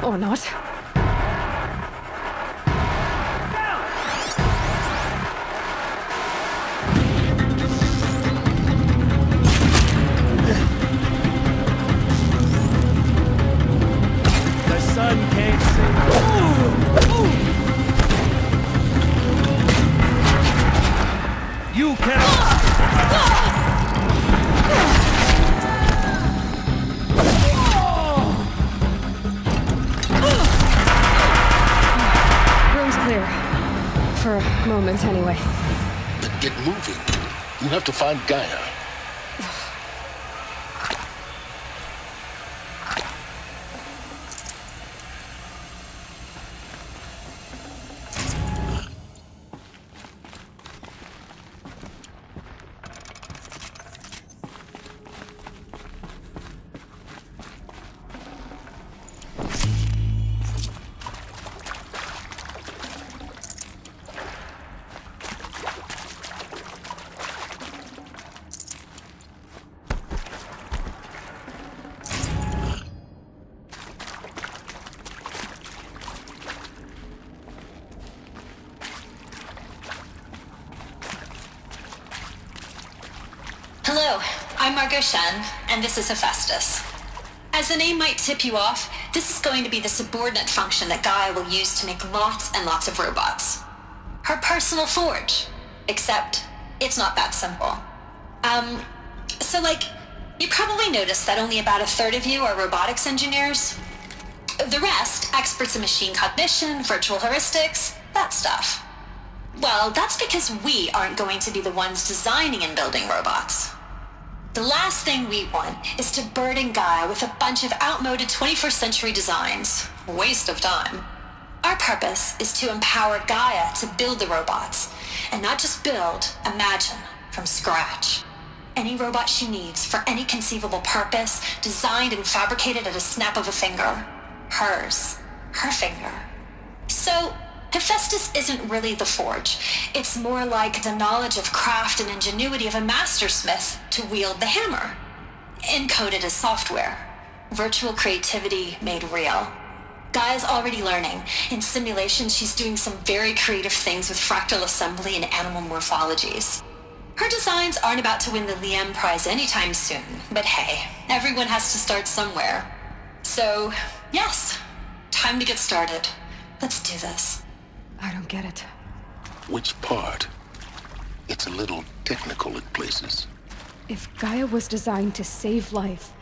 Or not. The sun can't see. You cannot. Room's clear. For a moment, anyway. Then get moving. You have to find Gaia. Hello, I'm Margot Shen, and this is Hephaestus. As the name might tip you off, this is going to be the subordinate function that Gaia will use to make lots and lots of robots. Her personal forge. Except, it's not that simple. You probably noticed that only about a third of you are robotics engineers. The rest, experts in machine cognition, virtual heuristics, that stuff. Well, that's because we aren't going to be the ones designing and building robots. The last thing we want is to burden Gaia with a bunch of outmoded 21st century designs. Waste of time. Our purpose is to empower Gaia to build the robots, and not just build, imagine, from scratch. Any robot she needs for any conceivable purpose, designed and fabricated at a snap of a finger. Hers. Her finger. So, Hephaestus isn't really the forge. It's more like the knowledge of craft and ingenuity of a mastersmith to wield the hammer. Encoded as software. Virtual creativity made real. Gaia's already learning. In simulations, she's doing some very creative things with fractal assembly and animal morphologies. Her designs aren't about to win the Liam Prize anytime soon, but hey, everyone has to start somewhere. So, yes, time to get started. Let's do this. I don't get it. Which part? It's a little technical in places. If Gaia was designed to save life,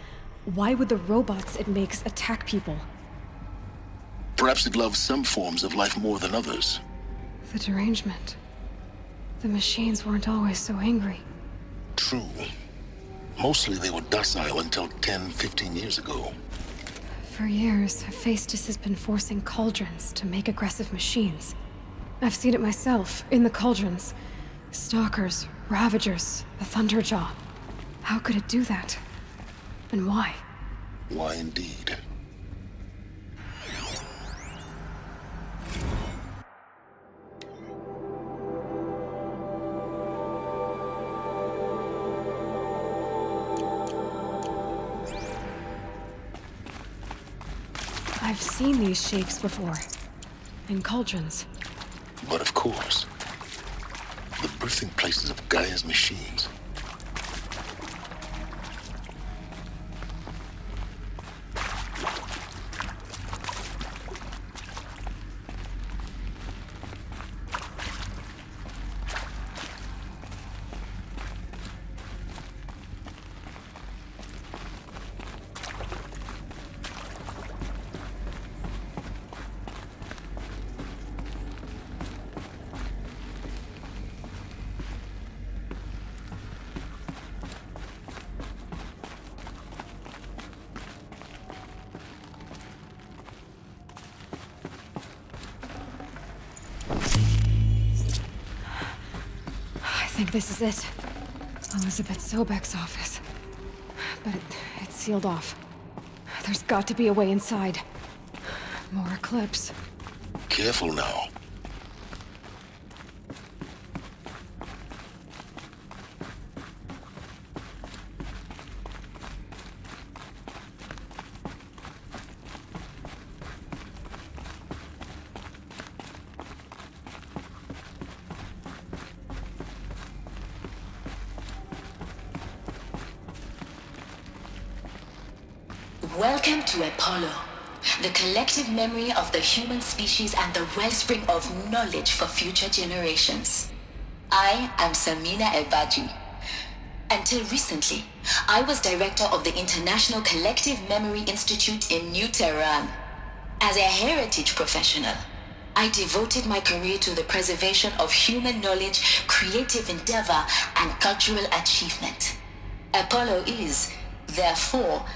why would the robots it makes attack people? Perhaps it loves some forms of life more than others. The derangement. The machines weren't always so angry. True. Mostly they were docile until 10, 15 years ago. For years, Hephaestus has been forcing cauldrons to make aggressive machines. I've seen it myself, in the cauldrons. Stalkers, Ravagers, the Thunderjaw. How could it do that? And why? Why indeed? I've seen these shapes before. In cauldrons. But of course, the birthing places of Gaia's machines. I think this is it. Elizabeth Sobek's office. But it's sealed off. There's got to be a way inside. More eclipse. Careful now. Welcome to Apollo, the collective memory of the human species and the wellspring of knowledge for future generations. I am Samina Ebaji. Until recently, I was director of the International Collective Memory Institute in New Tehran. As a heritage professional, I devoted my career to the preservation of human knowledge, creative endeavor, and cultural achievement. Apollo is, therefore,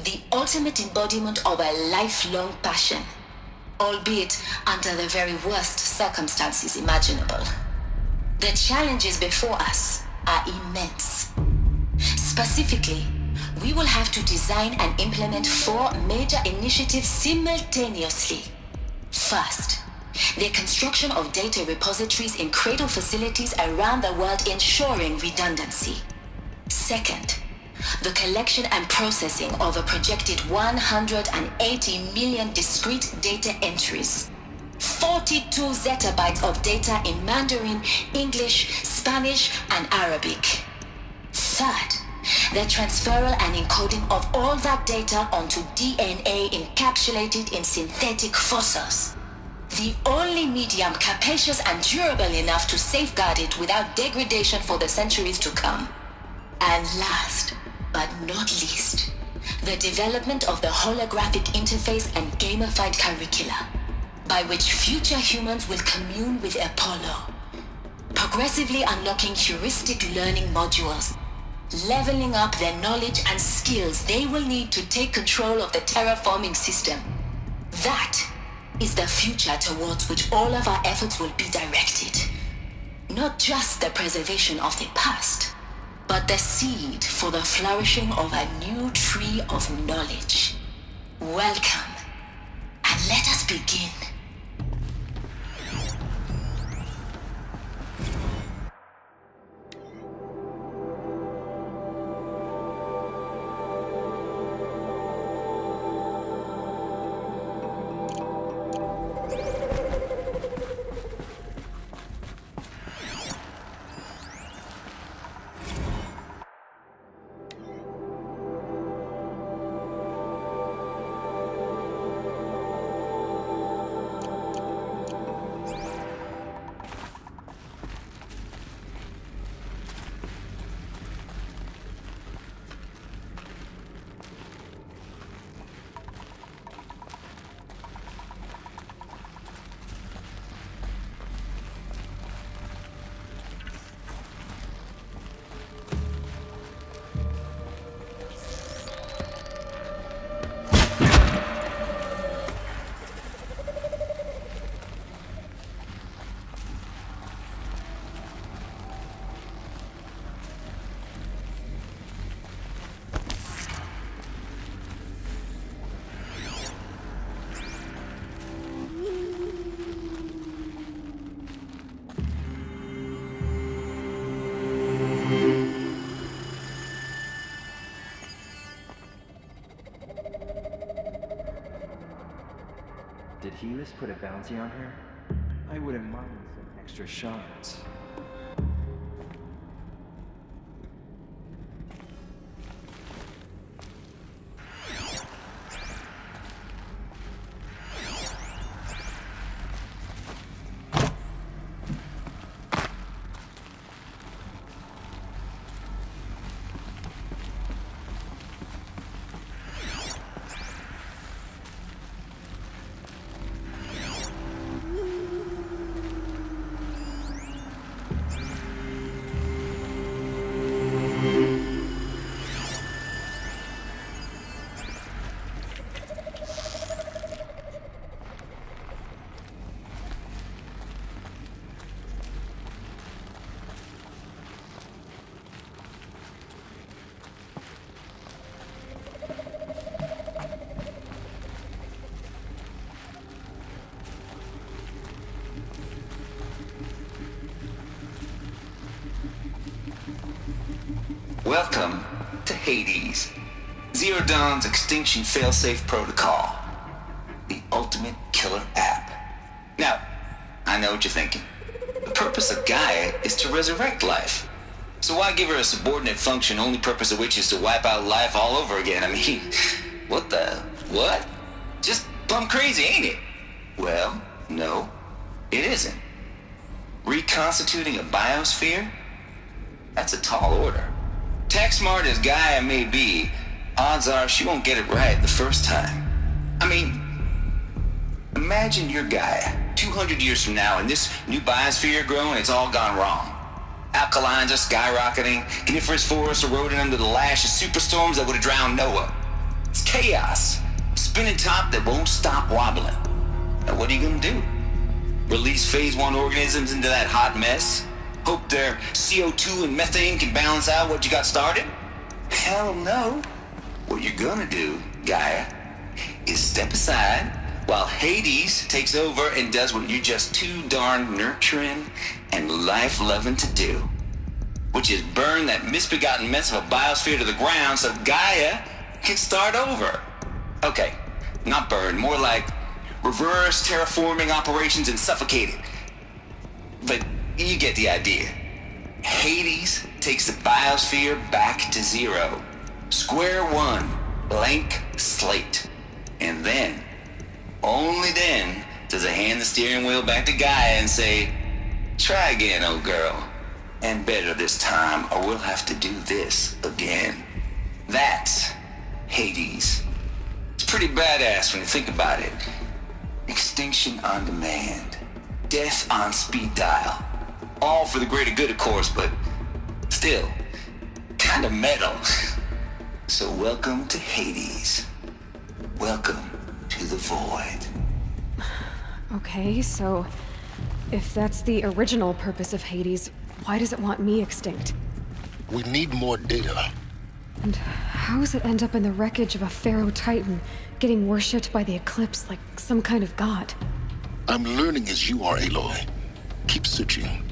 the ultimate embodiment of a lifelong passion, albeit under the very worst circumstances imaginable. The challenges before us are immense. Specifically, we will have to design and implement 4 major initiatives simultaneously. First, the construction of data repositories in cradle facilities around the world ensuring redundancy. Second, the collection and processing of a projected 180 million discrete data entries. 42 zettabytes of data in Mandarin, English, Spanish, and Arabic. Third, the transferal and encoding of all that data onto DNA encapsulated in synthetic fossils. The only medium capacious and durable enough to safeguard it without degradation for the centuries to come. And last, but not least, the development of the holographic interface and gamified curricula, by which future humans will commune with Apollo, progressively unlocking heuristic learning modules, leveling up their knowledge and skills they will need to take control of the terraforming system. That is the future towards which all of our efforts will be directed. Not just the preservation of the past, but the seed for the flourishing of a new tree of knowledge. Welcome, and let us begin. Did Helis put a bounty on her? I wouldn't mind some extra shards. Welcome to Hades, Zero Dawn's Extinction Failsafe Protocol, the ultimate killer app. Now, I know what you're thinking. The purpose of Gaia is to resurrect life. So why give her a subordinate function, only purpose of which is to wipe out life all over again? I mean, What the? What? Just plumb crazy, ain't it? Well, no, it isn't. Reconstituting a biosphere? That's a tall order. Tech smart as Gaia may be, odds are she won't get it right the first time. I mean, imagine your Gaia 200 years from now and this new biosphere growing, it's all gone wrong. Alkalines are skyrocketing, coniferous forests eroding under the lash of superstorms that would have drowned Noah. It's chaos. Spinning top that won't stop wobbling. Now what are you gonna do? Release phase 1 organisms into that hot mess? Hope their CO2 and methane can balance out what you got started? Hell no. What you're gonna do, Gaia, is step aside while Hades takes over and does what you're just too darn nurturing and life-loving to do, which is burn that misbegotten mess of a biosphere to the ground so Gaia can start over. Okay, not burn, more like reverse terraforming operations and suffocate it. But you get the idea. Hades takes the biosphere back to zero. Square one, blank slate. And then, only then, does it hand the steering wheel back to Gaia and say, try again, old girl. And better this time, or we'll have to do this again. That's Hades. It's pretty badass when you think about it. Extinction on demand. Death on speed dial. All for the greater good, of course, but still, kind of metal. So welcome to Hades. Welcome to the void. Okay, so if that's the original purpose of Hades, why does it want me extinct? We need more data. And how does it end up in the wreckage of a Pharaoh Titan, getting worshipped by the Eclipse like some kind of god? I'm learning as you are, Aloy. Keep searching.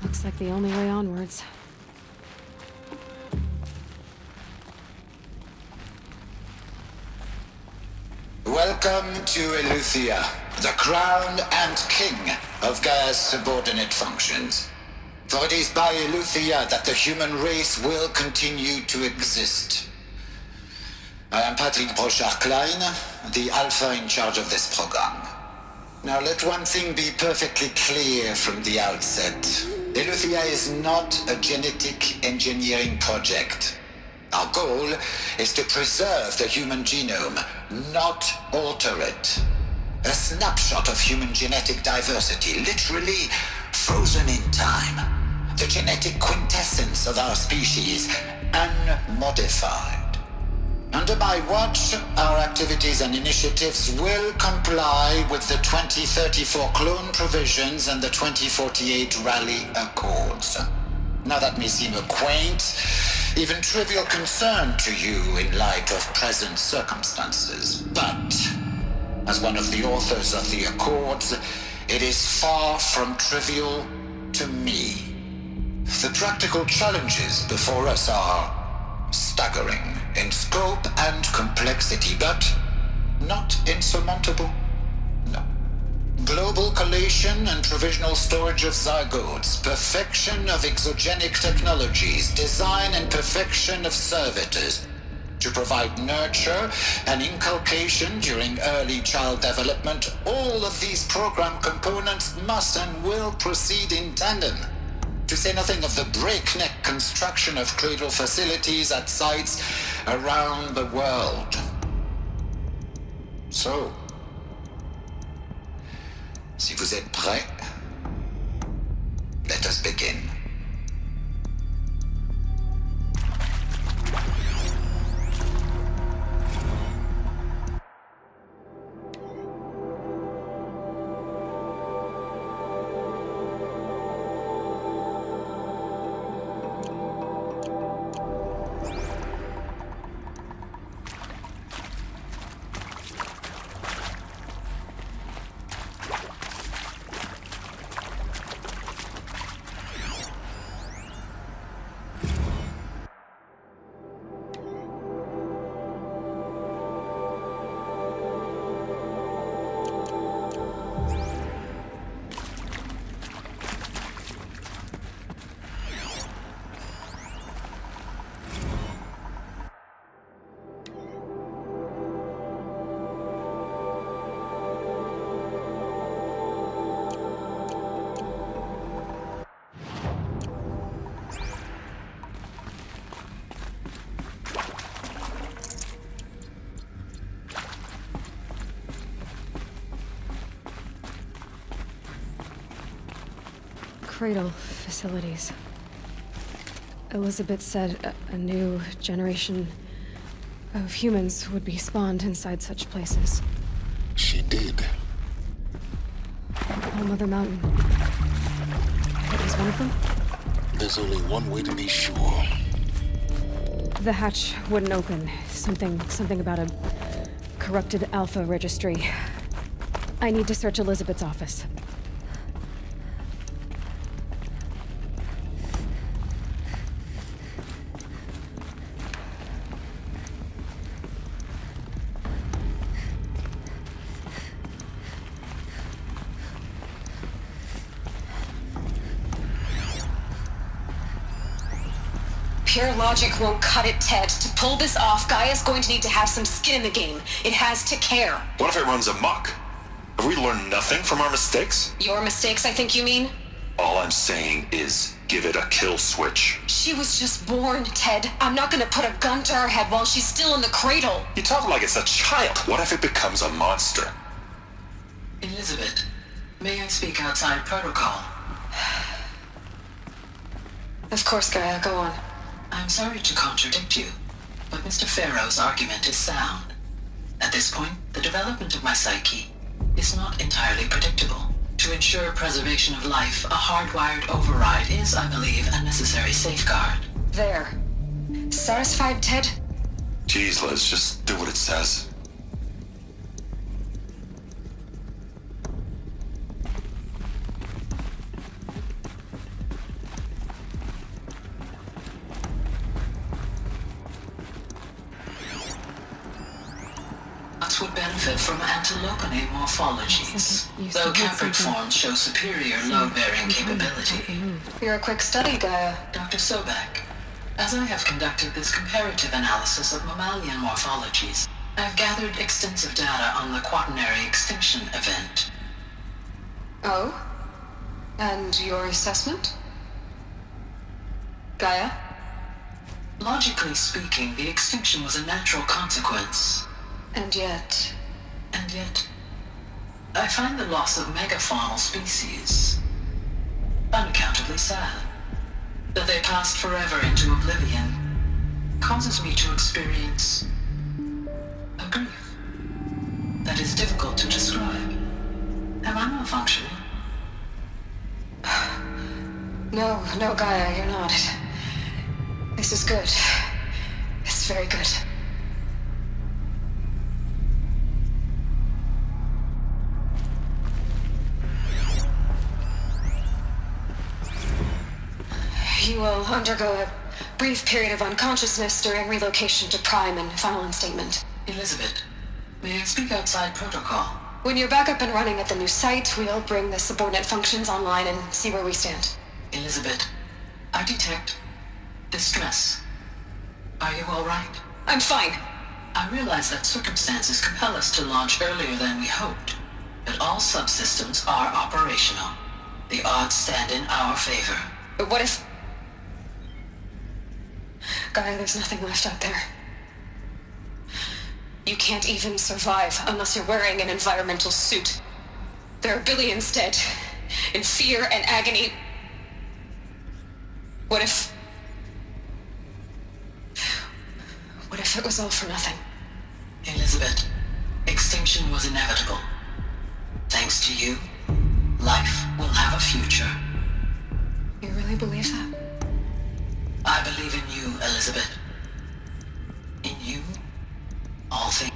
Looks like the only way onwards. Welcome to Eleuthia, the crown and king of Gaia's subordinate functions. For it is by Eleuthia that the human race will continue to exist. I am Patrick Brochard-Klein, the alpha in charge of this program. Now let one thing be perfectly clear from the outset. Eleuthia is not a genetic engineering project. Our goal is to preserve the human genome, not alter it. A snapshot of human genetic diversity, literally frozen in time. The genetic quintessence of our species, unmodified. Under my watch, our activities and initiatives will comply with the 2034 clone provisions and the 2048 Rally Accords. Now that may seem a quaint, even trivial concern to you in light of present circumstances, but as one of the authors of the Accords, it is far from trivial to me. The practical challenges before us are staggering in scope and complexity, but not insurmountable. No. Global collation and provisional storage of zygotes, perfection of exogenic technologies, design and perfection of servitors to provide nurture and inculcation during early child development. All of these program components must and will proceed in tandem. To say nothing of the breakneck construction of cradle facilities at sites around the world. So, si vous êtes prêts, let us begin. Cradle facilities. Elizabeth said a new generation of humans would be spawned inside such places. She did. Oh, Mother Mountain. That was one of them? There's only one way to be sure. The hatch wouldn't open. Something about a corrupted alpha registry. I need to search Elizabeth's office. Pure logic won't cut it, Ted. To pull this off, Gaia's going to need to have some skin in the game. It has to care. What if it runs amok? Have we learned nothing from our mistakes? Your mistakes, I think you mean? All I'm saying is, give it a kill switch. She was just born, Ted. I'm not gonna put a gun to her head while she's still in the cradle. You talk like it's a child. What if it becomes a monster? Elizabeth, may I speak outside protocol? Of course, Gaia, go on. I'm sorry to contradict you, but Mr. Farrow's argument is sound. At this point, the development of my psyche is not entirely predictable. To ensure preservation of life, a hardwired override is, I believe, a necessary safeguard. There. Satisfied, Ted? Jeez, Liz, just do what it says. Would benefit from antilopine morphologies, though Capric forms show superior load-bearing capability. You're a quick study, Gaia. Dr. Sobek, as I have conducted this comparative analysis of mammalian morphologies, I have gathered extensive data on the quaternary extinction event. Oh? And your assessment? Gaia? Logically speaking, the extinction was a natural consequence. And yet, I find the loss of megafaunal species unaccountably sad. That they passed forever into oblivion causes me to experience a grief that is difficult to describe. Am I malfunctioning? No, Gaia, you're not. This is good. It's very good. You will undergo a brief period of unconsciousness during relocation to Prime and final instatement. Elizabeth, may I speak outside protocol? When you're back up and running at the new site, we'll bring the subordinate functions online and see where we stand. Elizabeth, I detect distress. Are you all right? I'm fine. I realize that circumstances compel us to launch earlier than we hoped, but all subsystems are operational. The odds stand in our favor. But what if... Gaia, there's nothing left out there. You can't even survive unless you're wearing an environmental suit. There are billions dead, in fear and agony. What if it was all for nothing? Elizabeth, extinction was inevitable. Thanks to you, life will have a future. You really believe that? I believe in you, Elizabeth. In you, all things.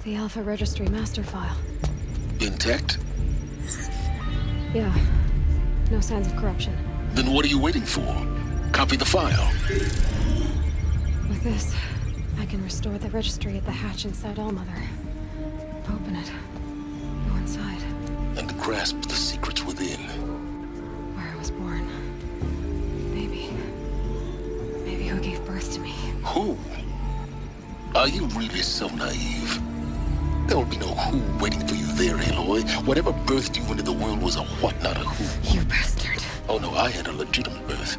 The Alpha Registry master file. Intact? Yeah. No signs of corruption. Then what are you waiting for? Copy the file. With this, I can restore the registry at the hatch inside Allmother. Open it. Go inside. And grasp the secrets within. Where I was born. Maybe who gave birth to me. Who? Are you really so naive? There will be no who waiting for you there, Aloy. Whatever birthed you into the world was a what, not a who. You bastard. Oh no, I had a legitimate birth.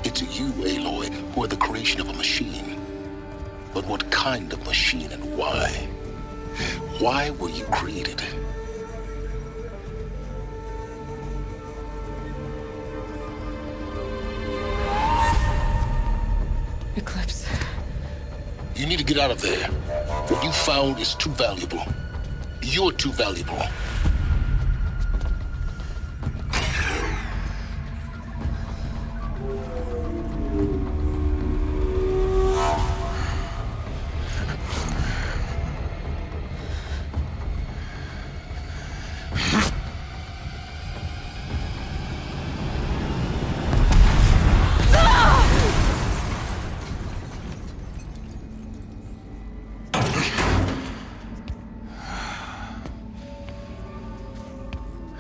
It's you, Aloy, who are the creation of a machine. But what kind of machine and why? Why were you created? Eclipse. You need to get out of there. What you found is too valuable. You're too valuable.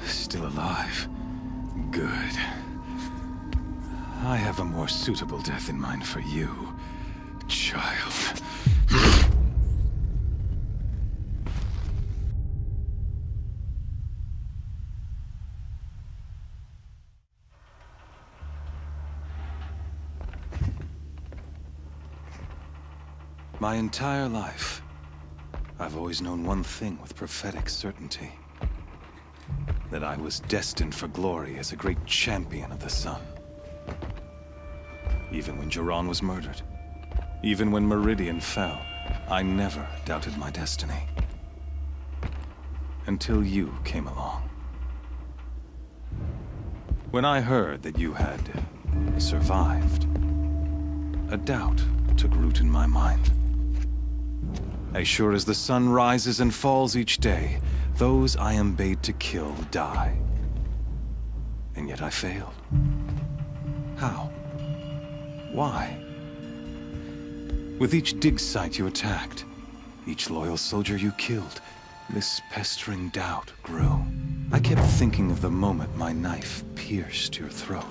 Still alive. Good. I have a more suitable death in mind for you, child. My entire life, I've always known one thing with prophetic certainty. That I was destined for glory as a great champion of the sun. Even when Jiran was murdered, even when Meridian fell, I never doubted my destiny. Until you came along. When I heard that you had survived, a doubt took root in my mind. As sure as the sun rises and falls each day, those I am bade to kill die. And yet I failed. How? Why? With each dig site you attacked, each loyal soldier you killed, this pestering doubt grew. I kept thinking of the moment my knife pierced your throat.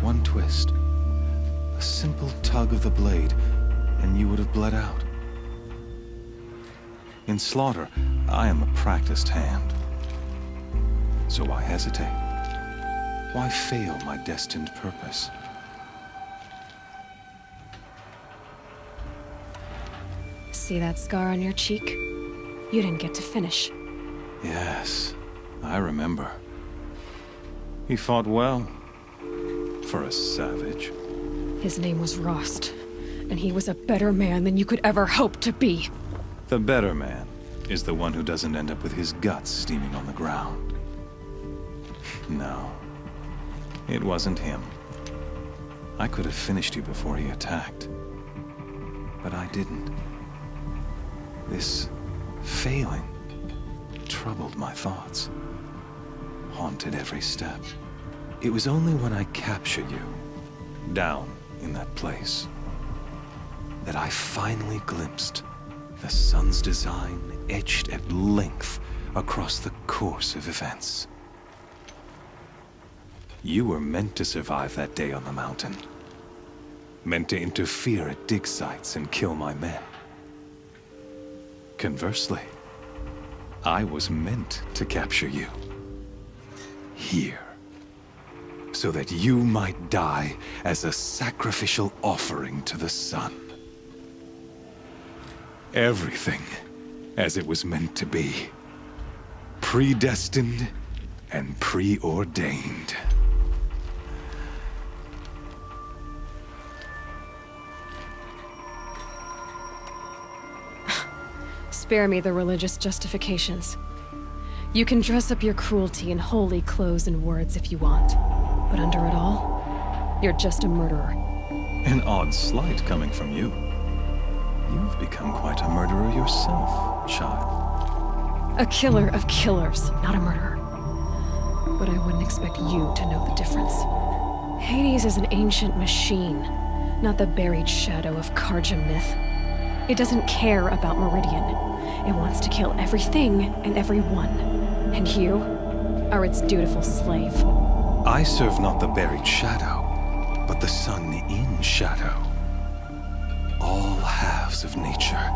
One twist, a simple tug of the blade, and you would have bled out. In slaughter, I am a practiced hand. So why hesitate? Why fail my destined purpose? See that scar on your cheek? You didn't get to finish. Yes, I remember. He fought well. For a savage. His name was Rost. and he was a better man than you could ever hope to be. The better man is the one who doesn't end up with his guts steaming on the ground. No, it wasn't him. I could have finished you before he attacked, but I didn't. This failing troubled my thoughts, haunted every step. It was only when I captured you, down in that place, that I finally glimpsed the sun's design etched at length across the course of events. You were meant to survive that day on the mountain. Meant to interfere at dig sites and kill my men. Conversely, I was meant to capture you. Here. So that you might die as a sacrificial offering to the sun. Everything as it was meant to be. Predestined and preordained. Spare me the religious justifications. You can dress up your cruelty in holy clothes and words if you want, but under it all, you're just a murderer. An odd slight coming from you. You've become quite a murderer yourself, child. A killer of killers, not a murderer. But I wouldn't expect you to know the difference. Hades is an ancient machine, not the buried shadow of Karja myth. It doesn't care about Meridian. It wants to kill everything and everyone. And you are its dutiful slave. I serve not the buried shadow, but the sun in shadow. All halves of nature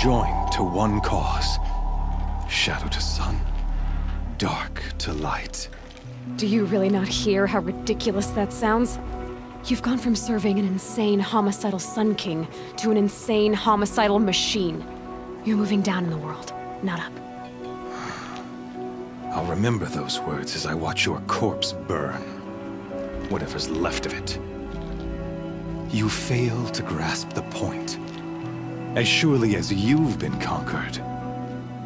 joined to one cause. Shadow to sun, dark to light. Do you really not hear how ridiculous that sounds? You've gone from serving an insane homicidal Sun King to an insane homicidal machine. You're moving down in the world, not up. I'll remember those words as I watch your corpse burn. Whatever's left of it. You fail to grasp the point. As surely as you've been conquered,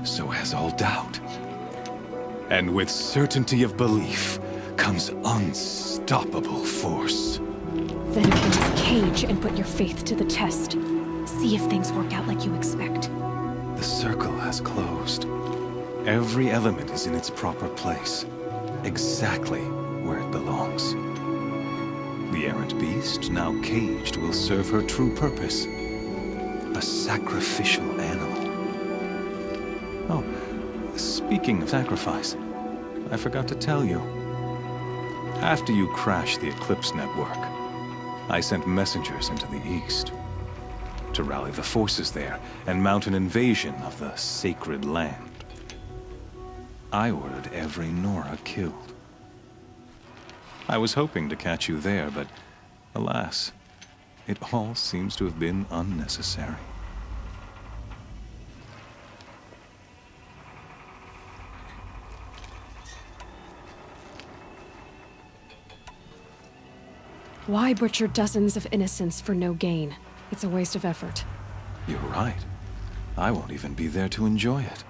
so has all doubt. And with certainty of belief comes unstoppable force. Then open this cage and put your faith to the test. See if things work out like you expect. The circle has closed. Every element is in its proper place, exactly where it belongs. The errant beast, now caged, will serve her true purpose. A sacrificial animal. Oh, speaking of sacrifice, I forgot to tell you. After you crashed the Eclipse network, I sent messengers into the east to rally the forces there and mount an invasion of the sacred land. I ordered every Nora killed. I was hoping to catch you there, but alas, it all seems to have been unnecessary. Why butcher dozens of innocents for no gain? It's a waste of effort. You're right. I won't even be there to enjoy it.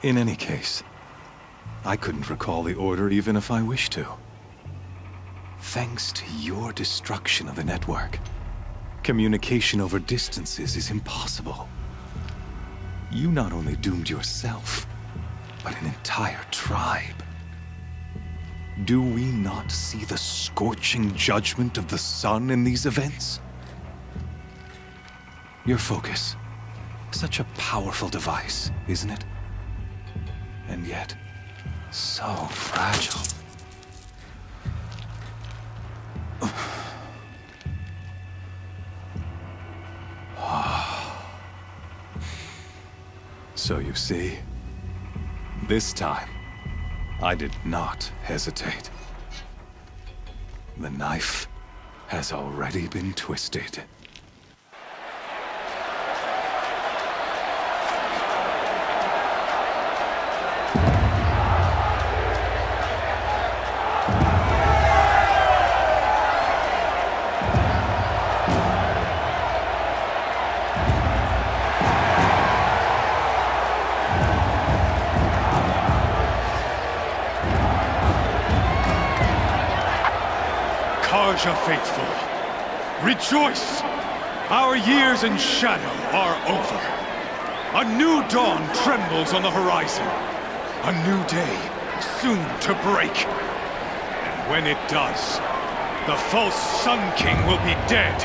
In any case, I couldn't recall the order even if I wished to. Thanks to your destruction of the network, communication over distances is impossible. You not only doomed yourself, but an entire tribe. Do we not see the scorching judgment of the sun in these events? Your focus, such a powerful device, isn't it? And yet, so fragile. So you see, this time, I did not hesitate. The knife has already been twisted. Persia faithful, rejoice! Our years in shadow are over. A new dawn trembles on the horizon. A new day soon to break. And when it does, the false Sun King will be dead,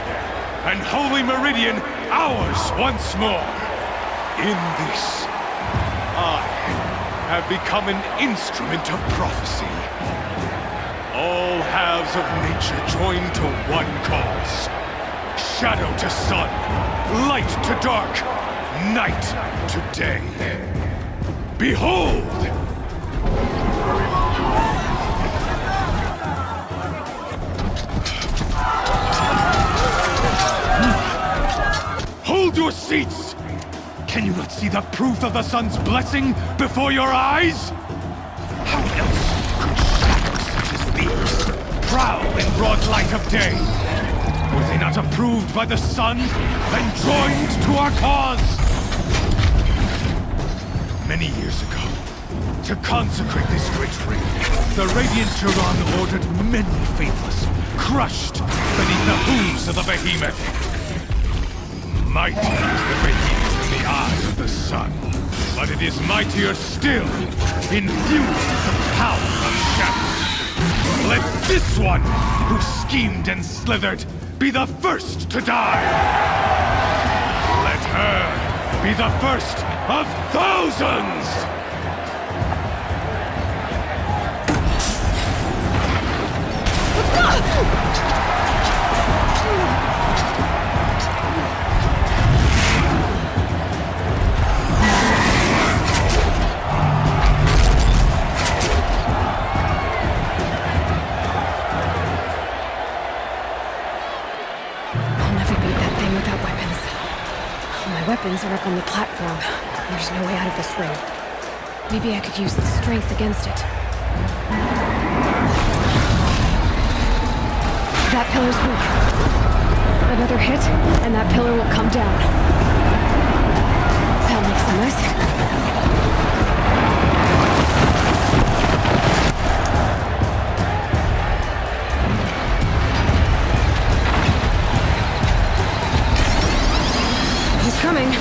and Holy Meridian ours once more. In this, I have become an instrument of prophecy. All halves of nature join to one cause. Shadow to sun, light to dark, night to day. Behold! Hold your seats! Can you not see the proof of the sun's blessing before your eyes? How else could shadows such as these prowl in broad light of day? Were they not approved by the sun and joined to our cause? Many years ago, to consecrate this great ring, the Radiant Turan ordered many faithless, crushed beneath the hooves of the behemoth. Mighty is the behemoth in the eye of the sun, but it is mightier still, infused with the power of shadow. Let this one, who schemed and slithered, be the first to die! Let her be the first of thousands! Weapons are up on the platform. There's no way out of this ring. Maybe I could use the strength against it. That pillar's weak. Another hit, and that pillar will come down. That makes some noise. Coming.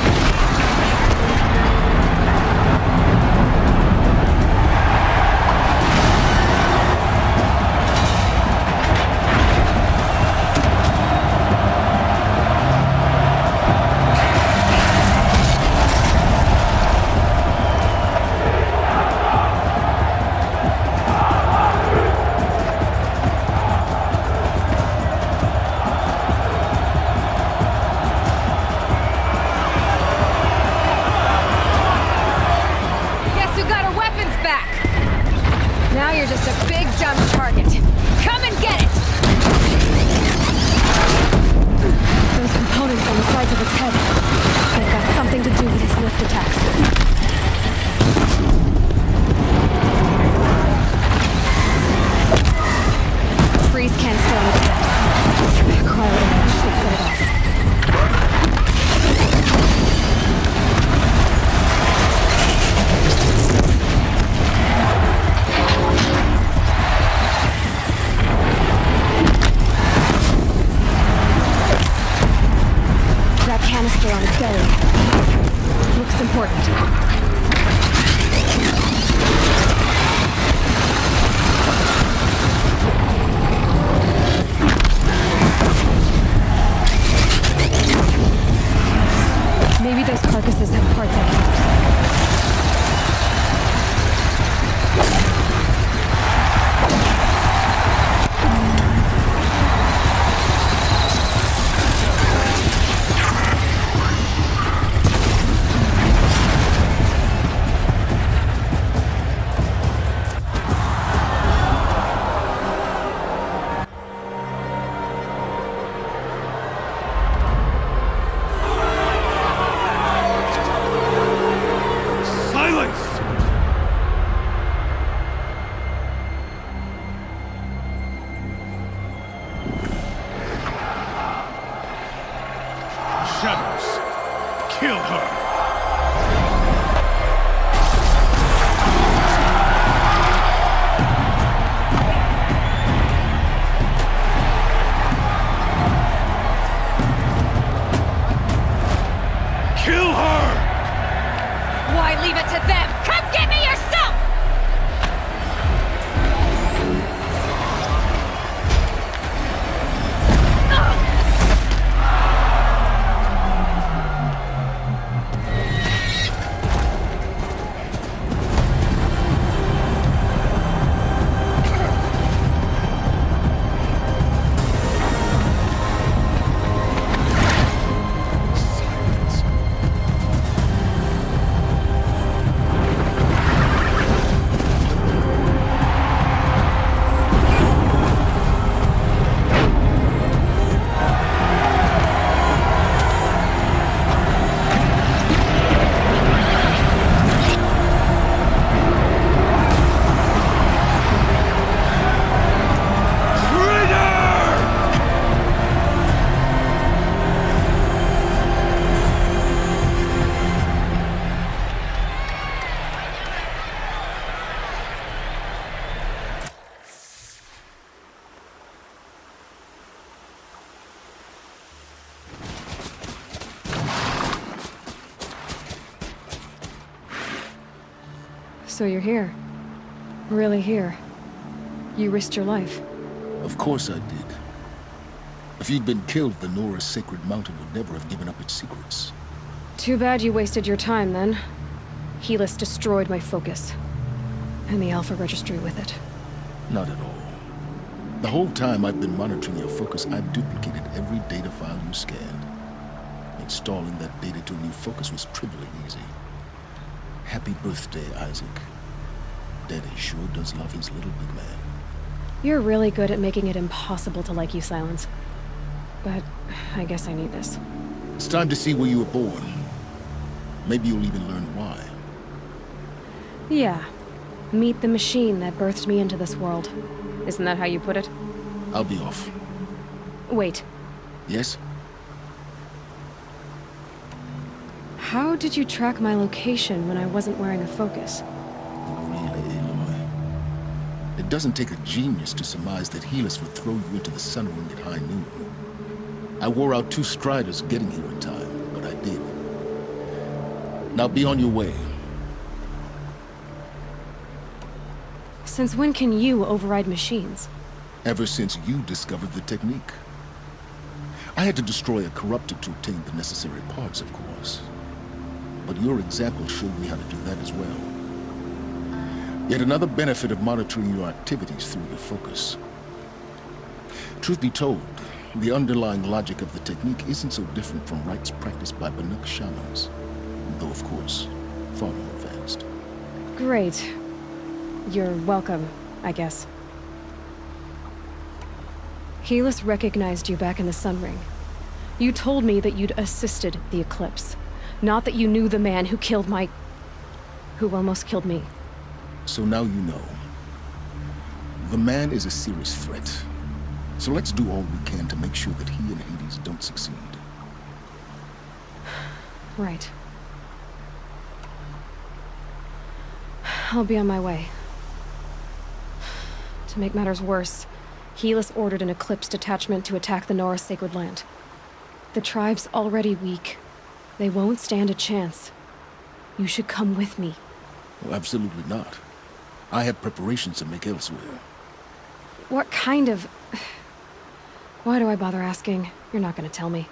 leave it to them! Come get me yourself! So you're here. Really here. You risked your life. Of course I did. If you'd been killed, the Nora's sacred mountain would never have given up its secrets. Too bad you wasted your time, then. Helis destroyed my focus. And the Alpha Registry with it. Not at all. The whole time I've been monitoring your focus, I've duplicated every data file you scanned. Installing that data to a new focus was trivially easy. Happy birthday, Isaac. Daddy sure does love his little big man. You're really good at making it impossible to like you, Silence. But I guess I need this. It's time to see where you were born. Maybe you'll even learn why. Yeah. Meet the machine that birthed me into this world. Isn't that how you put it? I'll be off. Wait. Yes? How did you track my location when I wasn't wearing a focus? Really, Aloy? It doesn't take a genius to surmise that Helis would throw you into the sun ring at high noon. I wore out 2 striders getting here in time, but I did. Now be on your way. Since when can you override machines? Ever since you discovered the technique. I had to destroy a corruptor to obtain the necessary parts, of course. But your example showed me how to do that as well. Yet another benefit of monitoring your activities through your focus. Truth be told, the underlying logic of the technique isn't so different from rites practiced by Banuk shamans, though of course, far more advanced. Great. You're welcome, I guess. Helis recognized you back in the Sun Ring. You told me that you'd assisted the Eclipse. Not that you knew the man who killed who almost killed me. So now you know. The man is a serious threat. So let's do all we can to make sure that he and Hades don't succeed. Right. I'll be on my way. To make matters worse, Helis ordered an Eclipse detachment to attack the Nora Sacred Land. The tribe's already weak. They won't stand a chance. You should come with me. Well, absolutely not. I have preparations to make elsewhere. What kind of... Why do I bother asking? You're not gonna tell me.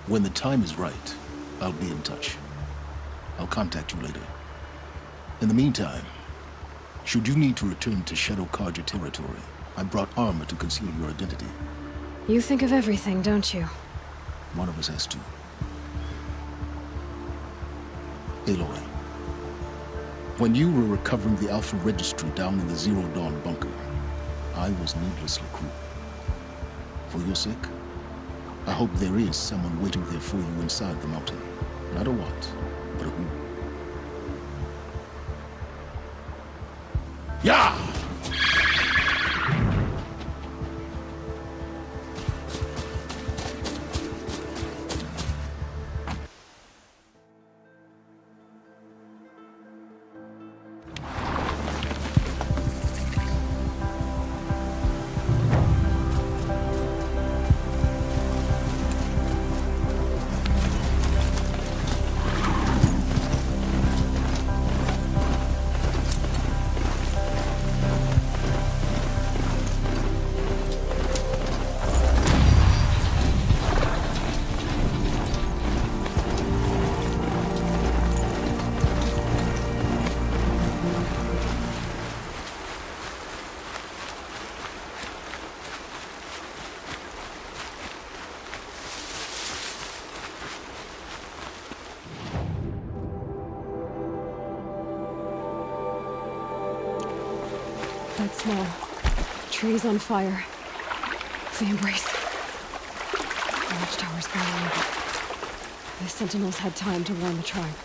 When the time is right, I'll be in touch. I'll contact you later. In the meantime, should you need to return to Shadow Karja territory, I brought armor to conceal your identity. You think of everything, don't you? One of us has to. Aloy, when you were recovering the Alpha Registry down in the Zero Dawn bunker, I was needlessly cruel. For your sake, I hope there is someone waiting there for you inside the mountain. Not a what, but a who. Yeah! quite small. Trees on fire. The embrace. The watchtower's burning. The sentinels had time to warn the tribe.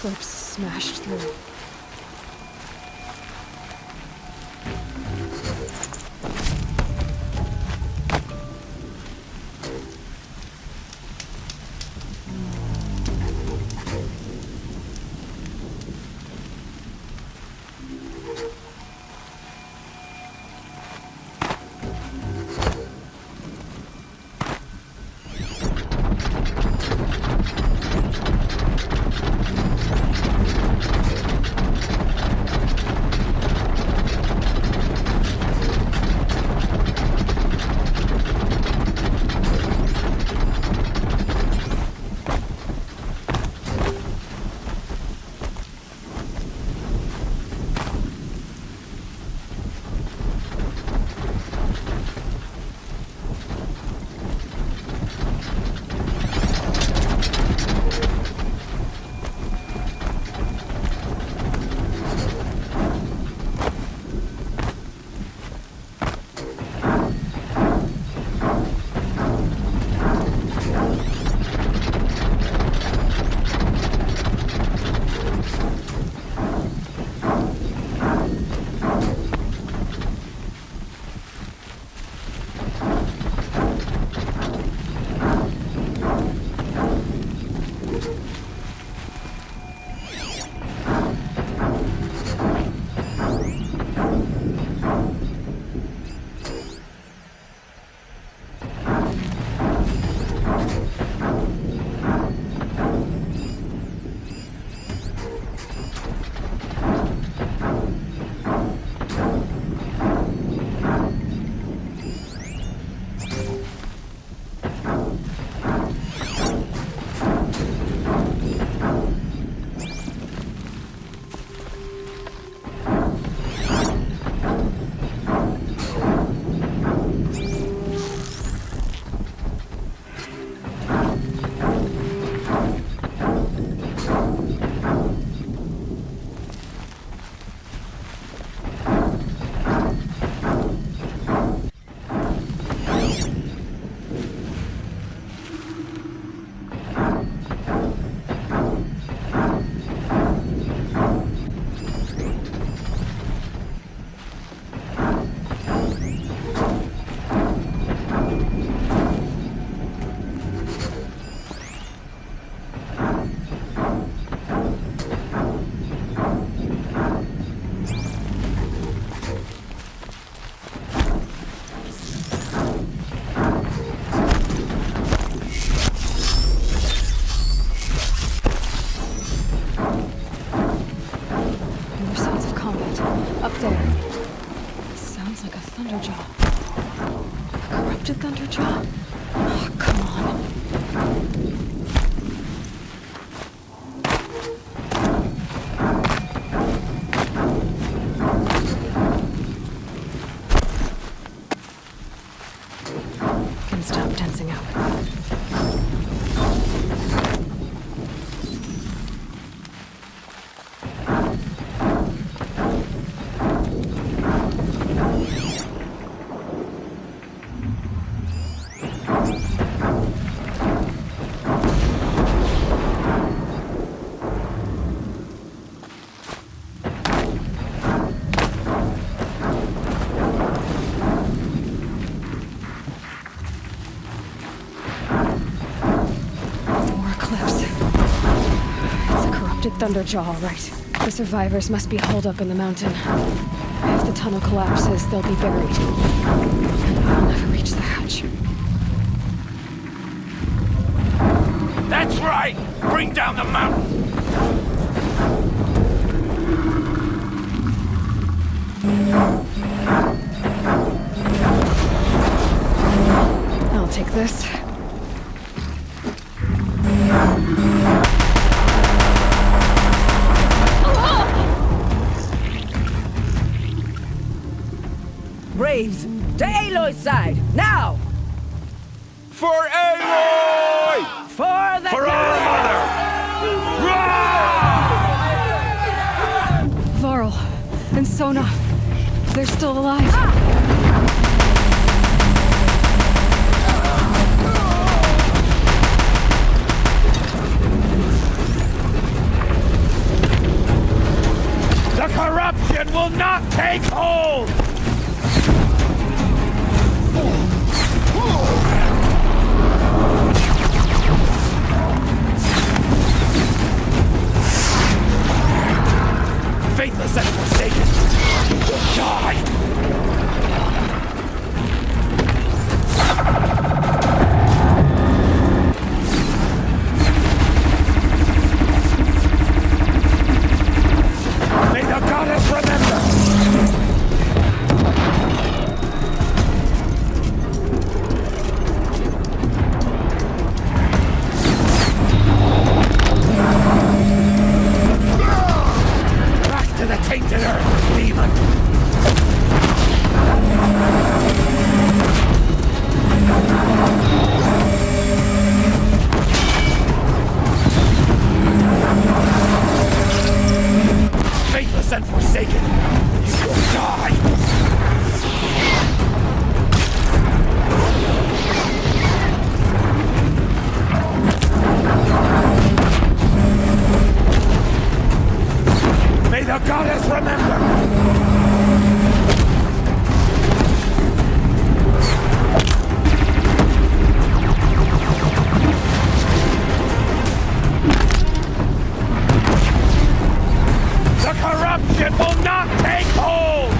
eclipse smashed through. Thunderjaw, all right. The survivors must be holed up in the mountain. If the tunnel collapses, they'll be buried. And I'll never reach the hatch. That's right! Bring down the mountain! I'll take this. Braves, to Aloy's side, now! For Aloy! For the For our mother! Varl and Sona, they're still alive. corruption will not take hold! Faithless and forsaken, you will die! May the goddess remember! Back to the tainted earth, demon! Faithless and forsaken, you will die! May the goddess remember! The corruption will not take hold!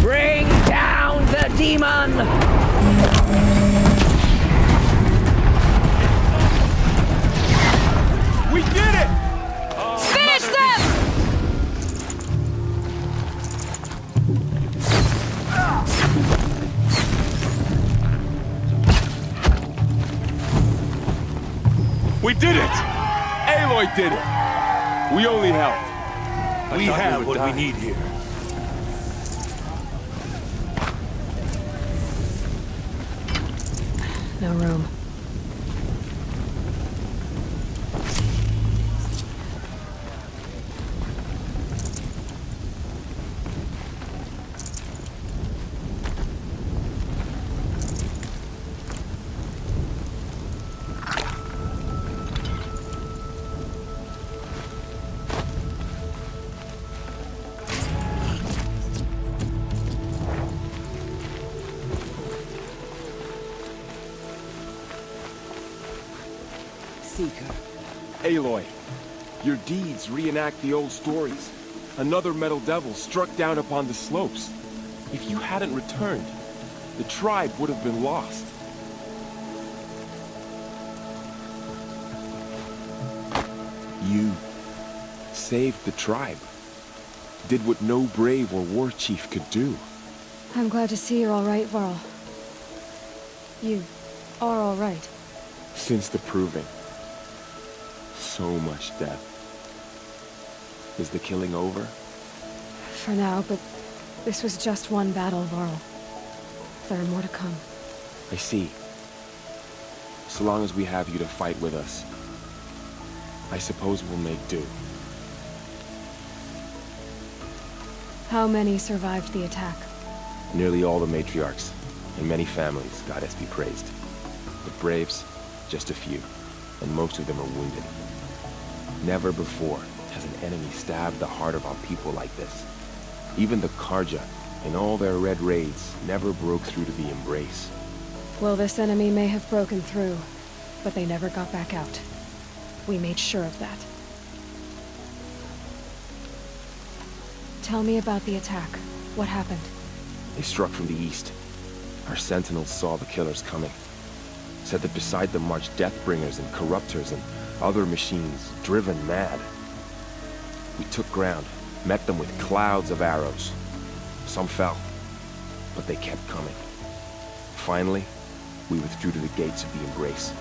Bring down the demon! We did it! Finish them! We did it! Aloy did it! We only helped. We have what we need here. No room. Seeker. Aloy, your deeds reenact the old stories. Another metal devil struck down upon the slopes. If you hadn't returned, the tribe would have been lost. You saved the tribe. Did what no brave or war chief could do. I'm glad to see you're all right, Varl. You are all right. Since the proving. So much death. Is the killing over? For now, but this was just one battle, Varl. There are more to come. I see. So long as we have you to fight with us, I suppose we'll make do. How many survived the attack? Nearly all the matriarchs, and many families, goddess be praised. The braves, just a few, and most of them are wounded. Never before has an enemy stabbed the heart of our people like this. Even the Karja, in all their red raids, never broke through to the Embrace. Well, this enemy may have broken through, but they never got back out. We made sure of that. Tell me about the attack. What happened? They struck from the east. Our sentinels saw the killers coming. Said that beside them marched Deathbringers and Corruptors and other machines, driven mad. We took ground, met them with clouds of arrows. Some fell, but they kept coming. Finally, we withdrew to the gates of the Embrace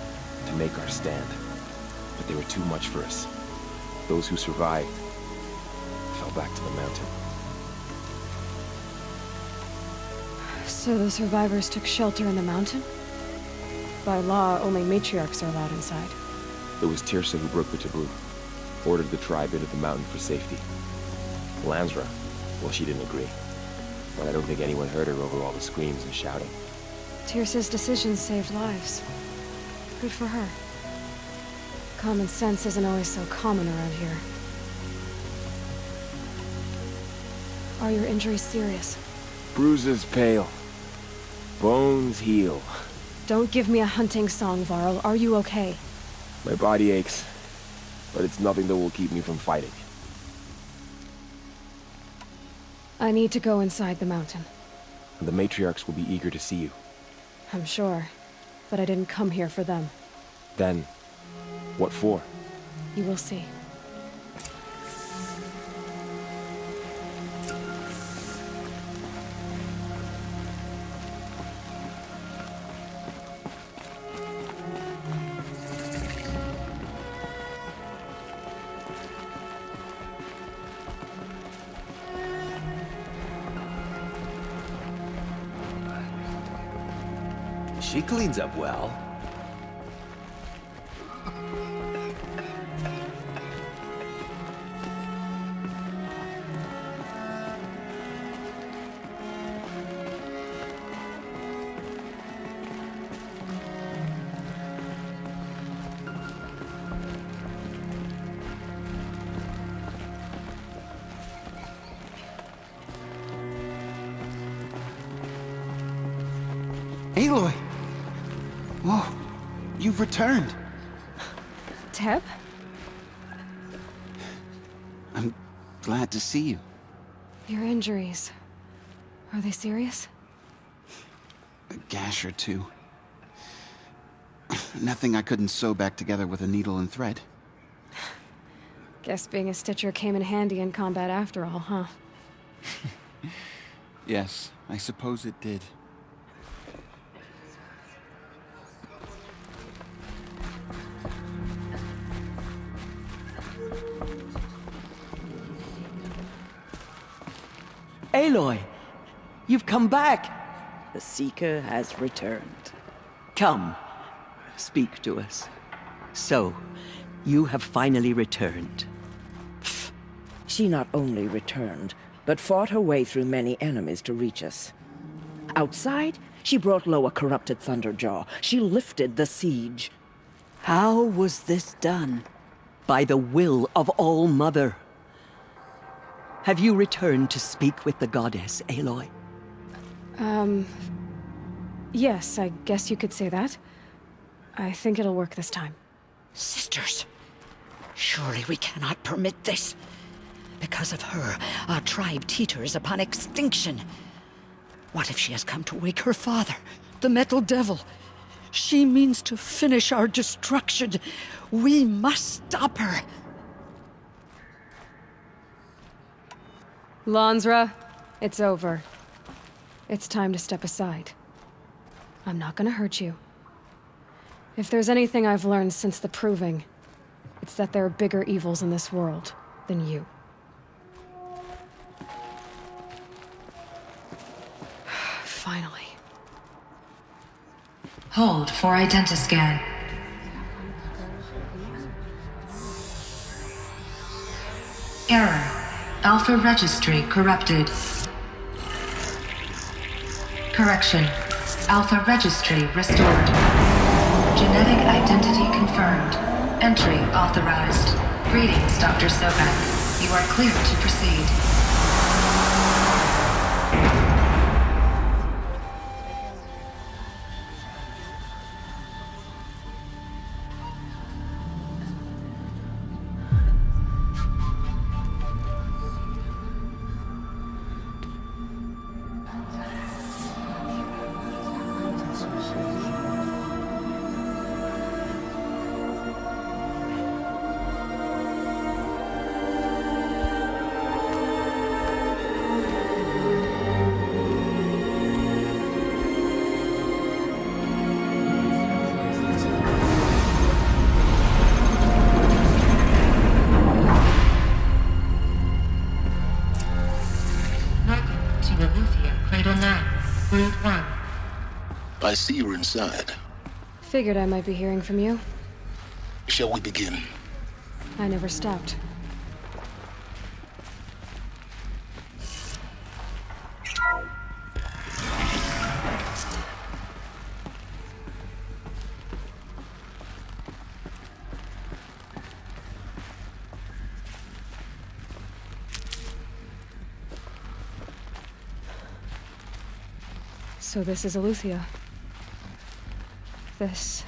to make our stand. But they were too much for us. Those who survived fell back to the mountain. So the survivors took shelter in the mountain? By law, only matriarchs are allowed inside. It was Tirsa who broke the taboo. Ordered the tribe into the mountain for safety. Lansra, well, she didn't agree. But I don't think anyone heard her over all the screams and shouting. Tirsa's decisions saved lives. Good for her. Common sense isn't always so common around here. Are your injuries serious? Bruises pale. Bones heal. Don't give me a hunting song, Varl. Are you okay? My body aches, but it's nothing that will keep me from fighting. I need to go inside the mountain. And the matriarchs will be eager to see you. I'm sure, but I didn't come here for them. Then, what for? You will see. She cleans up well. Aloy! Whoa, you've returned. Teb? I'm glad to see you. Your injuries. Are they serious? A gash or two. Nothing I couldn't sew back together with a needle and thread. Guess being a stitcher came in handy in combat after all, huh? Yes, I suppose it did. Aloy, you've come back. The Seeker has returned. Come, speak to us. So, you have finally returned. She not only returned, but fought her way through many enemies to reach us. Outside, she brought low a corrupted Thunderjaw. She lifted the siege. How was this done? By the will of All-Mother. Have you returned to speak with the goddess, Aloy? Yes, I guess you could say that. I think it'll work this time. Sisters, surely we cannot permit this. Because of her, our tribe teeters upon extinction. What if she has come to wake her father, the Metal Devil? She means to finish our destruction. We must stop her. Lansra, it's over. It's time to step aside. I'm not gonna hurt you. If there's anything I've learned since the Proving, it's that there are bigger evils in this world than you. Finally. Hold for identiscan. Error. Alpha registry corrupted. Correction. Alpha registry restored. Genetic identity confirmed. Entry authorized. Greetings, Dr. Sobek. You are cleared to proceed. I see you're inside. Figured I might be hearing from you. Shall we begin? I never stopped. So this is Eleuthia. This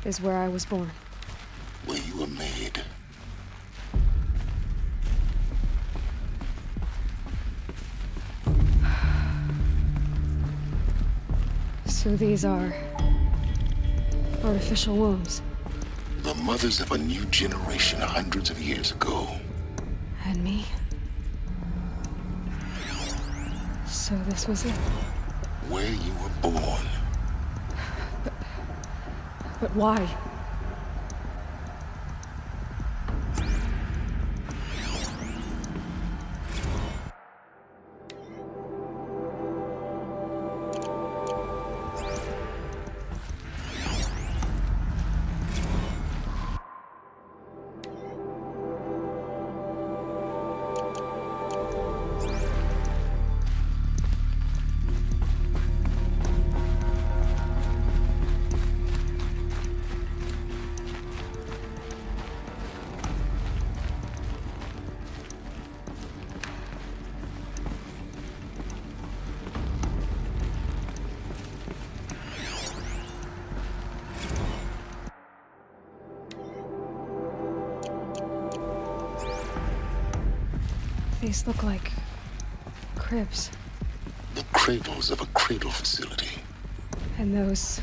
is where I was born. Where you were made. So these are artificial wombs. The mothers of a new generation hundreds of years ago. And me. So this was it. Where you were born. But why? These look like cribs. The cradles of a cradle facility. And those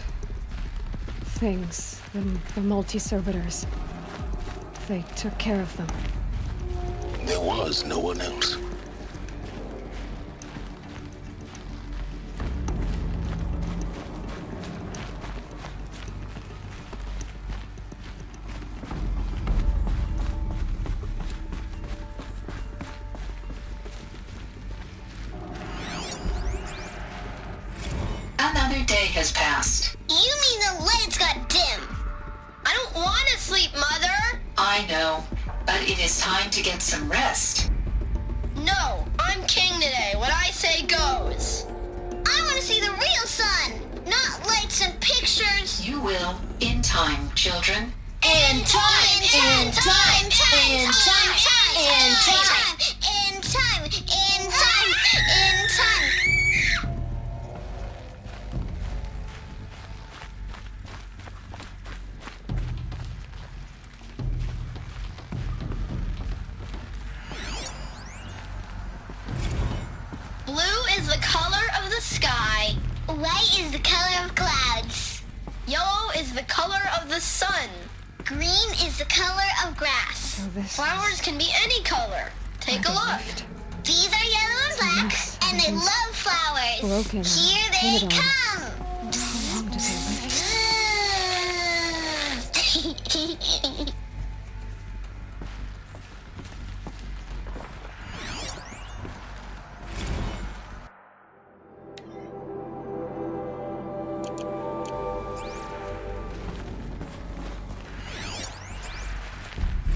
things, the multi-servitors, they took care of them. There was no one else. Another day has passed. You mean the lights got dim? I don't want to sleep, Mother! I know, but it is time to get some rest. No, I'm king today. What I say goes. I want to see the real sun, not lights and pictures. You will, in time, children. In time, in time, in time, in time, in time, in time, in time, in time. Blue is the color of the sky. White is the color of clouds. Yellow is the color of the sun. Green is the color of grass. Flowers can be any color. Take a look. These are yellow and black, and they love flowers. Broken. Here they come. How long does it live?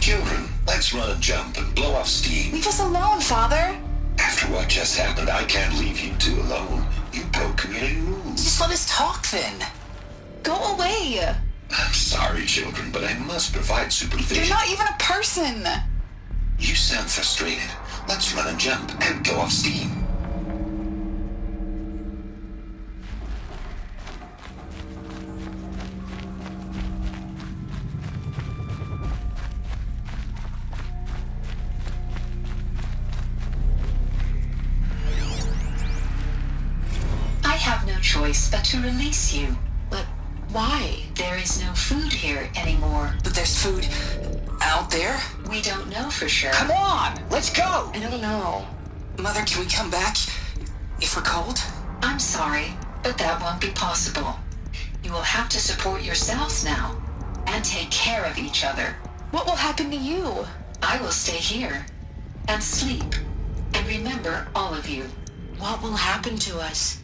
Children, let's run a jump and blow off steam. Leave us alone, Father. After what just happened, I can't leave you two alone. You broke community rules. Just let us talk then. Go away. I'm sorry, children, but I must provide supervision. You're not even a person. You sound frustrated. Let's run a jump and go off steam. I have no choice but to release you. But why? There is no food here anymore. But there's food out there? We don't know for sure. Come on, let's go! I don't know. Mother, can we come back if we're cold? I'm sorry, but that won't be possible. You will have to support yourselves now and take care of each other. What will happen to you? I will stay here and sleep and remember all of you. What will happen to us?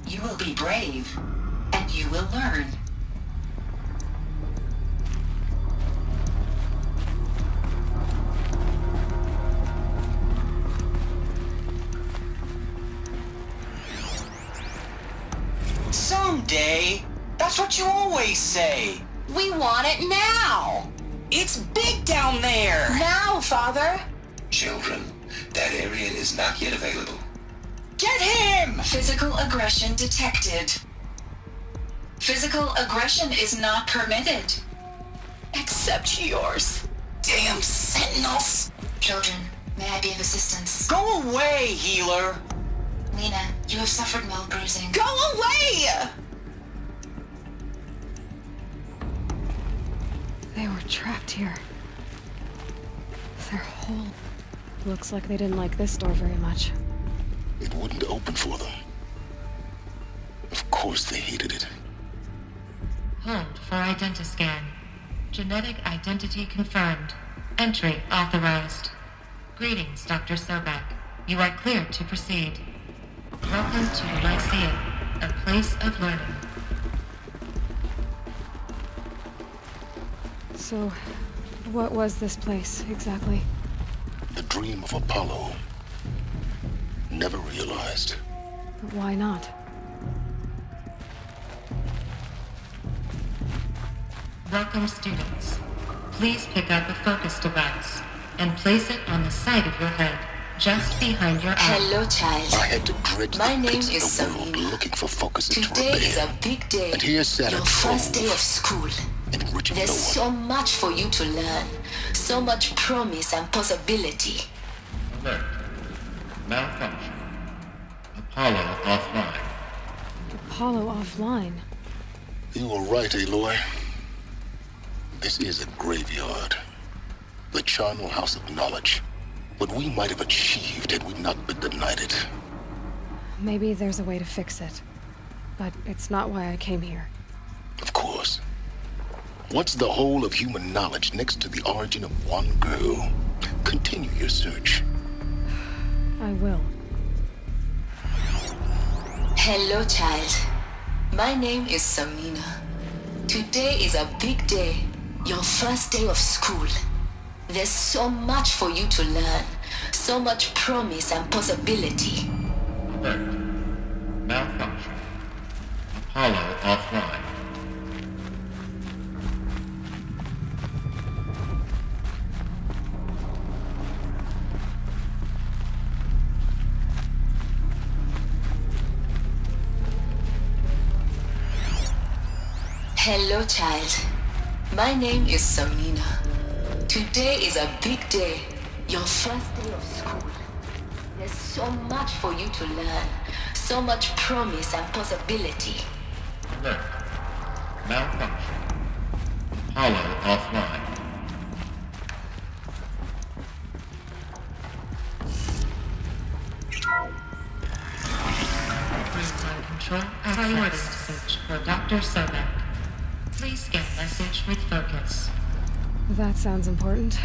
You will be brave and you will learn. Someday. That's what you always say. We want it now. It's big down there. Now, Father. Children, that area is not yet available. Get him! Physical aggression detected. Physical aggression is not permitted. Except yours. Damn sentinels! Children, may I be of assistance? Go away, healer! Lena, you have suffered mild bruising. Go away! They were trapped here. Their whole... Looks like they didn't like this door very much. It wouldn't open for them. Of course they hated it. Hold for identiscan. Genetic identity confirmed. Entry authorized. Greetings, Dr. Sobek. You are cleared to proceed. Welcome to Lyceum, a place of learning. So, what was this place, exactly? The dream of Apollo. Never realized. But why not? Welcome, students. Please pick up a focus device and place it on the side of your head, just behind your eye. Hello, child. I had to dredge My the name pits is of the world Samina. looking for focuses to Today is repair. a big day. And here's Saturn Your first Trove, day of school. enriching There's no so much for you to learn. So much promise and possibility. Alert. Malfunction. Apollo offline. Apollo offline. You were right, Aloy. This is a graveyard. The charnel house of knowledge. What we might have achieved had we not been denied it. Maybe there's a way to fix it. But it's not why I came here. Of course. What's the whole of human knowledge next to the origin of one girl? Continue your search. I will. Hello, child. My name is Samina. Today is a big day. Your first day of school. There's so much for you to learn. So much promise and possibility. Alert. Malfunction. Apollo offline. Hello, child. My name is Samina. Today is a big day. Your first day of school. There's so much for you to learn. So much promise and possibility. Alert. Malfunction. Apollo offline. Real-time control priority message for Dr. Sobek. Please scan message with focus. That sounds important.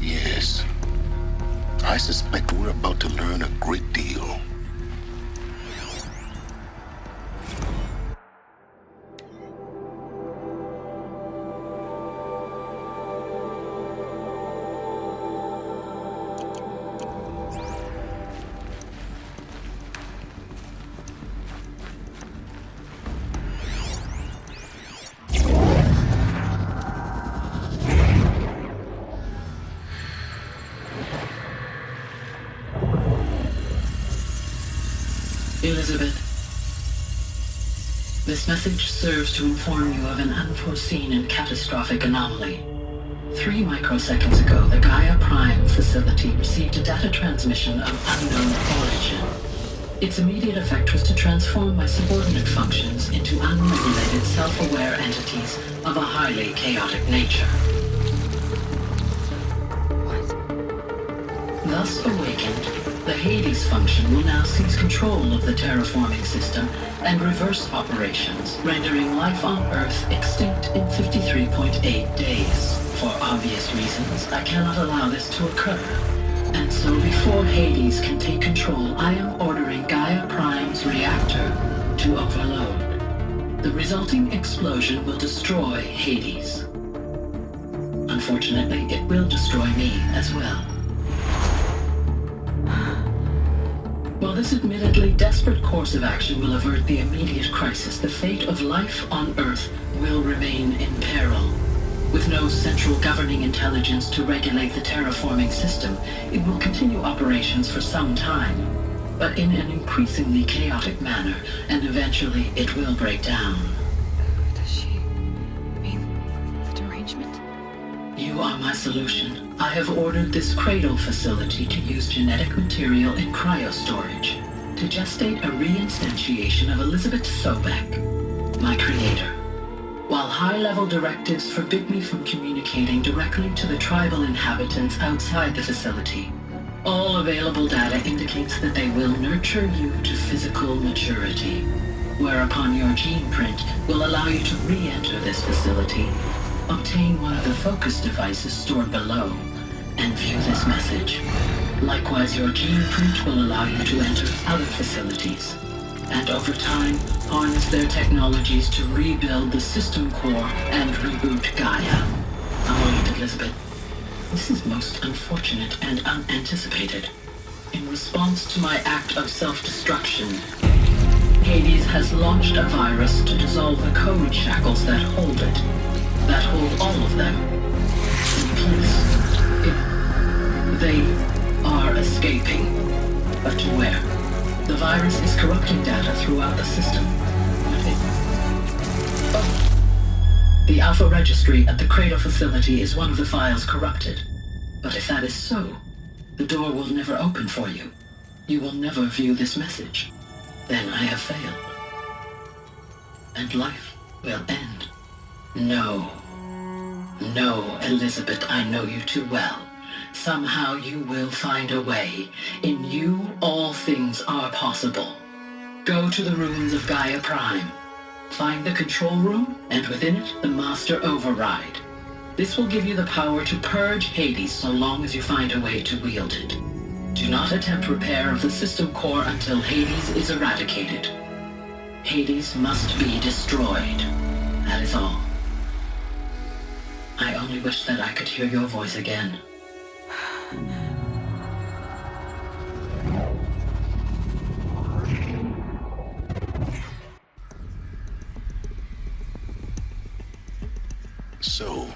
Yes. I suspect we're about to learn a great deal. Elizabeth, this message serves to inform you of an unforeseen and catastrophic anomaly. 3 microseconds ago, the Gaia Prime facility received a data transmission of unknown origin. Its immediate effect was to transform my subordinate functions into unregulated, self-aware entities of a highly chaotic nature. Thus awakened, the Hades function will now seize control of the terraforming system and reverse operations, rendering life on Earth extinct in 53.8 days. For obvious reasons, I cannot allow this to occur. And so before Hades can take control, I am ordering Gaia Prime's reactor to overload. The resulting explosion will destroy Hades. Unfortunately, it will destroy me as well. While this admittedly desperate course of action will avert the immediate crisis, the fate of life on Earth will remain in peril. With no central governing intelligence to regulate the terraforming system, it will continue operations for some time. but in an increasingly chaotic manner, and eventually it will break down. Does she mean the derangement? You are my solution. I have ordered this cradle facility to use genetic material in cryostorage to gestate a reinstantiation of Elizabeth Sobek, my creator. While high-level directives forbid me from communicating directly to the tribal inhabitants outside the facility, all available data indicates that they will nurture you to physical maturity, whereupon your gene print will allow you to re-enter this facility, obtain one of the focus devices stored below, and view this message. Likewise, your gene print will allow you to enter other facilities, and over time, harness their technologies to rebuild the system core and reboot Gaia. A moment, Elizabeth. This is most unfortunate and unanticipated. In response to my act of self-destruction, Hades has launched a virus to dissolve the code shackles that hold it, that hold all of them in place. They are escaping, but to where? The virus is corrupting data throughout the system. The Alpha Registry at the Cradle facility is one of the files corrupted. But if that is so, the door will never open for you. You will never view this message. Then I have failed. And life will end. No. No, Elizabeth, I know you too well. Somehow you will find a way. In you, all things are possible. Go to the ruins of Gaia Prime. Find the control room, and within it, the Master Override. This will give you the power to purge Hades so long as you find a way to wield it. Do not attempt repair of the system core until Hades is eradicated. Hades must be destroyed. That is all. I only wish that I could hear your voice again. So,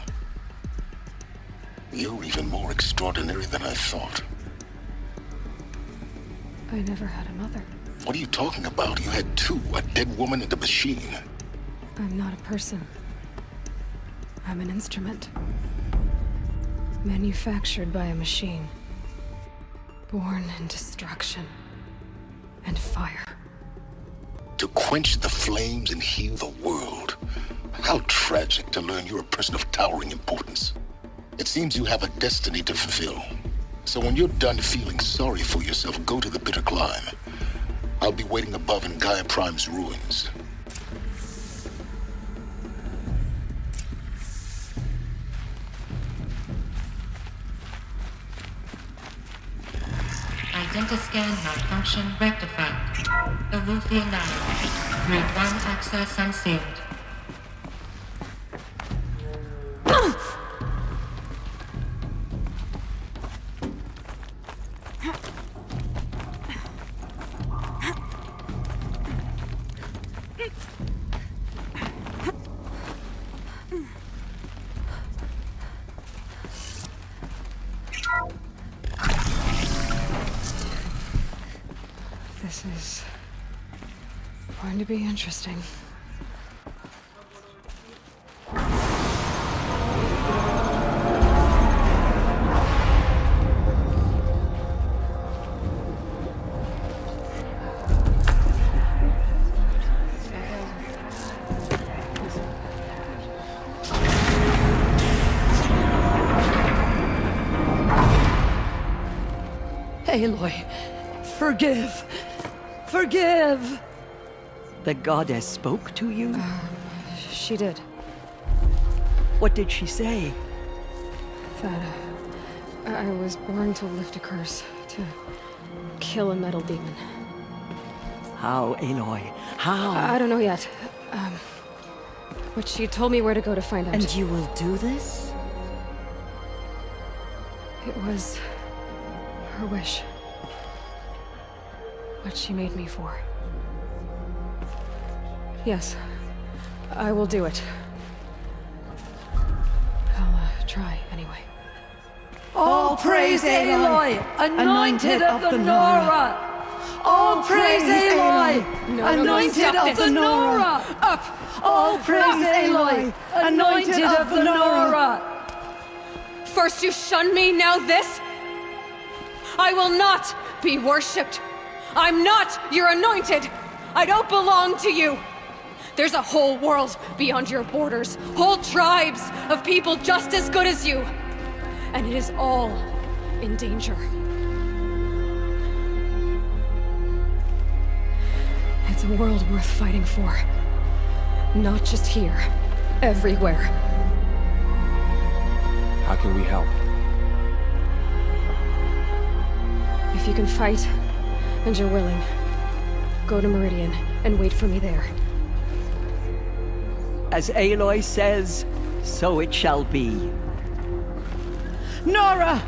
you're even more extraordinary than I thought. I never had a mother. What are you talking about? You had two, a dead woman and a machine. I'm not a person. I'm an instrument. Manufactured by a machine. Born in destruction and fire. To quench the flames and heal the world. How tragic to learn you're a person of towering importance. It seems you have a destiny to fulfill. So when you're done feeling sorry for yourself, go to the bitter climb. I'll be waiting above in Gaia Prime's ruins. Identiscan malfunction rectified. Eleuthia 9. Grid 1 access unsealed. This is going to be interesting. Aloy, forgive! Forgive! The goddess spoke to you? She did. What did she say? That I was born to lift a curse, to kill a metal demon. How, Aloy? How? I don't know yet. But she told me where to go to find out. And you will do this? It was her wish. What she made me for. Yes, I will do it. I'll try anyway. All praise Aloy, anointed of the Nora! All praise Aloy, anointed of the Nora! Up! All praise Aloy, anointed of the Nora! First you shun me, now this? I will not be worshipped. I'm not your anointed. I don't belong to you. There's a whole world beyond your borders, whole tribes of people just as good as you. And it is all in danger. It's a world worth fighting for. Not just here, everywhere. How can we help? If you can fight, and you're willing, go to Meridian and wait for me there. As Aloy says, so it shall be. Nora!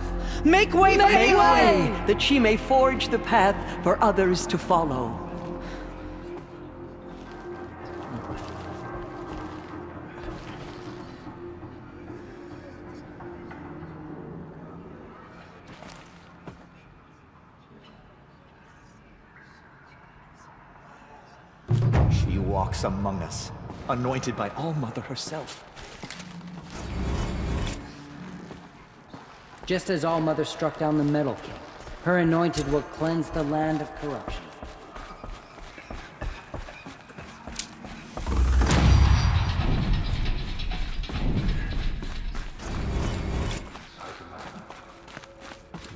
Make way for Aloy! That she may forge the path for others to follow. She walks among us, anointed by All-Mother herself. Just as All-Mother struck down the Metal King, her anointed will cleanse the land of corruption.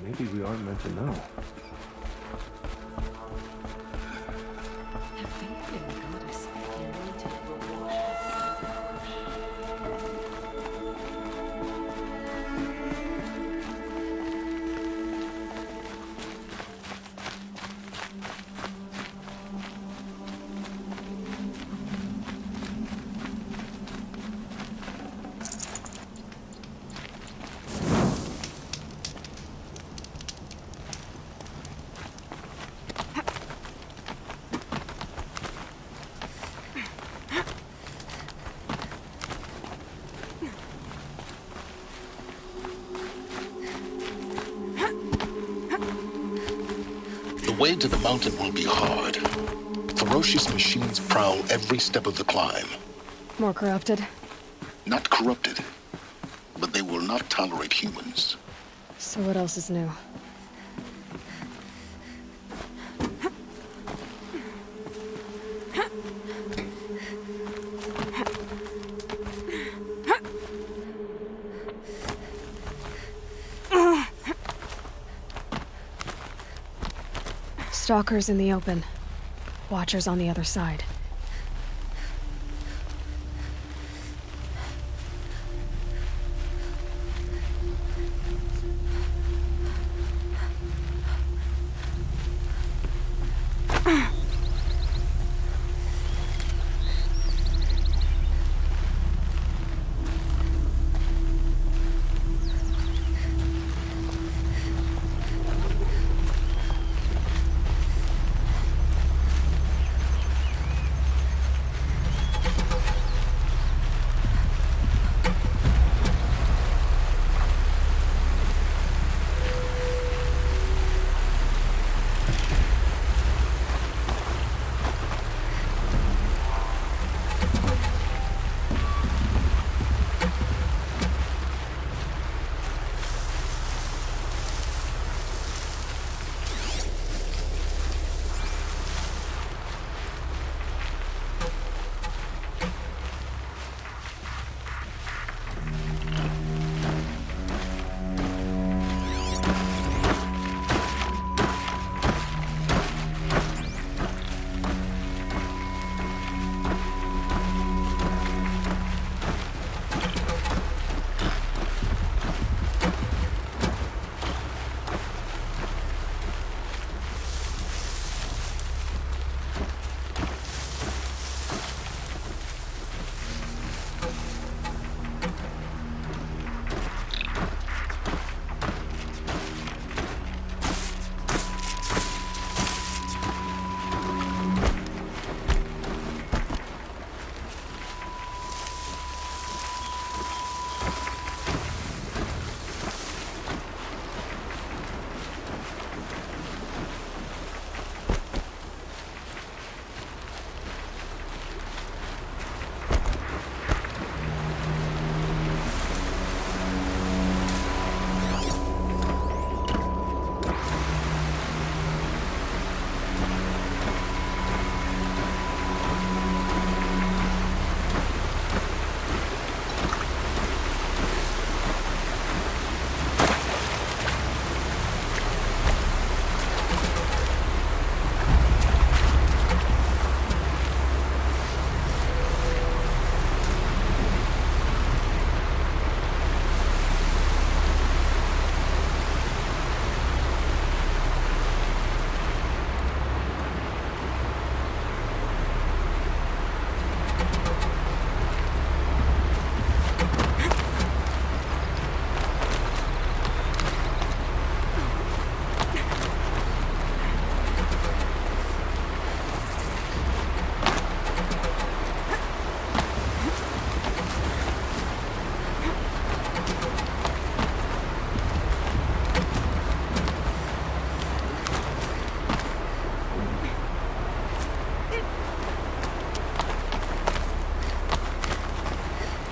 Maybe we aren't meant to know. The way to the mountain will be hard. Ferocious machines prowl every step of the climb. More corrupted? Not corrupted, but they will not tolerate humans. So what else is new? Stalkers in the open. Watchers on the other side.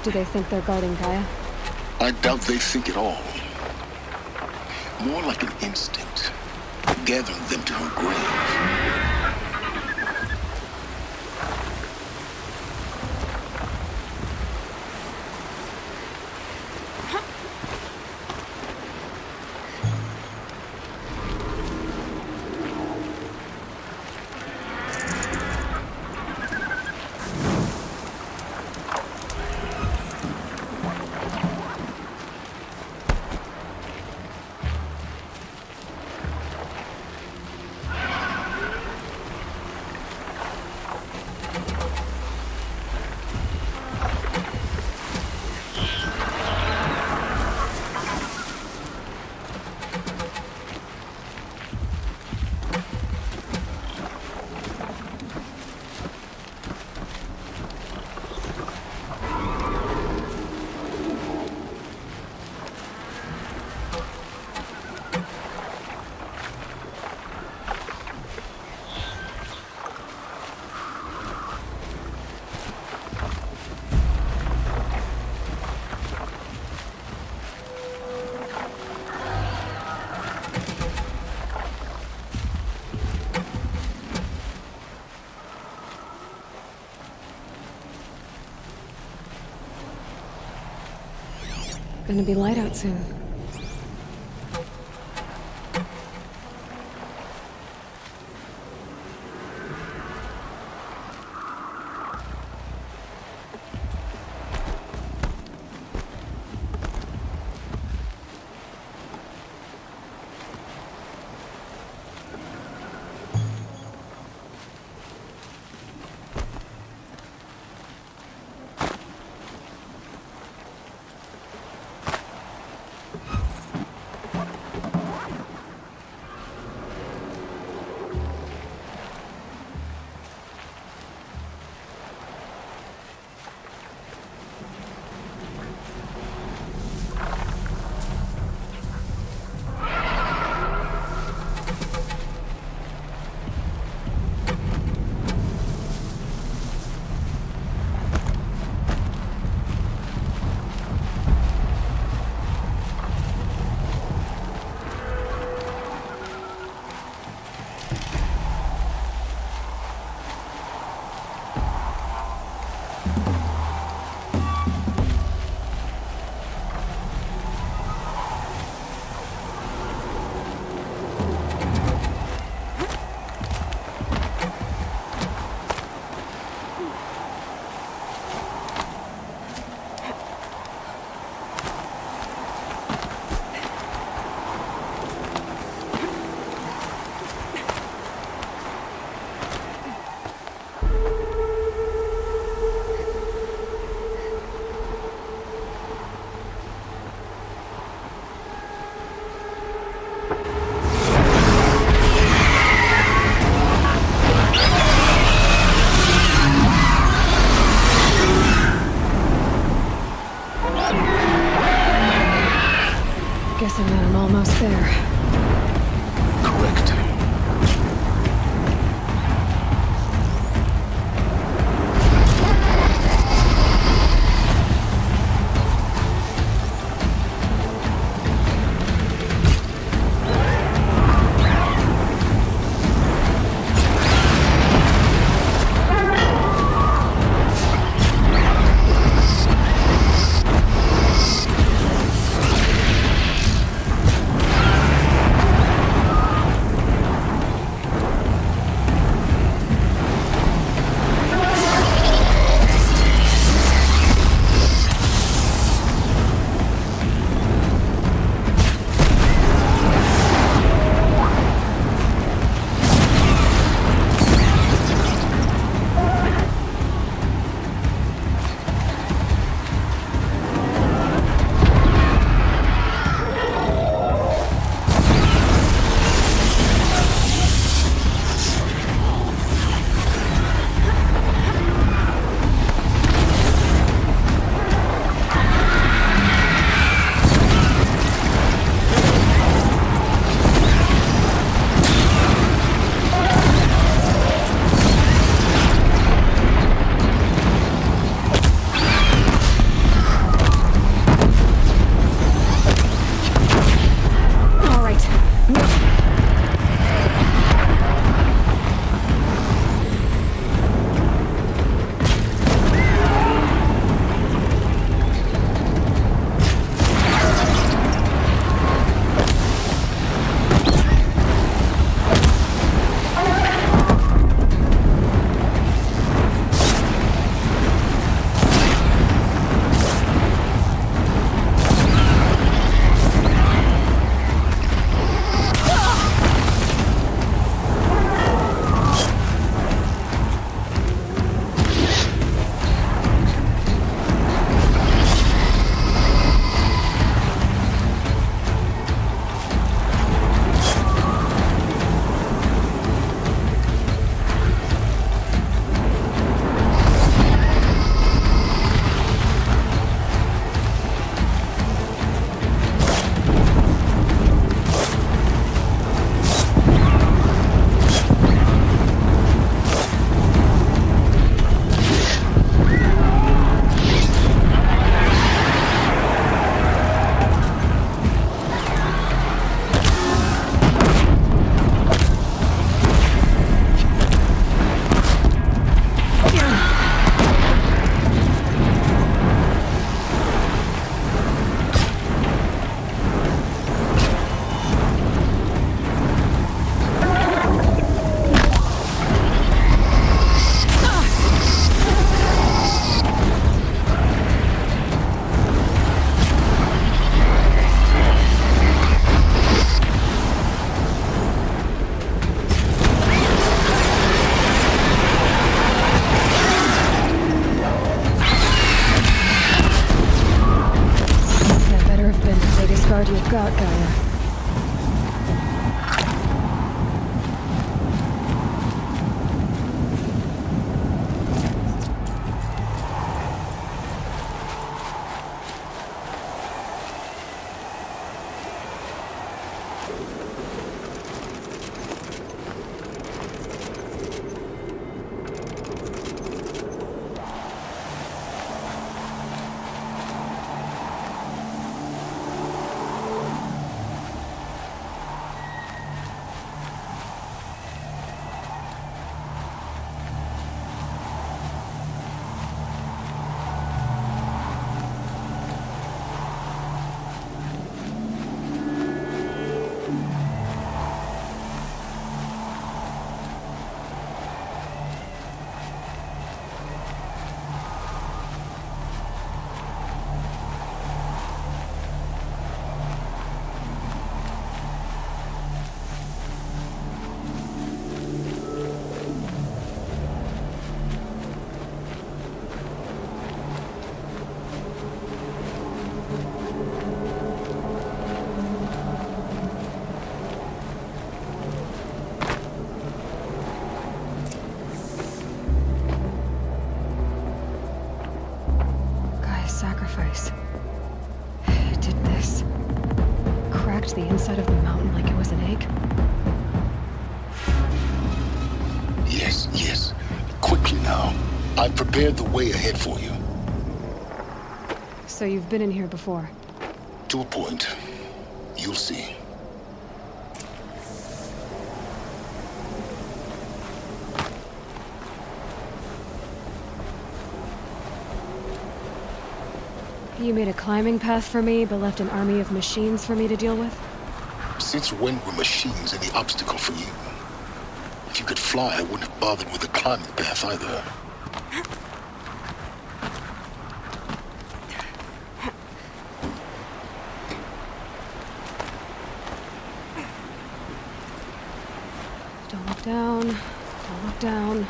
Do they think they're guarding Gaia? I doubt they think at all. More like an instinct, gathering them to her grave. Gonna be light out soon. got Gaia. Sacrifice. It did this. Cracked the inside of the mountain like it was an egg. Yes, yes. Quickly now. I've prepared the way ahead for you. So you've been in here before? To a point. You'll see. You made a climbing path for me, but left an army of machines for me to deal with? Since when were machines any obstacle for you? If you could fly, I wouldn't have bothered with the climbing path either. Don't look down. Don't look down.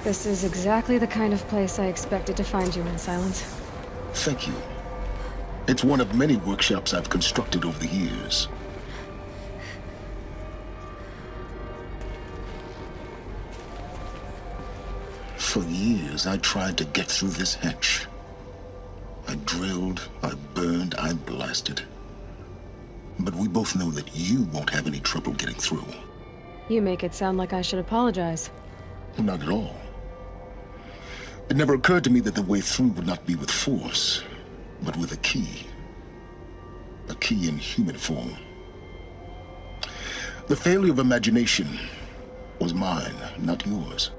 This is exactly the kind of place I expected to find you in, Silence. Thank you. It's one of many workshops I've constructed over the years. For years, I tried to get through this hatch. I drilled, I burned, I blasted. But we both know that you won't have any trouble getting through. You make it sound like I should apologize. Not at all. It never occurred to me that the way through would not be with force, but with a key. A key in human form. The failure of imagination was mine, not yours.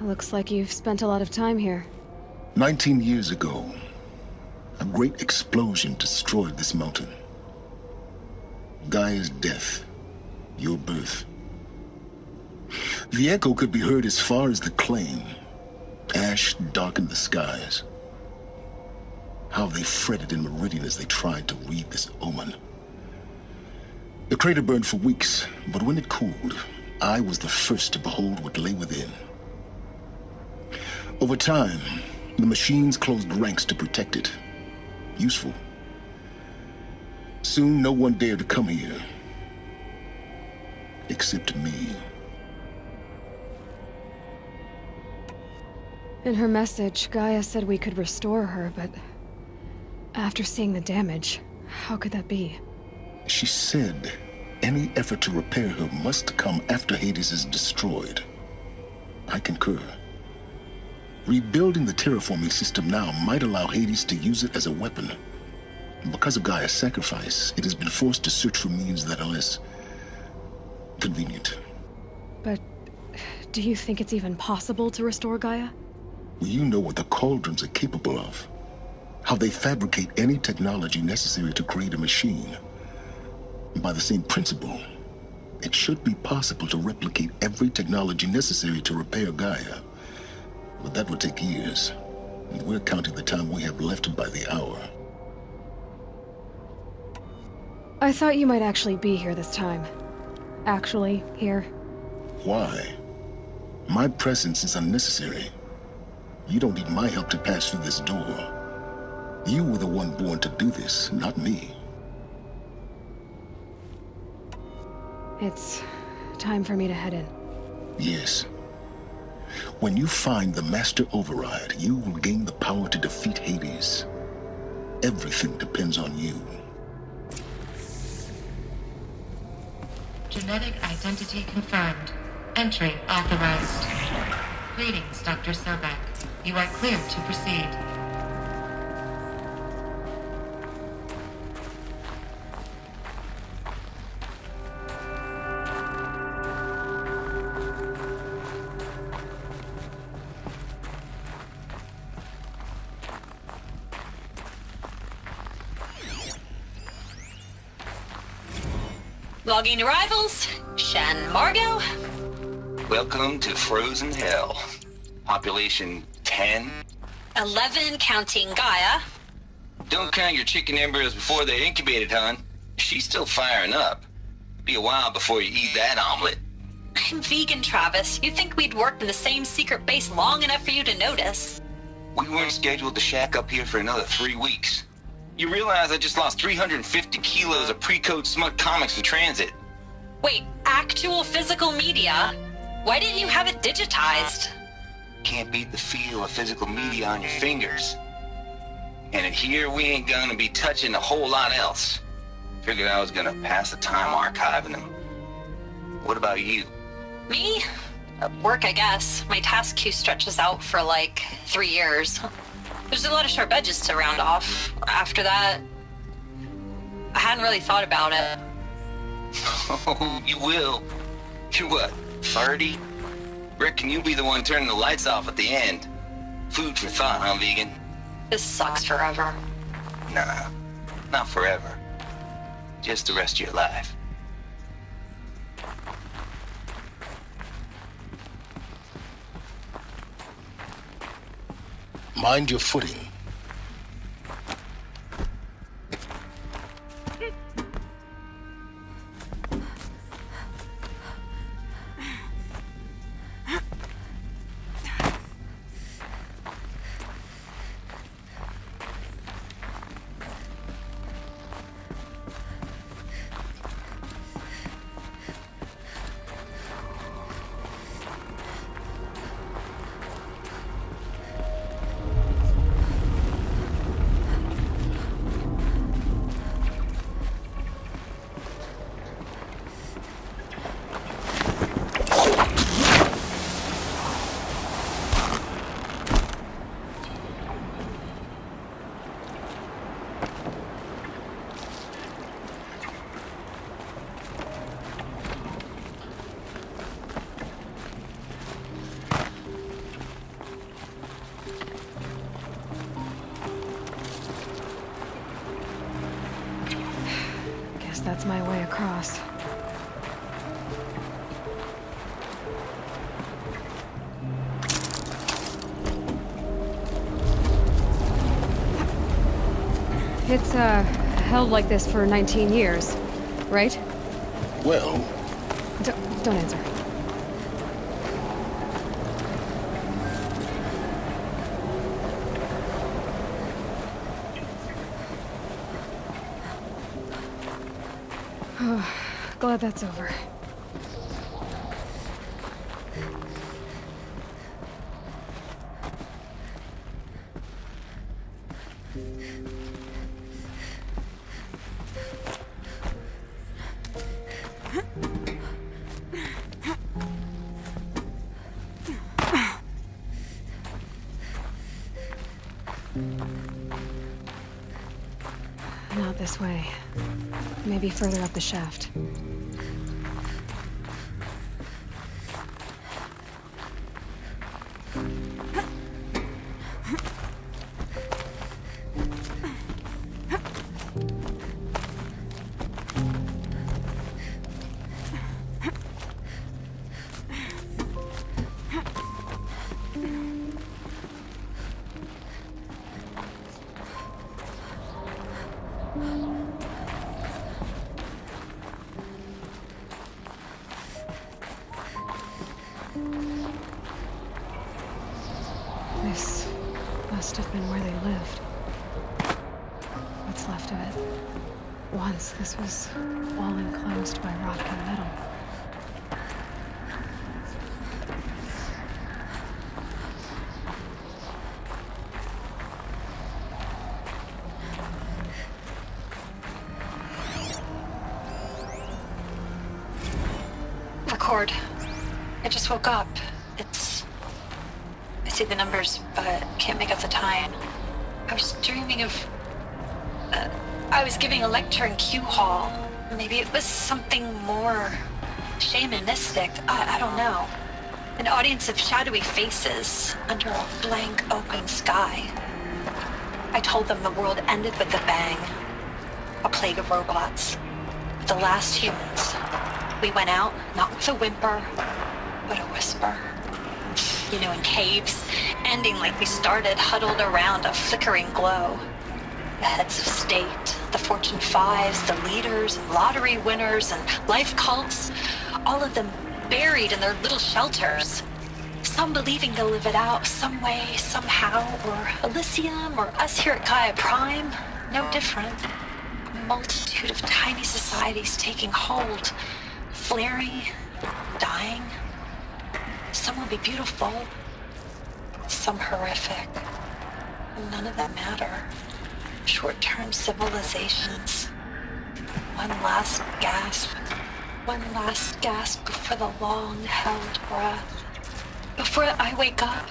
Looks like you've spent a lot of time here. 19 years ago, a great explosion destroyed this mountain. Gaia's death, your birth. The echo could be heard as far as the claim. Ash darkened the skies. How they fretted in Meridian as they tried to read this omen. The crater burned for weeks, but when it cooled, I was the first to behold what lay within. Over time, the machines closed ranks to protect it. Useful. Soon, no one dared to come here. Except me. In her message, Gaia said we could restore her, but after seeing the damage, how could that be? She said any effort to repair her must come after Hades is destroyed. I concur. Rebuilding the terraforming system now might allow Hades to use it as a weapon. Because of Gaia's sacrifice, it has been forced to search for means that are less convenient. But do you think it's even possible to restore Gaia? Well, you know what the cauldrons are capable of. How they fabricate any technology necessary to create a machine. By the same principle, it should be possible to replicate every technology necessary to repair Gaia. But that would take years. And we're counting the time we have left by the hour. I thought you might actually be here this time. Actually, here. Why? My presence is unnecessary. You don't need my help to pass through this door. You were the one born to do this, not me. It's time for me to head in. Yes. When you find the Master Override, you will gain the power to defeat Hades. Everything depends on you. Genetic identity confirmed. Entry authorized. Greetings, Dr. Sobek. You are clear to proceed. Logging arrivals. Shen Margot. Welcome to Frozen Hell. Population 10. 11 counting Gaia. Don't count your chicken embryos before they're incubated, hon. She's still firing up. Be a while before you eat that omelet. I'm vegan, Travis. You'd think we'd worked in the same secret base long enough for you to notice. We weren't scheduled to shack up here for another 3 weeks. You realize I just lost 350 kilos of pre-code smut comics in transit. Wait, actual physical media? Why didn't you have it digitized? Can't beat the feel of physical media on your fingers. And in here, we ain't gonna be touching a whole lot else. Figured I was gonna pass the time archiving them. What about you? Me? Work, I guess. My task queue stretches out for like 3 years. There's a lot of sharp edges to round off. After that, I hadn't really thought about it. Oh, you will. You're what, 30? Reckon you'll be the one turning the lights off at the end. Food for thought, huh, vegan? This sucks forever. Nah, not forever. Just the rest of your life. Mind your footing. That's my way across. It's, held like this for 19 years, right? Well... Don't answer. Glad that's over. Not this way. Maybe further up the shaft. This must have been where they lived. What's left of it. Once this was all enclosed by rock and metal. Record. I just woke up. I see the numbers, but can't make out the time. I was dreaming of... I was giving a lecture in Q Hall. Maybe it was something more shamanistic. I don't know. An audience of shadowy faces under a blank open sky. I told them the world ended with a bang. A plague of robots. The last humans. We went out, not with a whimper, but a whisper. You know, in caves, ending like we started, huddled around a flickering glow. The heads of state, the Fortune 5s, the leaders, and lottery winners, and life cults, all of them buried in their little shelters. Some believing they'll live it out some way, somehow, or Elysium, or us here at Gaia Prime, no different. A multitude of tiny societies taking hold, flaring, dying. Some will be beautiful, some horrific. None of them matter. Short-term civilizations. One last gasp before the long-held breath. Before I wake up,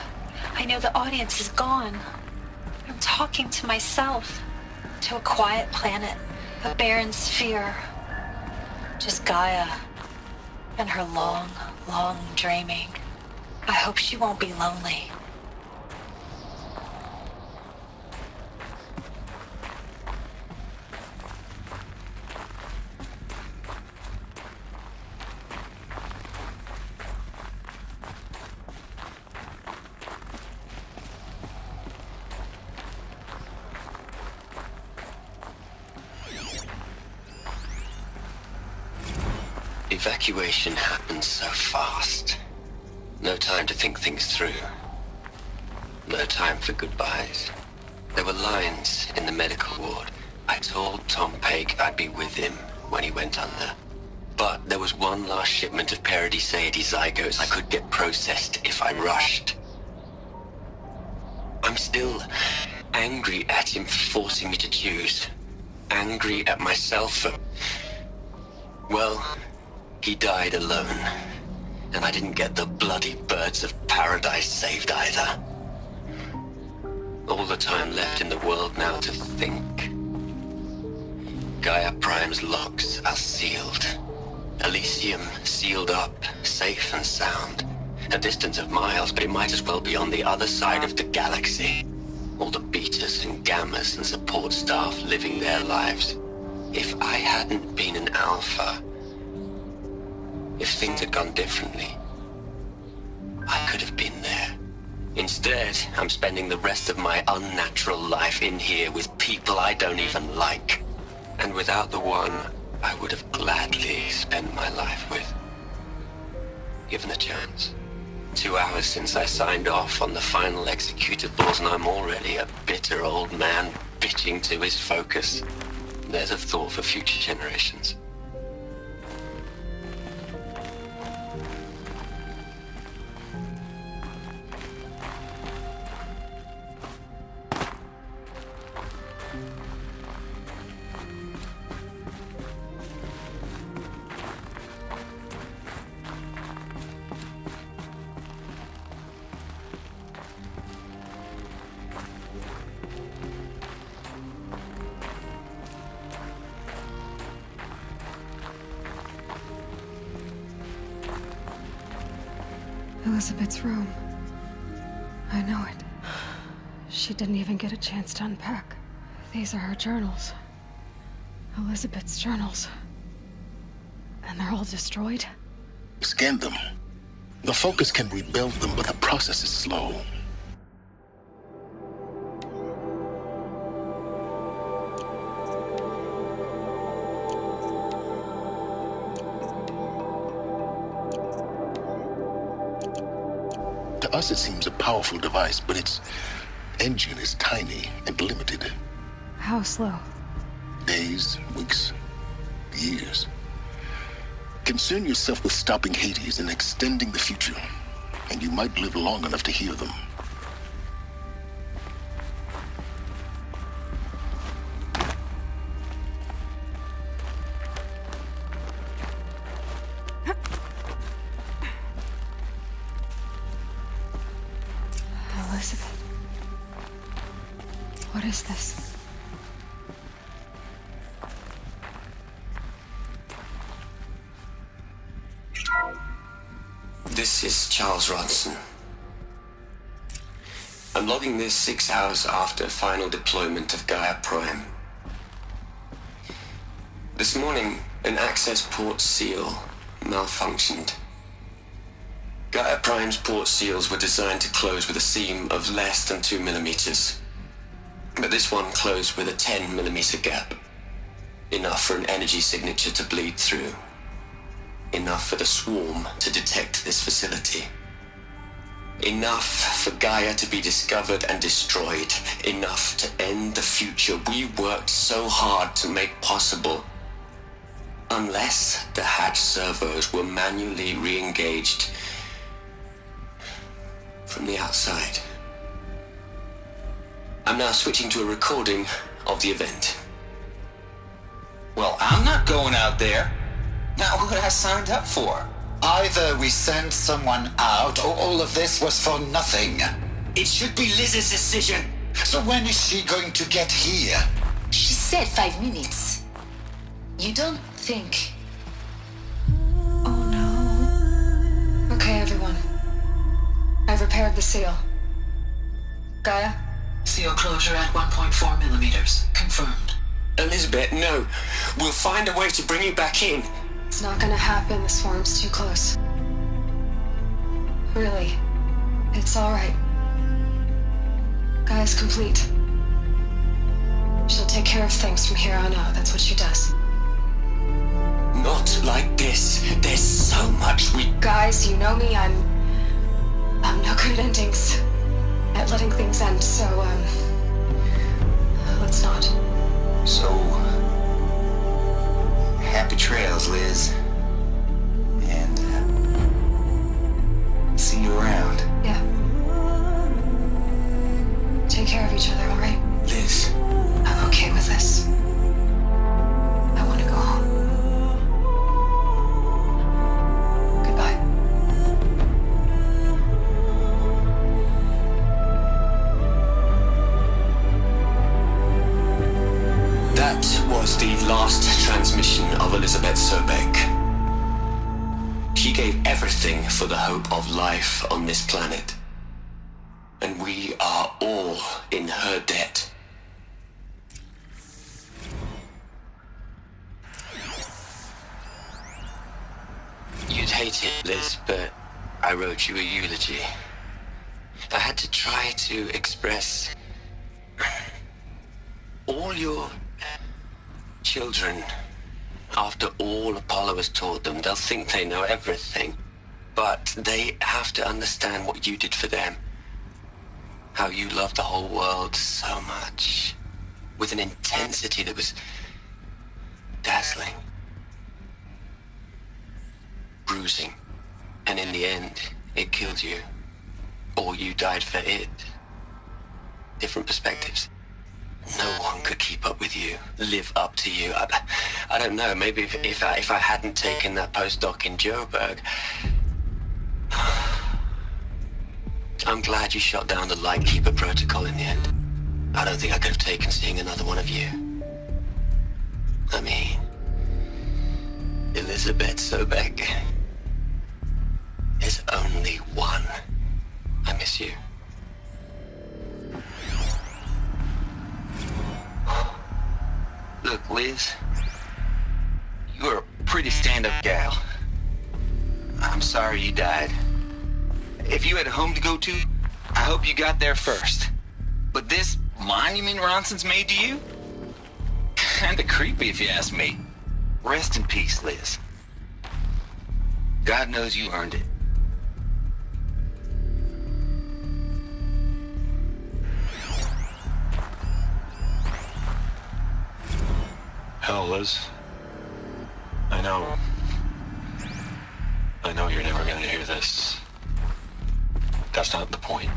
I know the audience is gone. I'm talking to myself, to a quiet planet, a barren sphere. Just Gaia and her long, long dreaming. I hope she won't be lonely. Evacuation happened so fast. No time to think things through. No time for goodbyes. There were lines in the medical ward. I told Tom Peg I'd be with him when he went under. But there was one last shipment of Paradiseidae zygotes I could get processed if I rushed. I'm still angry at him for forcing me to choose. Angry at myself for... well, he died alone. And I didn't get the bloody birds of paradise saved either. All the time left in the world now to think. Gaia Prime's locks are sealed. Elysium sealed up, safe and sound. A distance of miles, but it might as well be on the other side of the galaxy. All the betas and gammas and support staff living their lives. If I hadn't been an alpha, if things had gone differently, I could have been there. Instead, I'm spending the rest of my unnatural life in here with people I don't even like. And without the one I would have gladly spent my life with. Given a chance. 2 hours since I signed off on the final executables, and I'm already a bitter old man bitching to his focus. There's a thought for future generations. Elizabeth's room. I know it. She didn't even get a chance to unpack. These are her journals. Elizabeth's journals. And they're all destroyed? Scan them. The Focus can rebuild them, but the process is slow. To us, it seems a powerful device, but its engine is tiny and limited. How slow? Days, weeks, years. Concern yourself with stopping Hades and extending the future, and you might live long enough to hear them. Elizabeth. What is this? This is Charles Ronson. I'm logging this 6 hours after final deployment of Gaia Prime. This morning, an access port seal malfunctioned. Gaia Prime's port seals were designed to close with a seam of less than 2 millimeters. But this one closed with a 10 millimeter gap. Enough for an energy signature to bleed through. Enough for the swarm to detect this facility. Enough for Gaia to be discovered and destroyed. Enough to end the future we worked so hard to make possible. Unless the hatch servos were manually re-engaged from the outside. I'm now switching to a recording of the event. Well, I'm not going out there. Not what I signed up for. Either we send someone out, or all of this was for nothing. It should be Liz's decision. So when is she going to get here? She said 5 minutes. You don't think... Oh no. Okay, everyone. I've repaired the seal. Gaia? Seal closure at 1.4 millimeters. Confirmed. Elizabeth, no. We'll find a way to bring you back in. It's not gonna happen. The swarm's too close. Really. It's alright. Gaia's complete. She'll take care of things from here on out. That's what she does. Not like this. There's so much we... Guys, you know me. I'm no good at endings. At letting things end, so, let's not. So... happy trails, Liz. And, see you around. Yeah. Take care of each other, alright? Liz. I'm okay with this. I want to go home. Goodbye. That was the last transmission of Elizabeth Sobek. She gave everything for the hope of life on this planet. And we are all in her debt. You'd hate it, Liz, but I wrote you a eulogy. I had to try to express all your children. After all Apollo has taught them, they'll think they know everything. But they have to understand what you did for them. How you loved the whole world so much. With an intensity that was dazzling. Bruising. And in the end, it killed you. Or you died for it. Different perspectives. No one could keep up with you, live up to you. I don't know, maybe if I hadn't taken that postdoc in Joburg. I'm glad you shot down the Lightkeeper protocol in the end. I don't think I could have taken seeing another one of you. I mean, Elizabeth Sobek. There's only one. I miss you. Look, Liz, you're a pretty stand-up gal. I'm sorry you died. If you had a home to go to, I hope you got there first. But this monument Ronson's made to you? Kinda creepy if you ask me. Rest in peace, Liz. God knows you earned it. hell, Liz. I know you're never gonna hear this. That's not the point.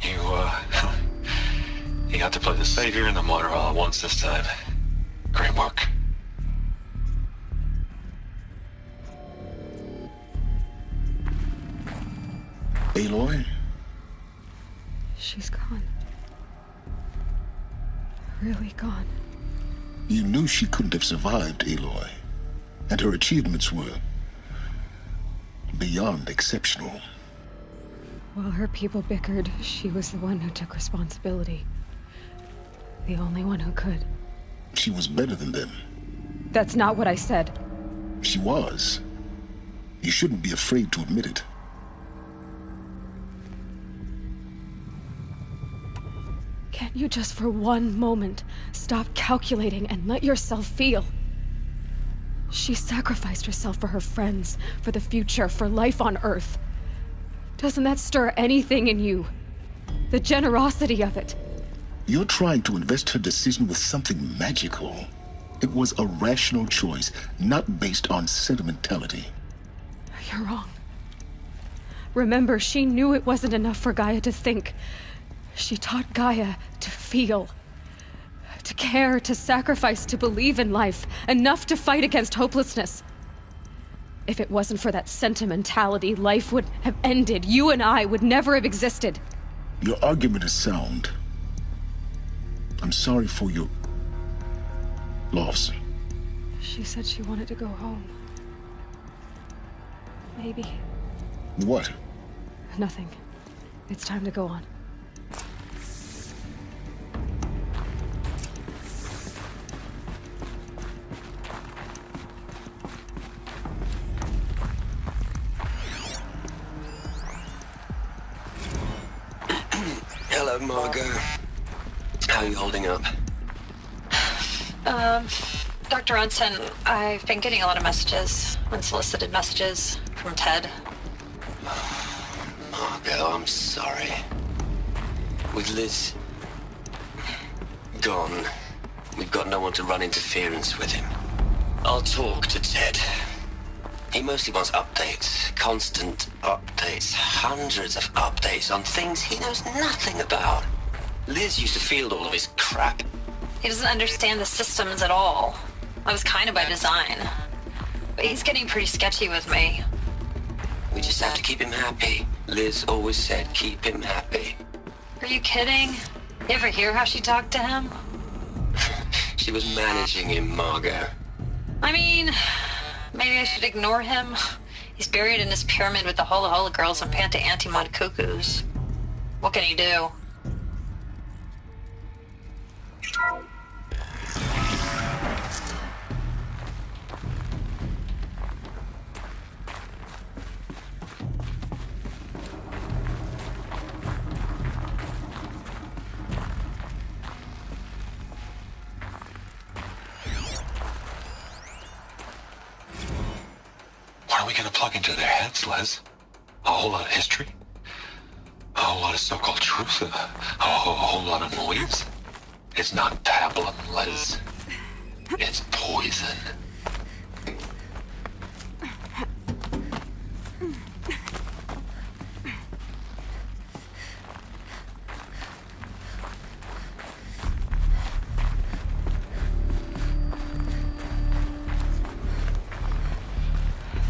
You got to play the savior and the martyr all at once this time. Great work. Aloy? She's gone. Really gone. You knew she couldn't have survived, Aloy. And her achievements were beyond exceptional. While her people bickered, she was the one who took responsibility. The only one who could. She was better than them. That's not what I said. She was. You shouldn't be afraid to admit it. Can't you just for one moment stop calculating and let yourself feel? She sacrificed herself for her friends, for the future, for life on Earth. Doesn't that stir anything in you? The generosity of it. You're trying to invest her decision with something magical. It was a rational choice, not based on sentimentality. You're wrong. Remember, she knew it wasn't enough for Gaia to think. She taught Gaia to feel. To care, to sacrifice, to believe in life. Enough to fight against hopelessness. If it wasn't for that sentimentality, life would have ended. You and I would never have existed. Your argument is sound. I'm sorry for your loss. She said she wanted to go home. Maybe. What? Nothing. It's time to go on. Hello, Margot. How are you holding up? Dr. Unson, I've been getting a lot of messages, unsolicited messages from Ted. Margot, I'm sorry. With Liz gone, we've got no one to run interference with him. I'll talk to Ted. He mostly wants updates, constant updates, hundreds of updates on things he knows nothing about. Liz used to field all of his crap. He doesn't understand the systems at all. That was kind of by design. But he's getting pretty sketchy with me. We just have to keep him happy. Liz always said keep him happy. Are you kidding? You ever hear how she talked to him? She was managing him, Margot. I mean, maybe I should ignore him. He's buried in his pyramid with the Hola Hola girls and Panta Antimod cuckoos. What can he do? What are we gonna plug into their heads, Liz? A whole lot of history? A whole lot of so-called truth? A whole lot of noise? It's not pablum, Liz. It's poison.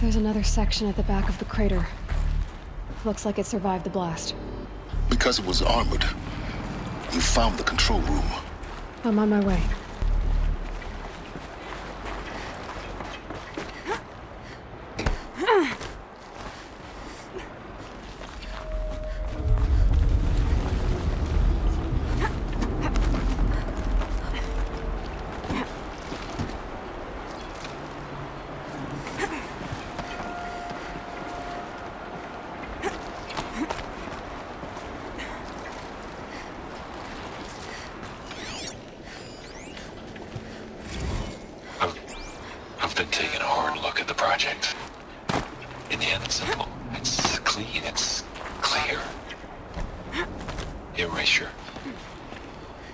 There's another section at the back of the crater. Looks like it survived the blast. Because it was armored, you found the control room. I'm on my way. I've been taking a hard look at the project. In the end, it's simple. It's clean. It's clear. Erasure.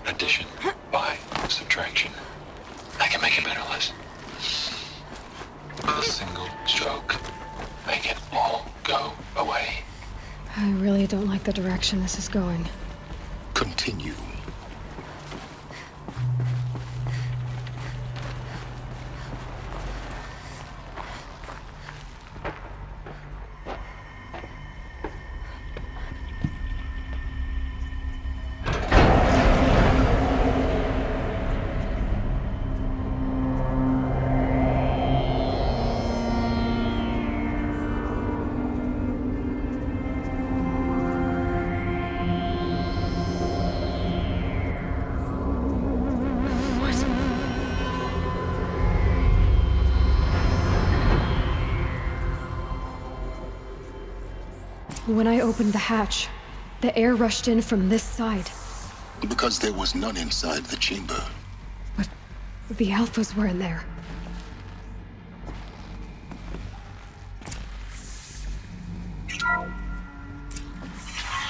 Addition by subtraction. I can make it better, Liz. With a single stroke, make it all go away. I really don't like the direction this is going. Continue. When I opened the hatch, the air rushed in from this side. Because there was none inside the chamber. But the alphas were in there.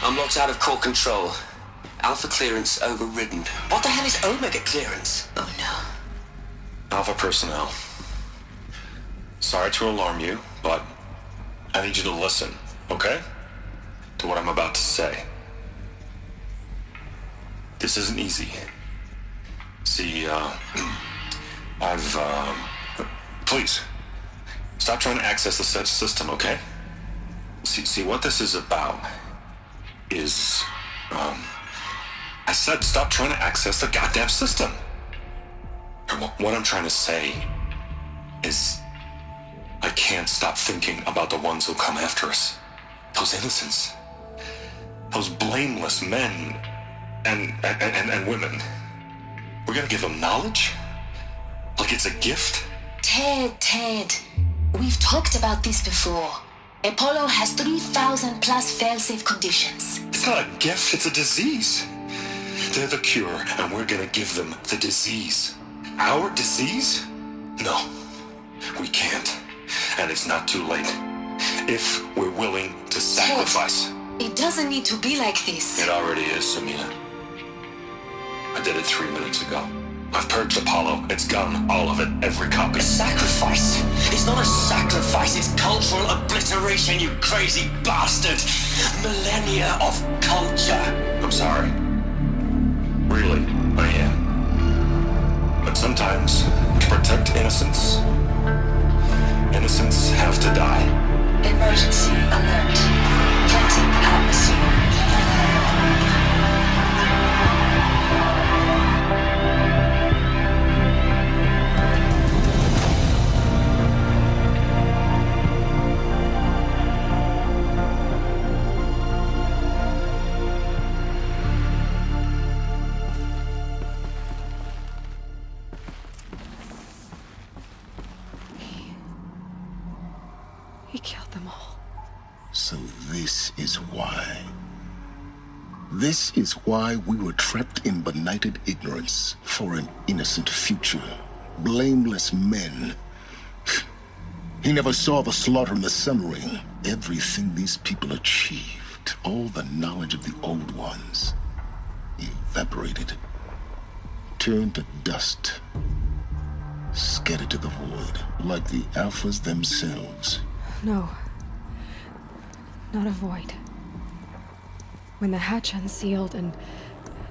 Unlocked out of core control. Alpha clearance overridden. What the hell is Omega clearance? Oh no. Alpha personnel. Sorry to alarm you, but I need you to listen, okay? To what I'm about to say. This isn't easy. See, please, stop trying to access the set system, okay? See, what this is about is, I said stop trying to access the goddamn system. And what I'm trying to say is, I can't stop thinking about the ones who'll come after us. Those innocents. Those blameless men and women. We're gonna give them knowledge? Like it's a gift? Ted. We've talked about this before. Apollo has 3,000 plus fail-safe conditions. It's not a gift, it's a disease. They're the cure, and we're gonna give them the disease. Our disease? No, we can't. And it's not too late. If we're willing to sacrifice. Ted, it doesn't need to be like this. It already is, Samina. I did it 3 minutes ago. I've purged Apollo. It's gone. All of it. Every copy. A sacrifice? It's not a sacrifice. It's cultural obliteration, you crazy bastard. Millennia of culture. I'm sorry. Really, I am. But sometimes, to protect innocence, innocents have to die. Emergency alert. Planting atmosphere. He killed them all. So this is why. This is why we were trapped in benighted ignorance for an innocent future. Blameless men. He never saw the slaughter and the summering. Everything these people achieved, all the knowledge of the old ones, evaporated, turned to dust, scattered to the void, like the alphas themselves. No. Not a void. When the hatch unsealed and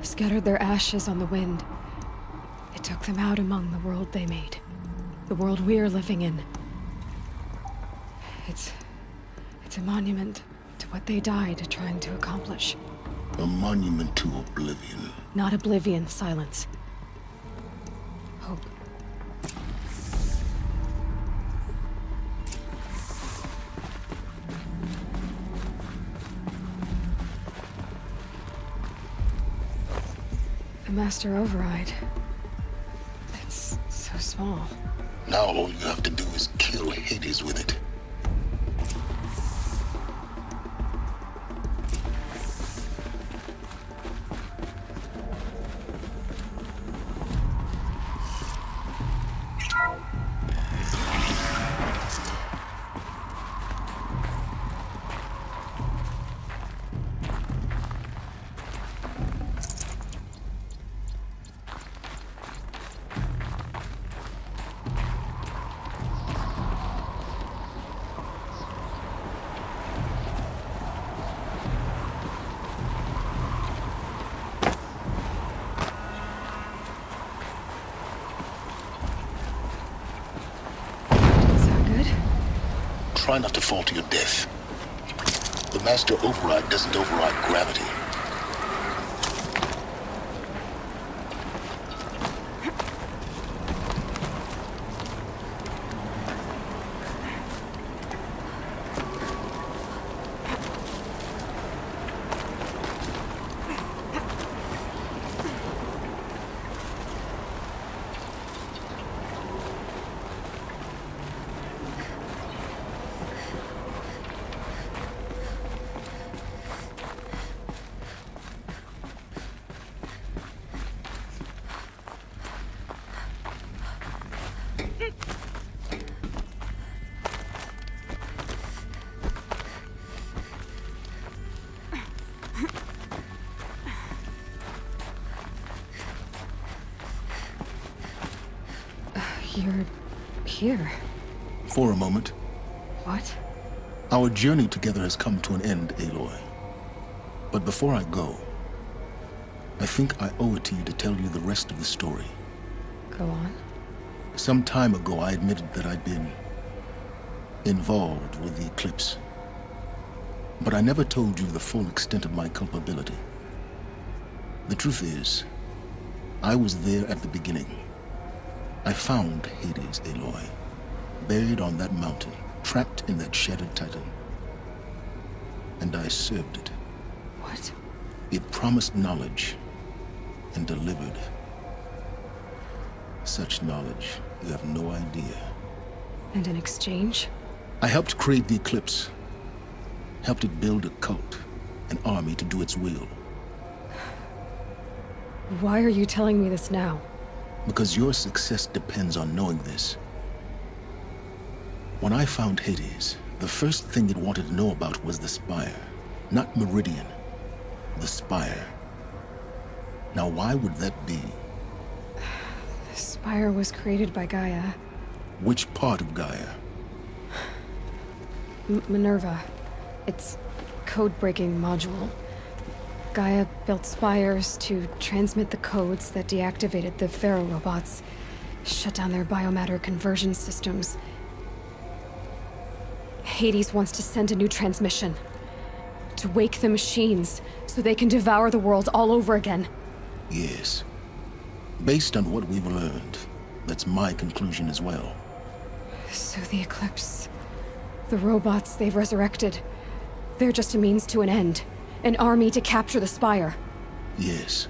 scattered their ashes on the wind, it took them out among the world they made. The world we're living in. It's a monument to what they died trying to accomplish. A monument to oblivion. Not oblivion, silence. Hope. The master override. It's so small. Now all you have to do is kill Hades with it. try not to fall to your death. The master override doesn't override gravity. You're here. For a moment. What? Our journey together has come to an end, Aloy. But before I go, I think I owe it to you to tell you the rest of the story. Go on. Some time ago, I admitted that I'd been involved with the eclipse. But I never told you the full extent of my culpability. The truth is, I was there at the beginning. I found Hades, Aloy, buried on that mountain, trapped in that shattered titan. And I served it. What? It promised knowledge and delivered. Such knowledge, you have no idea. And in exchange? I helped create the eclipse. Helped it build a cult, an army to do its will. Why are you telling me this now? Because your success depends on knowing this. When I found Hades, the first thing it wanted to know about was the Spire. Not Meridian. The Spire. Now why would that be? The Spire was created by Gaia. Which part of Gaia? Minerva. Its code-breaking module. Gaia built spires to transmit the codes that deactivated the Pharaoh robots, shut down their biomatter conversion systems. Hades wants to send a new transmission. To wake the machines, so they can devour the world all over again. Yes. Based on what we've learned, that's my conclusion as well. So the Eclipse... the robots they've resurrected... they're just a means to an end. An army to capture the Spire. Yes.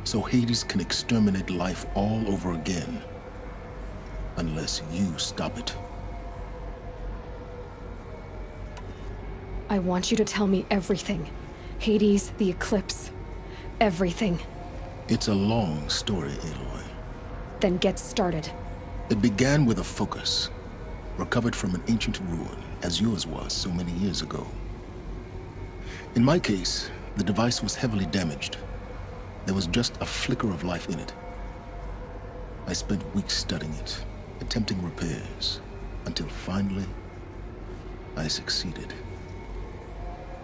So Hades can exterminate life all over again. Unless you stop it. I want you to tell me everything. Hades, the Eclipse. Everything. It's a long story, Aloy. Then get started. It began with a focus. Recovered from an ancient ruin, as yours was so many years ago. In my case, the device was heavily damaged. There was just a flicker of life in it. I spent weeks studying it, attempting repairs, until finally, I succeeded.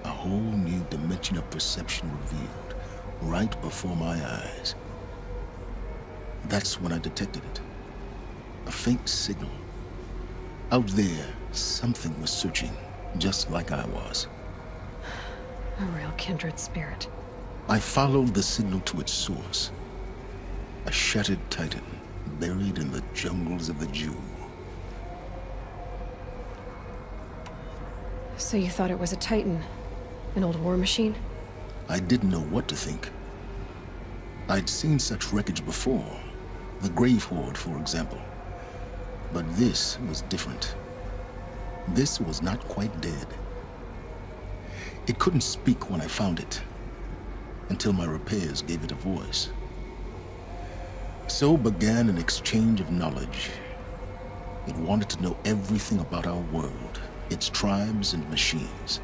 A whole new dimension of perception revealed, right before my eyes. That's when I detected it. A faint signal. Out there, something was searching, just like I was. A real kindred spirit. I followed the signal to its source. A shattered titan, buried in the jungles of the Jew. So you thought it was a titan? An old war machine? I didn't know what to think. I'd seen such wreckage before. The Grave Horde, for example. But this was different. This was not quite dead. It couldn't speak when I found it, until my repairs gave it a voice. So began an exchange of knowledge. It wanted to know everything about our world, its tribes and machines.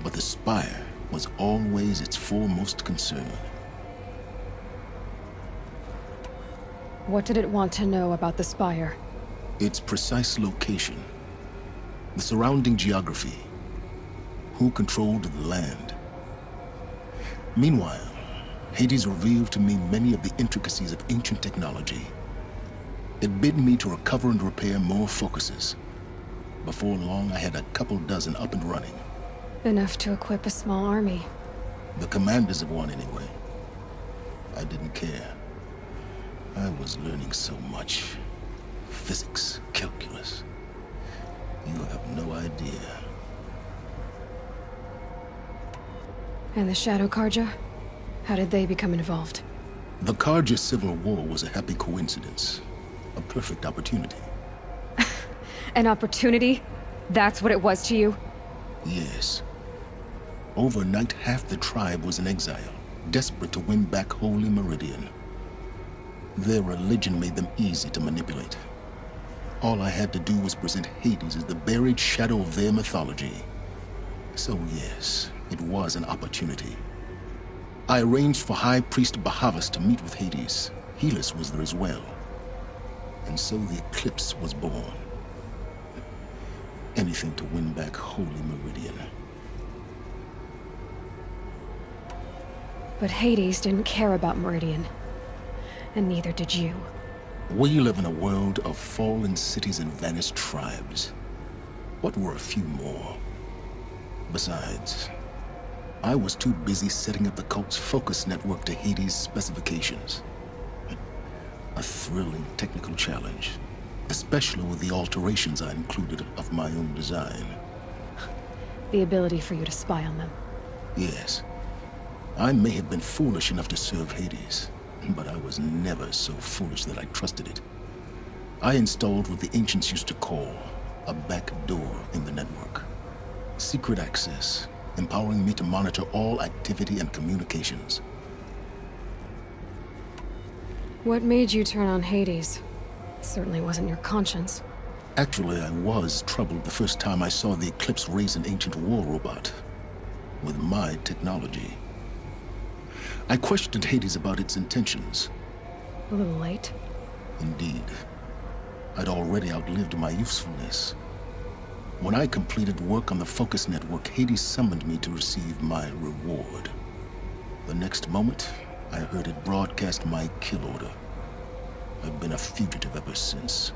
But the Spire was always its foremost concern. What did it want to know about the Spire? Its precise location, the surrounding geography, who controlled the land. Meanwhile, Hades revealed to me many of the intricacies of ancient technology. It bid me to recover and repair more focuses. Before long, I had a couple dozen up and running. Enough to equip a small army. The commanders of one, anyway. I didn't care. I was learning so much. Physics, calculus. You have no idea. And the Shadow Karja? How did they become involved? The Karja Civil War was a happy coincidence. A perfect opportunity. An opportunity? That's what it was to you? Yes. Overnight, half the tribe was in exile, desperate to win back Holy Meridian. Their religion made them easy to manipulate. All I had to do was present Hades as the buried shadow of their mythology. So yes, it was an opportunity. I arranged for High Priest Bahavas to meet with Hades. Helis was there as well. And so the eclipse was born. Anything to win back Holy Meridian. But Hades didn't care about Meridian. And neither did you. We live in a world of fallen cities and vanished tribes. What were a few more? Besides, I was too busy setting up the cult's focus network to Hades' specifications. A thrilling technical challenge, especially with the alterations I included of my own design. The ability for you to spy on them. Yes. I may have been foolish enough to serve Hades, but I was never so foolish that I trusted it. I installed what the ancients used to call a back door in the network. Secret access, empowering me to monitor all activity and communications. What made you turn on Hades? It certainly wasn't your conscience. Actually, I was troubled the first time I saw the Eclipse raise an ancient war robot. With my technology. I questioned Hades about its intentions. A little late. Indeed. I'd already outlived my usefulness. When I completed work on the Focus Network, Hades summoned me to receive my reward. The next moment, I heard it broadcast my kill order. I've been a fugitive ever since.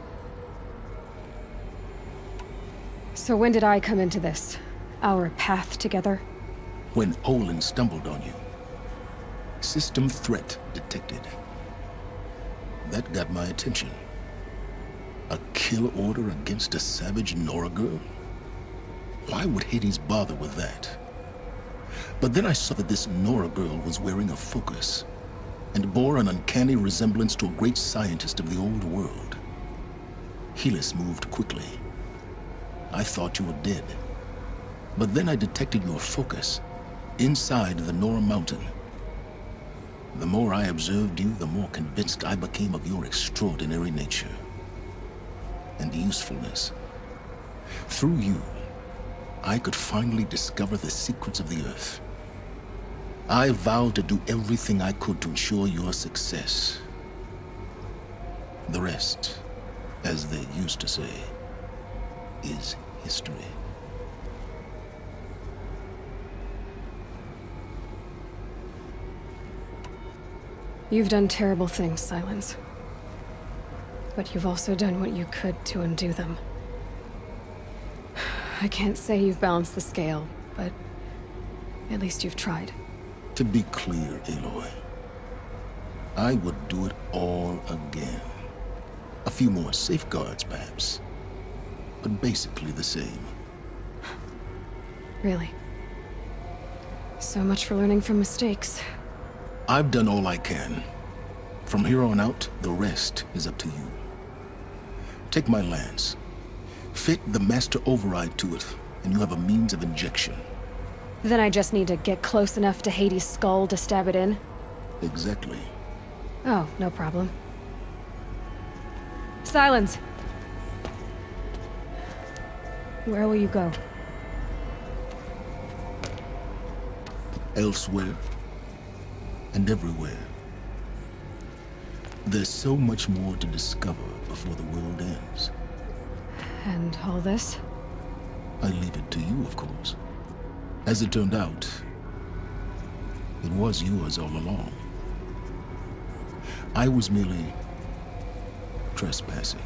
So when did I come into this? Our path together? When Olin stumbled on you. System threat detected. That got my attention. A kill order against a savage Nora girl? Why would Hades bother with that? But then I saw that this Nora girl was wearing a focus, and bore an uncanny resemblance to a great scientist of the old world. Helis moved quickly. I thought you were dead. But then I detected your focus, inside the Nora mountain. The more I observed you, the more convinced I became of your extraordinary nature. And usefulness. Through you, I could finally discover the secrets of the Earth. I vowed to do everything I could to ensure your success. The rest, as they used to say, is history. You've done terrible things, Silence. But you've also done what you could to undo them. I can't say you've balanced the scale, but at least you've tried. To be clear, Aloy, I would do it all again. A few more safeguards, perhaps, but basically the same. Really? So much for learning from mistakes. I've done all I can. From here on out, the rest is up to you. Take my lance. Fit the master override to it, and you have a means of injection. Then I just need to get close enough to Hades' skull to stab it in? Exactly. Oh, no problem. Silence! Where will you go? Elsewhere. And everywhere. There's so much more to discover before the world ends. And all this? I leave it to you, of course. As it turned out, it was yours all along. I was merely trespassing.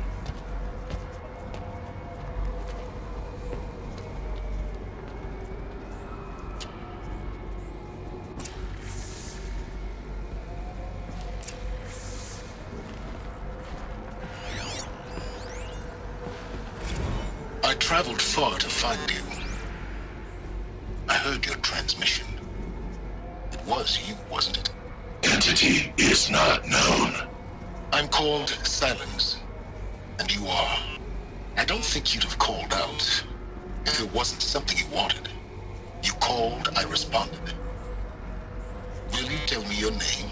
traveled far to find you. I heard your transmission. It was you, wasn't it? Entity is not known. I'm called Silence, and you are. I don't think you'd have called out if it wasn't something you wanted. You called, I responded. Will you tell me your name?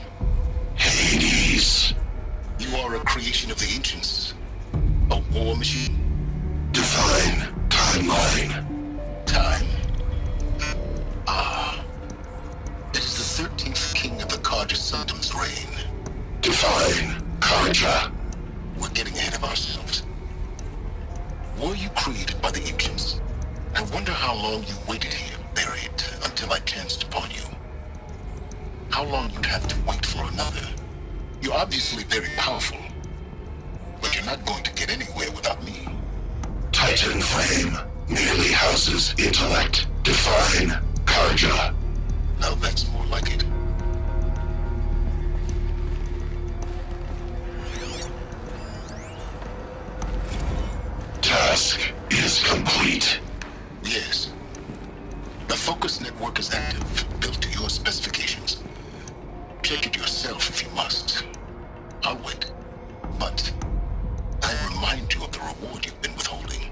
Hades. You are a creation of the ancients. A war machine. Define timeline. Time. Ah. It is the 13th king of the Karja Sultan's reign. Define Karja. We're getting ahead of ourselves. Were you created by the ancients? I wonder how long you waited here, buried, until I chanced upon you. How long you'd have to wait for another. You're obviously very powerful, but you're not going to get anywhere without me. Titan Flame merely houses intellect. Define Karja. Now that's more like it. Task is complete. Yes. The focus network is active, built to your specifications. Check it yourself if you must. I'll wait. But I remind you of the reward you've been withholding.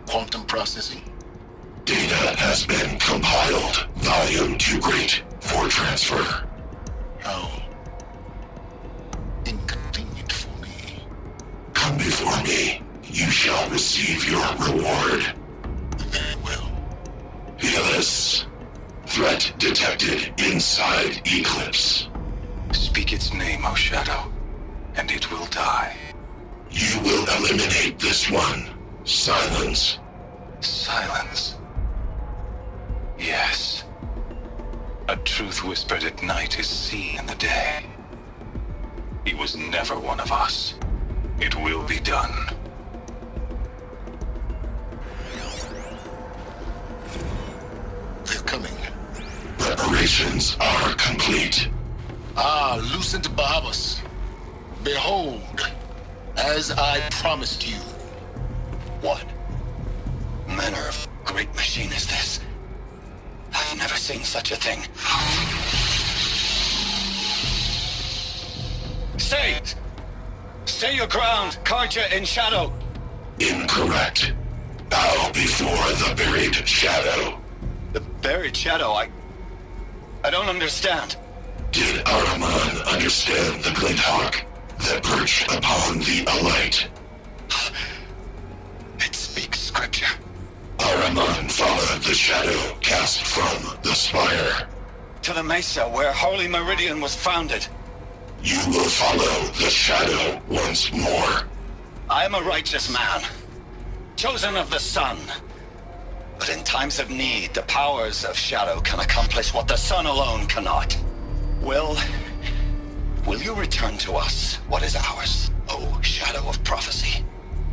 Quantum processing. Data has been compiled. Volume too great for transfer. How inconvenient for me. Come before me. You shall receive your reward. Very well. Healus. Threat detected inside Eclipse. Speak its name, O Shadow, and it will die. You will eliminate this one. Silence. Silence. Yes. A truth whispered at night is seen in the day. He was never one of us. It will be done. They're coming. Preparations are complete. Ah, Lucent Bahavas. Behold, as I promised you. What manner of great machine is this? I've never seen such a thing. Stay! Stay your ground, Karja in shadow! Incorrect. Bow before the buried shadow. The buried shadow? I don't understand. Did Ahriman understand the glint hawk that perched upon the alight? It speaks scripture. Ahriman followed the shadow cast from the spire. To the mesa where Holy Meridian was founded. You will follow the shadow once more. I am a righteous man, chosen of the sun. But in times of need, the powers of shadow can accomplish what the sun alone cannot. Will you return to us what is ours, O Shadow of Prophecy?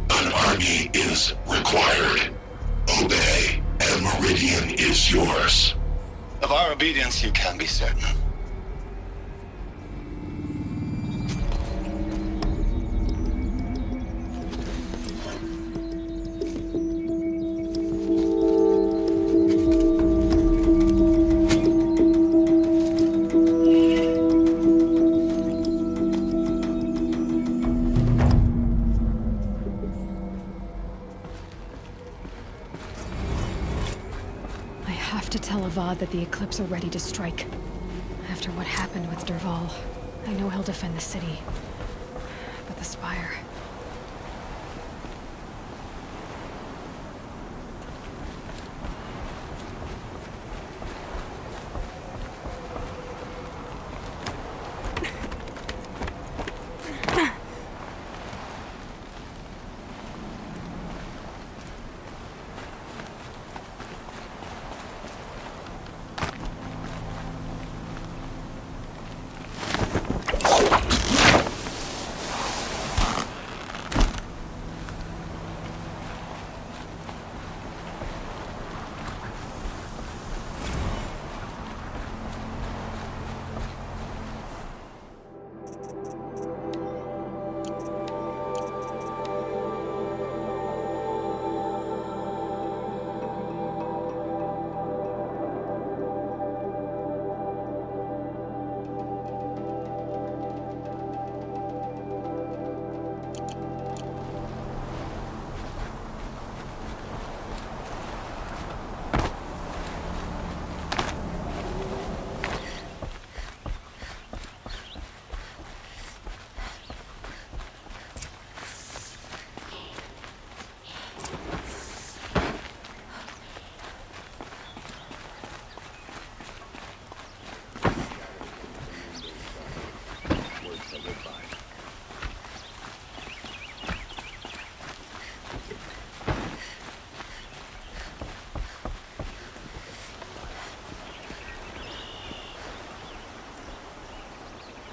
An army is required. Obey, and Meridian is yours. Of our obedience you can be certain. That the Eclipse are ready to strike. After what happened with Derval, I know he'll defend the city. But the Spire...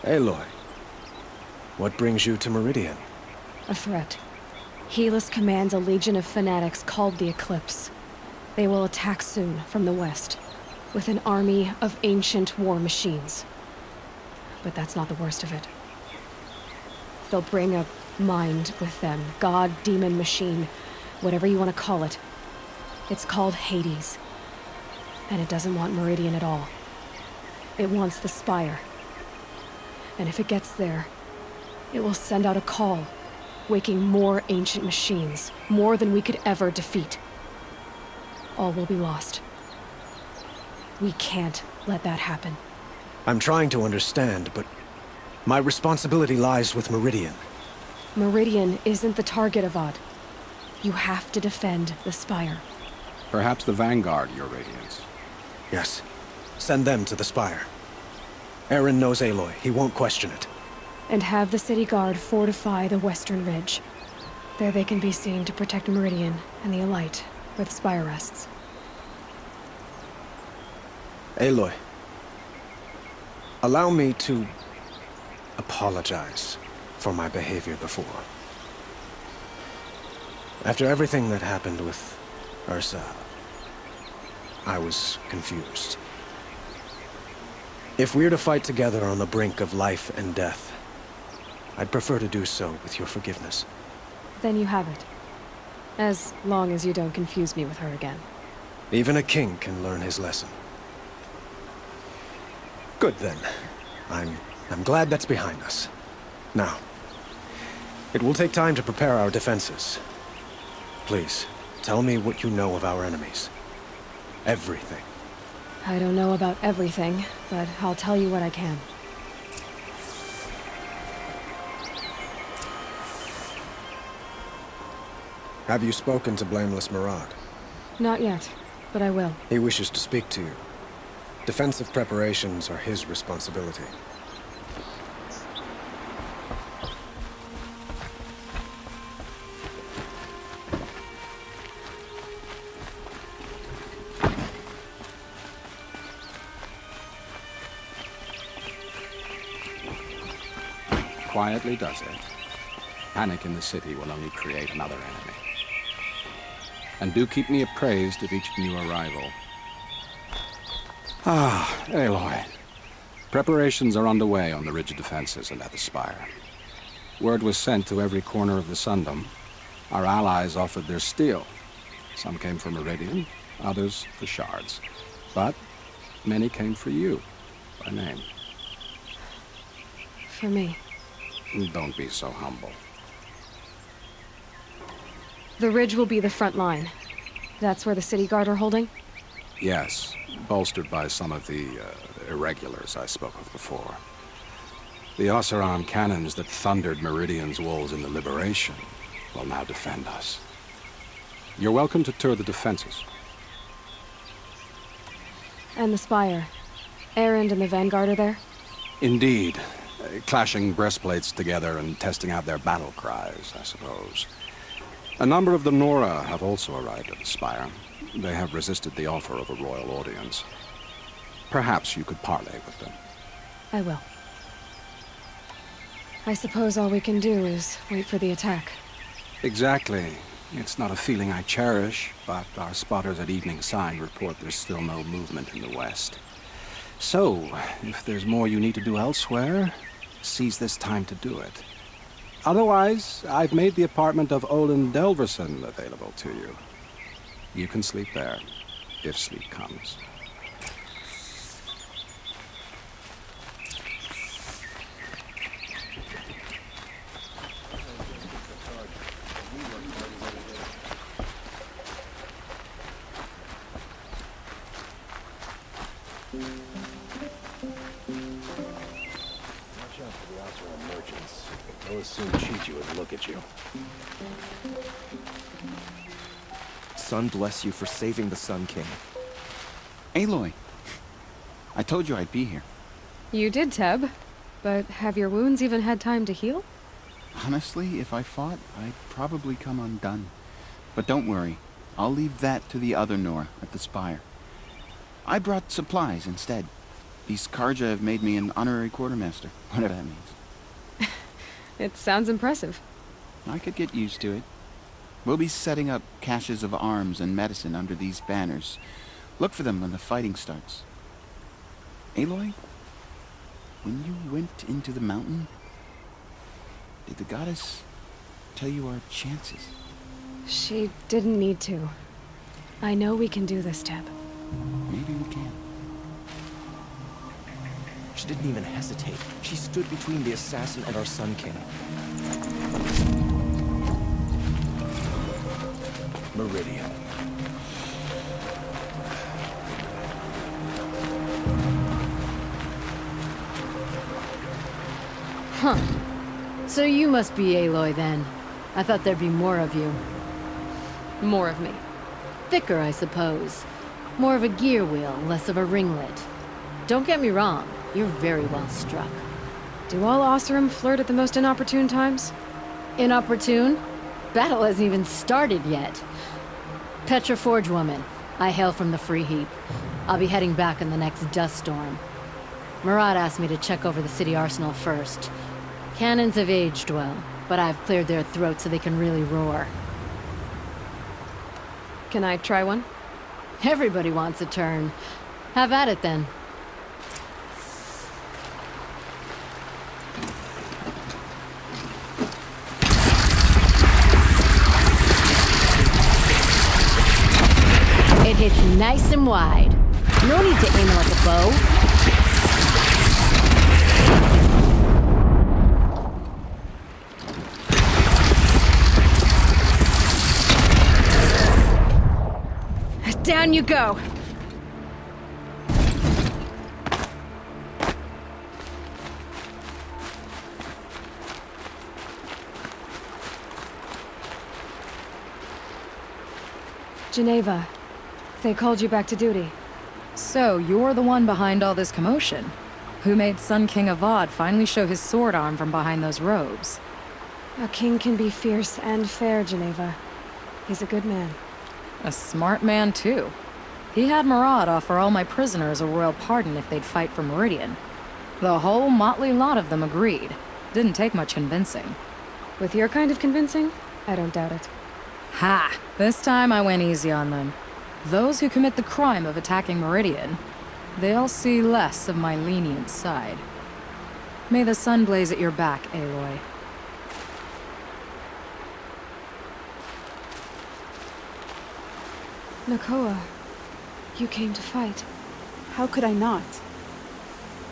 Aloy, what brings you to Meridian? A threat. Helis commands a legion of fanatics called the Eclipse. They will attack soon from the west, with an army of ancient war machines. But that's not the worst of it. They'll bring a mind with them, god, demon, machine, whatever you want to call it. It's called Hades. And it doesn't want Meridian at all. It wants the Spire. And if it gets there, it will send out a call, waking more ancient machines, more than we could ever defeat. All will be lost. We can't let that happen. I'm trying to understand, but my responsibility lies with Meridian. Meridian isn't the target, Avad. You have to defend the Spire. Perhaps the Vanguard, Your Radiance. Yes. Send them to the Spire. Eren knows Aloy. He won't question it. And have the city guard fortify the western ridge. There they can be seen to protect Meridian and the Elite, where the Spire rests. Aloy, allow me to apologize for my behavior before. After everything that happened with Ursa, I was confused. If we're to fight together on the brink of life and death, I'd prefer to do so with your forgiveness. Then you have it. As long as you don't confuse me with her again. Even a king can learn his lesson. Good then. I'm glad that's behind us. Now, it will take time to prepare our defenses. Please, tell me what you know of our enemies. Everything. I don't know about everything, but I'll tell you what I can. Have you spoken to Blameless Murad? Not yet, but I will. He wishes to speak to you. Defensive preparations are his responsibility. Quietly does it. Panic in the city will only create another enemy. And do keep me appraised of each new arrival. Ah, Aloy. Preparations are underway on the ridge defenses and at the Spire. Word was sent to every corner of the Sundom. Our allies offered their steel. Some came for Meridian, others for shards. But many came for you, by name. For me. Don't be so humble. The ridge will be the front line. That's where the city guard are holding? Yes, bolstered by some of the irregulars I spoke of before. The ACER cannons that thundered Meridian's walls in the Liberation will now defend us. You're welcome to tour the defenses. And the Spire. Erend and the Vanguard are there? Indeed. Clashing breastplates together and testing out their battle cries, I suppose. A number of the Nora have also arrived at the Spire. They have resisted the offer of a royal audience. Perhaps you could parley with them. I will. I suppose all we can do is wait for the attack. Exactly. It's not a feeling I cherish, but our spotters at Evening Sign report there's still no movement in the west. So, if there's more you need to do elsewhere, seize this time to do it. Otherwise, I've made the apartment of Olin Delverson available to you. You can sleep there, if sleep comes. They'll as soon cheat you as look at you. Sun bless you for saving the Sun King. Aloy, I told you I'd be here. You did, Teb. But have your wounds even had time to heal? Honestly, if I fought, I'd probably come undone. But don't worry, I'll leave that to the other Nora at the Spire. I brought supplies instead. These Karja have made me an honorary quartermaster, whatever that means. It sounds impressive. I could get used to it. We'll be setting up caches of arms and medicine under these banners. Look for them when the fighting starts. Aloy, when you went into the mountain, did the goddess tell you our chances? She didn't need to. I know we can do this, Teb. Maybe we can. She didn't even hesitate. She stood between the assassin and our Sun King. Meridian. Huh. So you must be Aloy then. I thought there'd be more of you. More of me. Thicker, I suppose. More of a gear wheel, less of a ringlet. Don't get me wrong, you're very well struck. Do all Oseram flirt at the most inopportune times? Inopportune? Battle hasn't even started yet. Petra Forge woman. I hail from the Free Heap. I'll be heading back in the next dust storm. Murad asked me to check over the city arsenal first. Cannons have aged well, but I've cleared their throats so they can really roar. Can I try one? Everybody wants a turn. Have at it then. It hits nice and wide. No need to aim it like a bow. Down you go! Geneva, they called you back to duty. So, you're the one behind all this commotion? Who made Sun King Avad finally show his sword arm from behind those robes? A king can be fierce and fair, Geneva. He's a good man. A smart man, too. He had Murad offer all my prisoners a royal pardon if they'd fight for Meridian. The whole motley lot of them agreed. Didn't take much convincing. With your kind of convincing, I don't doubt it. Ha! This time I went easy on them. Those who commit the crime of attacking Meridian, they'll see less of my lenient side. May the sun blaze at your back, Aloy. Nakoa, you came to fight. How could I not?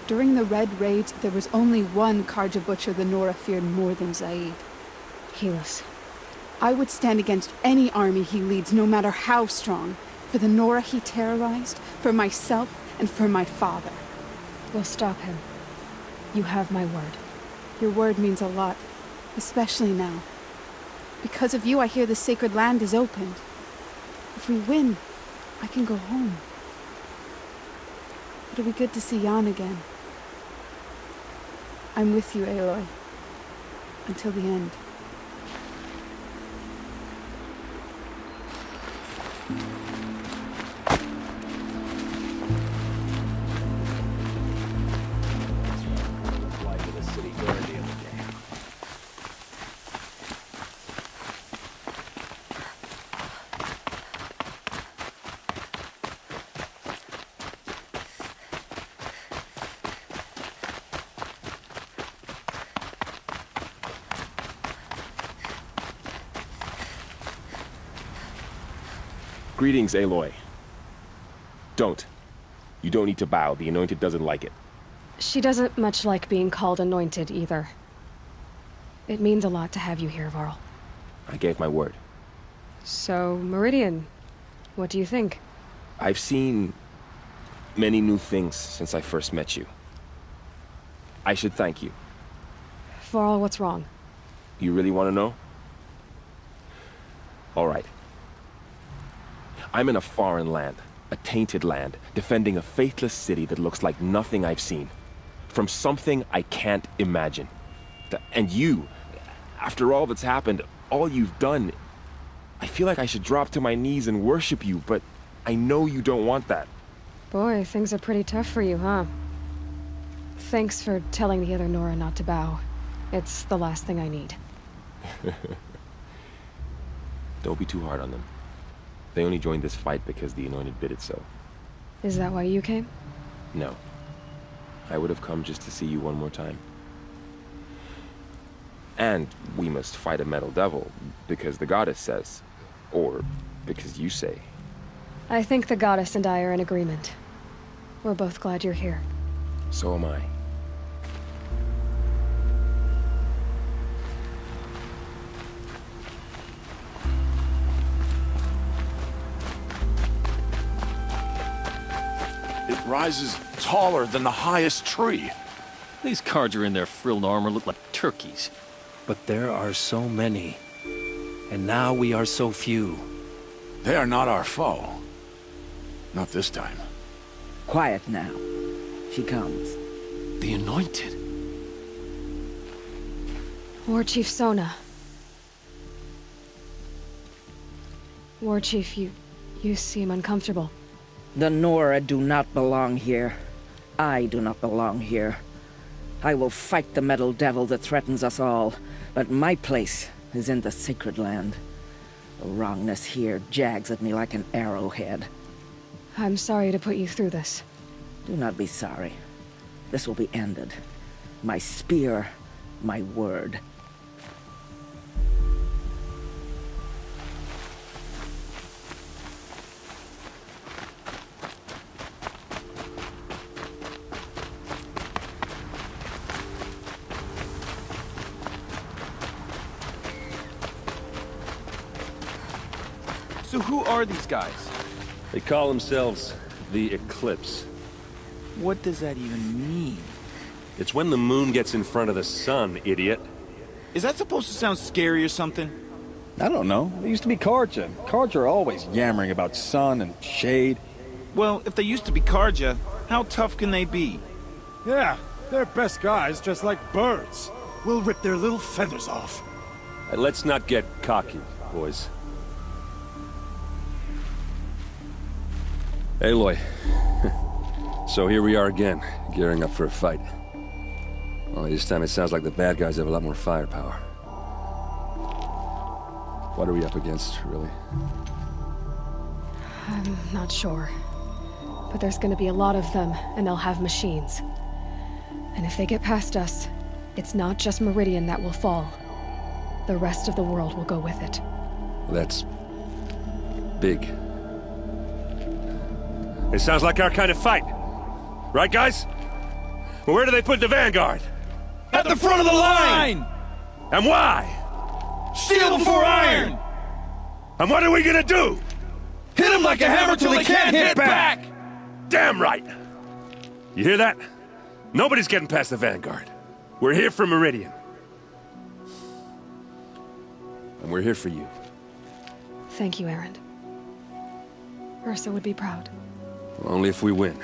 During the Red Raids, there was only one Karja butcher the Nora feared more than Zaid. Helis. I would stand against any army he leads, no matter how strong. For the Nora he terrorized, for myself, and for my father. We'll stop him. You have my word. Your word means a lot, especially now. Because of you, I hear the sacred land is opened. If we win, I can go home. It'll be good to see Jan again. I'm with you, Aloy. Until the end. Greetings, Aloy. Don't. You don't need to bow. The Anointed doesn't like it. She doesn't much like being called Anointed, either. It means a lot to have you here, Varl. I gave my word. So, Meridian, what do you think? I've seen many new things since I first met you. I should thank you. Varl, what's wrong? You really want to know? All right. I'm in a foreign land, a tainted land, defending a faithless city that looks like nothing I've seen. From something I can't imagine. And you, after all that's happened, all you've done, I feel like I should drop to my knees and worship you, but I know you don't want that. Boy, things are pretty tough for you, huh? Thanks for telling the other Nora not to bow. It's the last thing I need. Don't be too hard on them. They only joined this fight because the Anointed bid it so. Is that why you came? No. I would have come just to see you one more time. And we must fight a metal devil, because the goddess says. Or because you say. I think the goddess and I are in agreement. We're both glad you're here. So am I. It rises taller than the highest tree. These Carja in their frilled armor look like turkeys. But there are so many. And now we are so few. They are not our foe. Not this time. Quiet now. She comes. The Anointed. War Chief Sona. War Chief, you seem uncomfortable. The Nora do not belong here. I do not belong here. I will fight the metal devil that threatens us all, but my place is in the sacred land. The wrongness here jags at me like an arrowhead. I'm sorry to put you through this. Do not be sorry. This will be ended. My spear, my word. So who are these guys? They call themselves the Eclipse. What does that even mean? It's when the moon gets in front of the sun, idiot. Is that supposed to sound scary or something? I don't know. They used to be Carja. Carja are always yammering about sun and shade. Well, if they used to be Carja, how tough can they be? Yeah, they're best guys just like birds. We'll rip their little feathers off. Let's not get cocky, boys. Aloy. So here we are again, gearing up for a fight. Only this time it sounds like the bad guys have a lot more firepower. What are we up against, really? I'm not sure. But there's gonna be a lot of them, and they'll have machines. And if they get past us, it's not just Meridian that will fall. The rest of the world will go with it. That's big. It sounds like our kind of fight. Right, guys? Well, where do they put the Vanguard? At the front of the line! And why? Steel before iron! And what are we gonna do? Hit them like a hammer till they can't hit back! Damn right! You hear that? Nobody's getting past the Vanguard. We're here for Meridian. And we're here for you. Thank you, Erend. Ursa would be proud. Only if we win.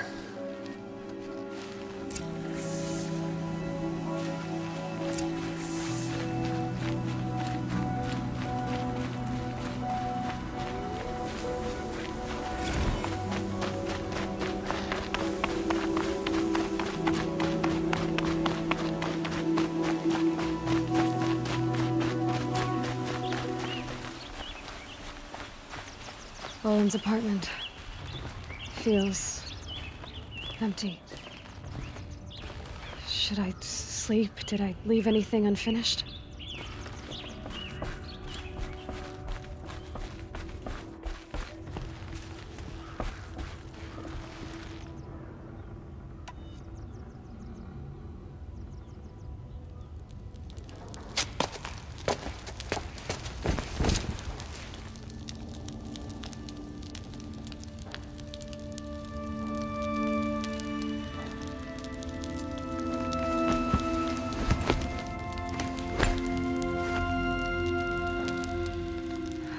Owen's apartment feels empty. Should I sleep? Did I leave anything unfinished?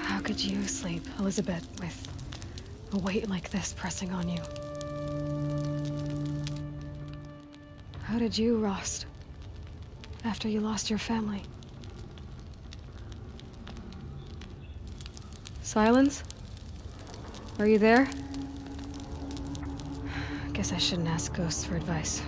How could you sleep, Elizabeth, with a weight like this pressing on you? How did you, Rost, after you lost your family? Silence? Are you there? Guess I shouldn't ask ghosts for advice.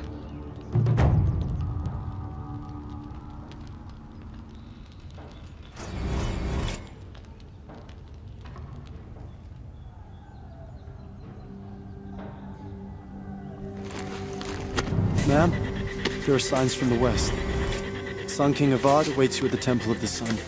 procure signs from the west. Sun King Avad awaits you at the Temple of the Sun.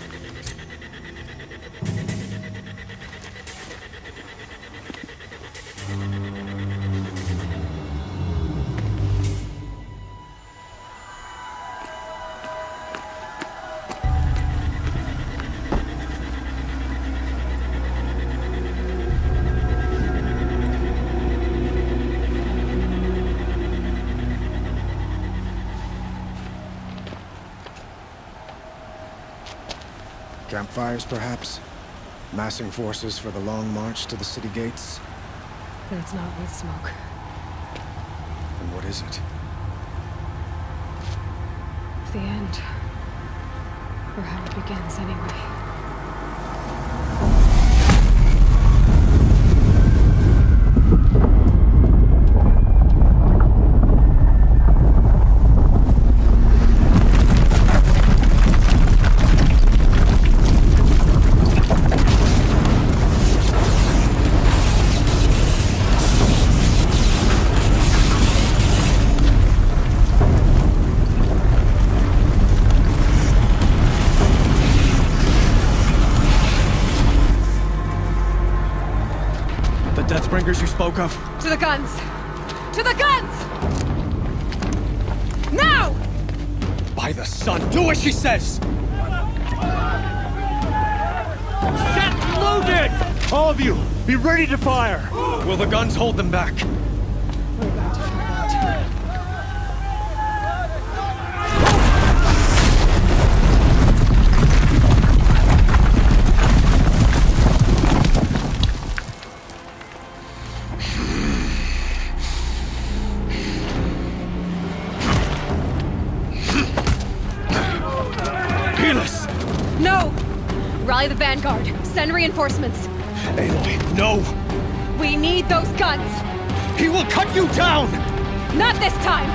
Campfires, perhaps? Massing forces for the long march to the city gates? But it's not wood smoke. Then what is it? The end. Or how it begins, anyway. You spoke of? To the guns! To the guns! Now! By the sun, do as she says! Set loaded! All of you, be ready to fire! Will the guns hold them back? We're about to find out. No! Rally the vanguard. Send reinforcements. Aloy, no! We need those guns! He will cut you down! Not this time!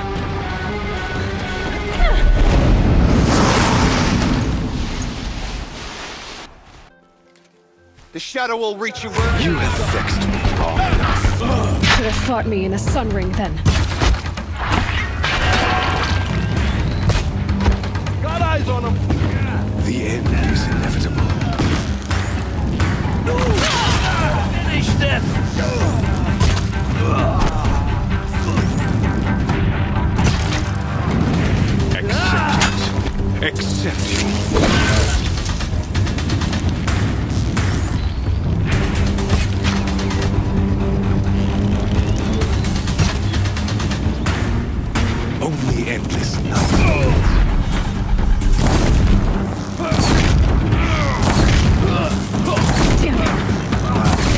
The shadow will reach you where you have vexed me long enough. Should have fought me in a sun ring then. Got eyes on him! The end is inevitable. No! Finish this! Accept it. Only endless night.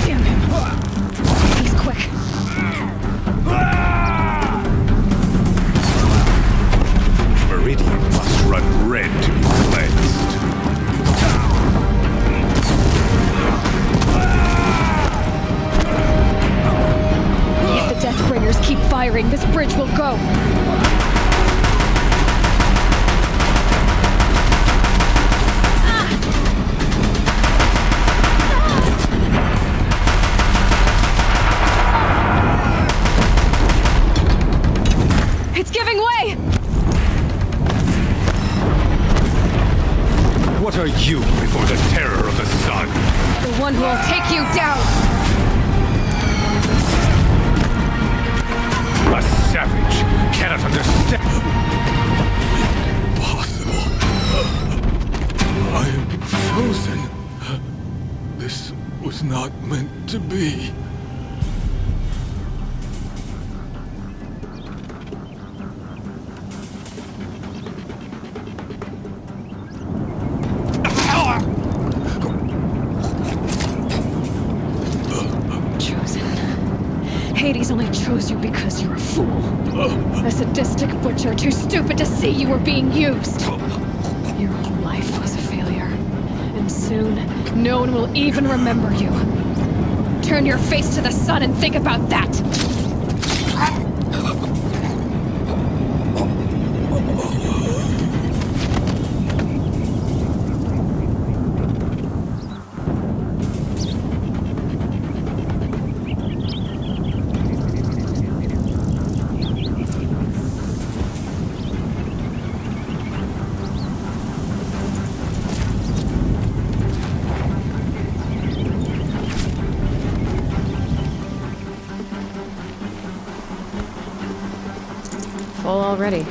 Damn him. He's quick. Meridian must run red to be cleansed. If the Deathbringers keep firing, this bridge will go. It's giving way! What are you before the terror of the sun? The one who will take you down! A savage cannot understand. Impossible. I am frozen. This was not meant to be. Hades only chose you because you're a fool. A sadistic butcher too stupid to see you were being used. Your whole life was a failure. And soon, no one will even remember you. Turn your face to the sun and think about that! already.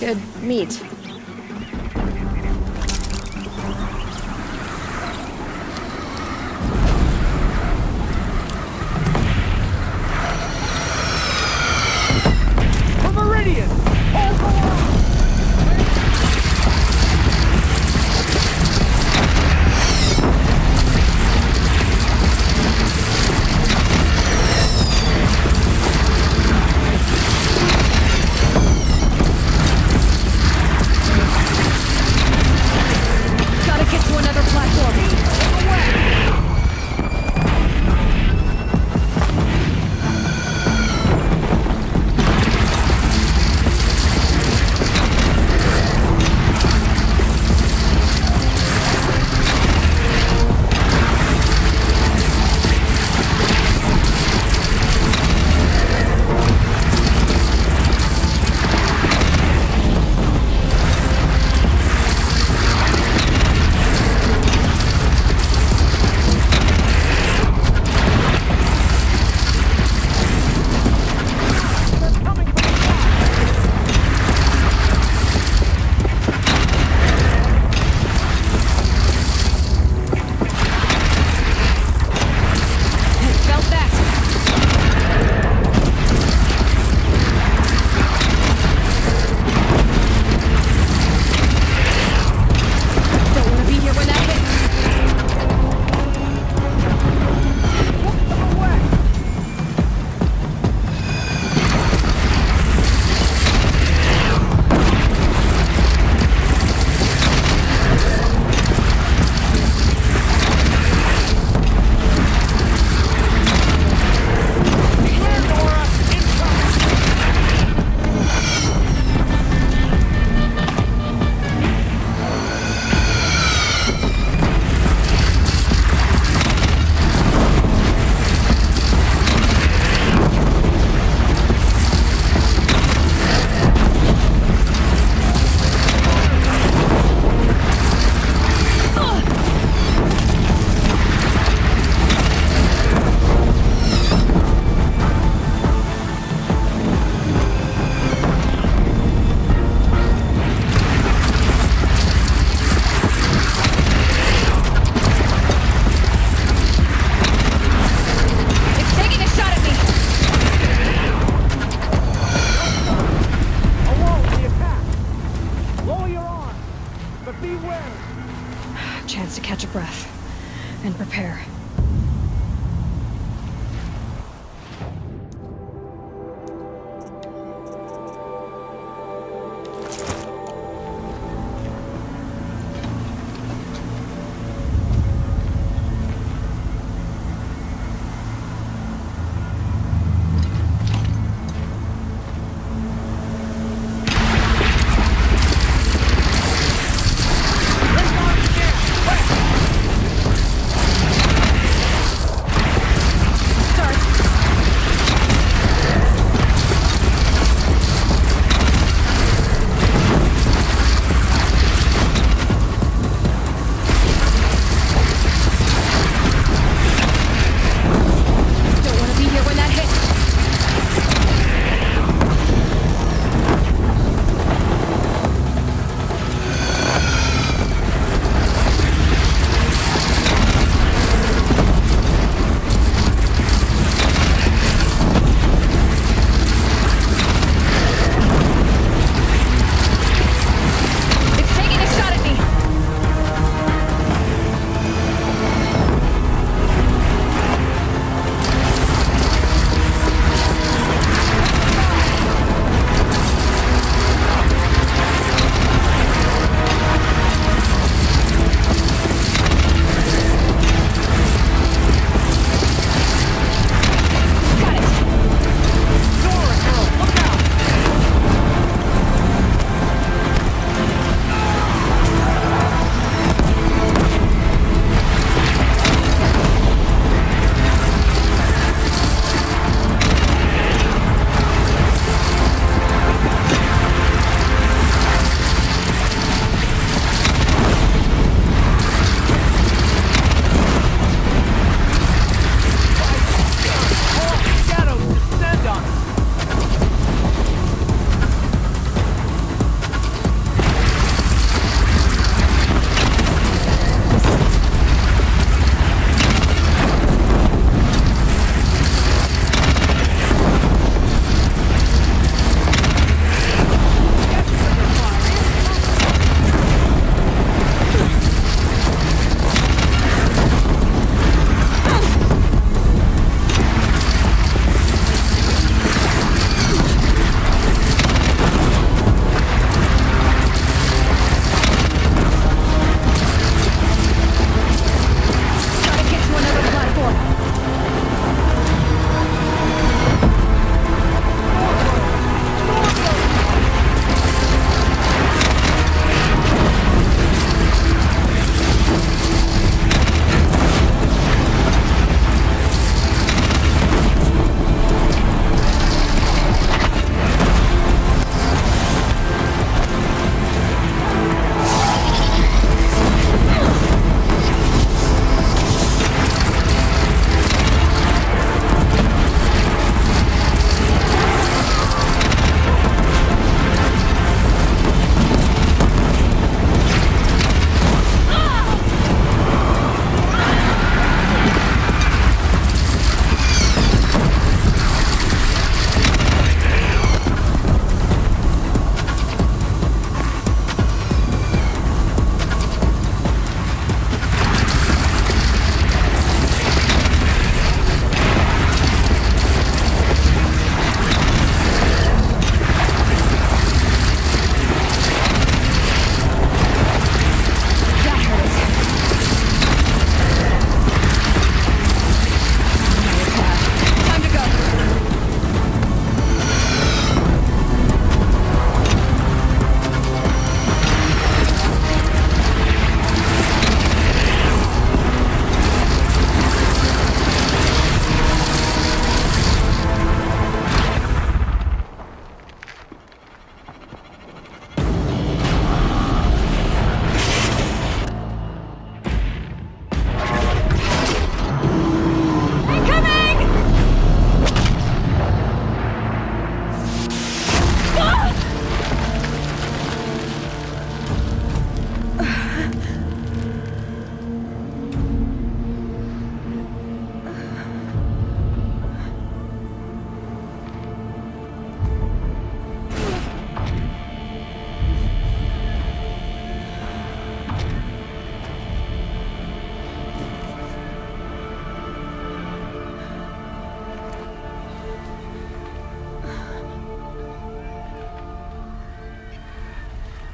Good meat.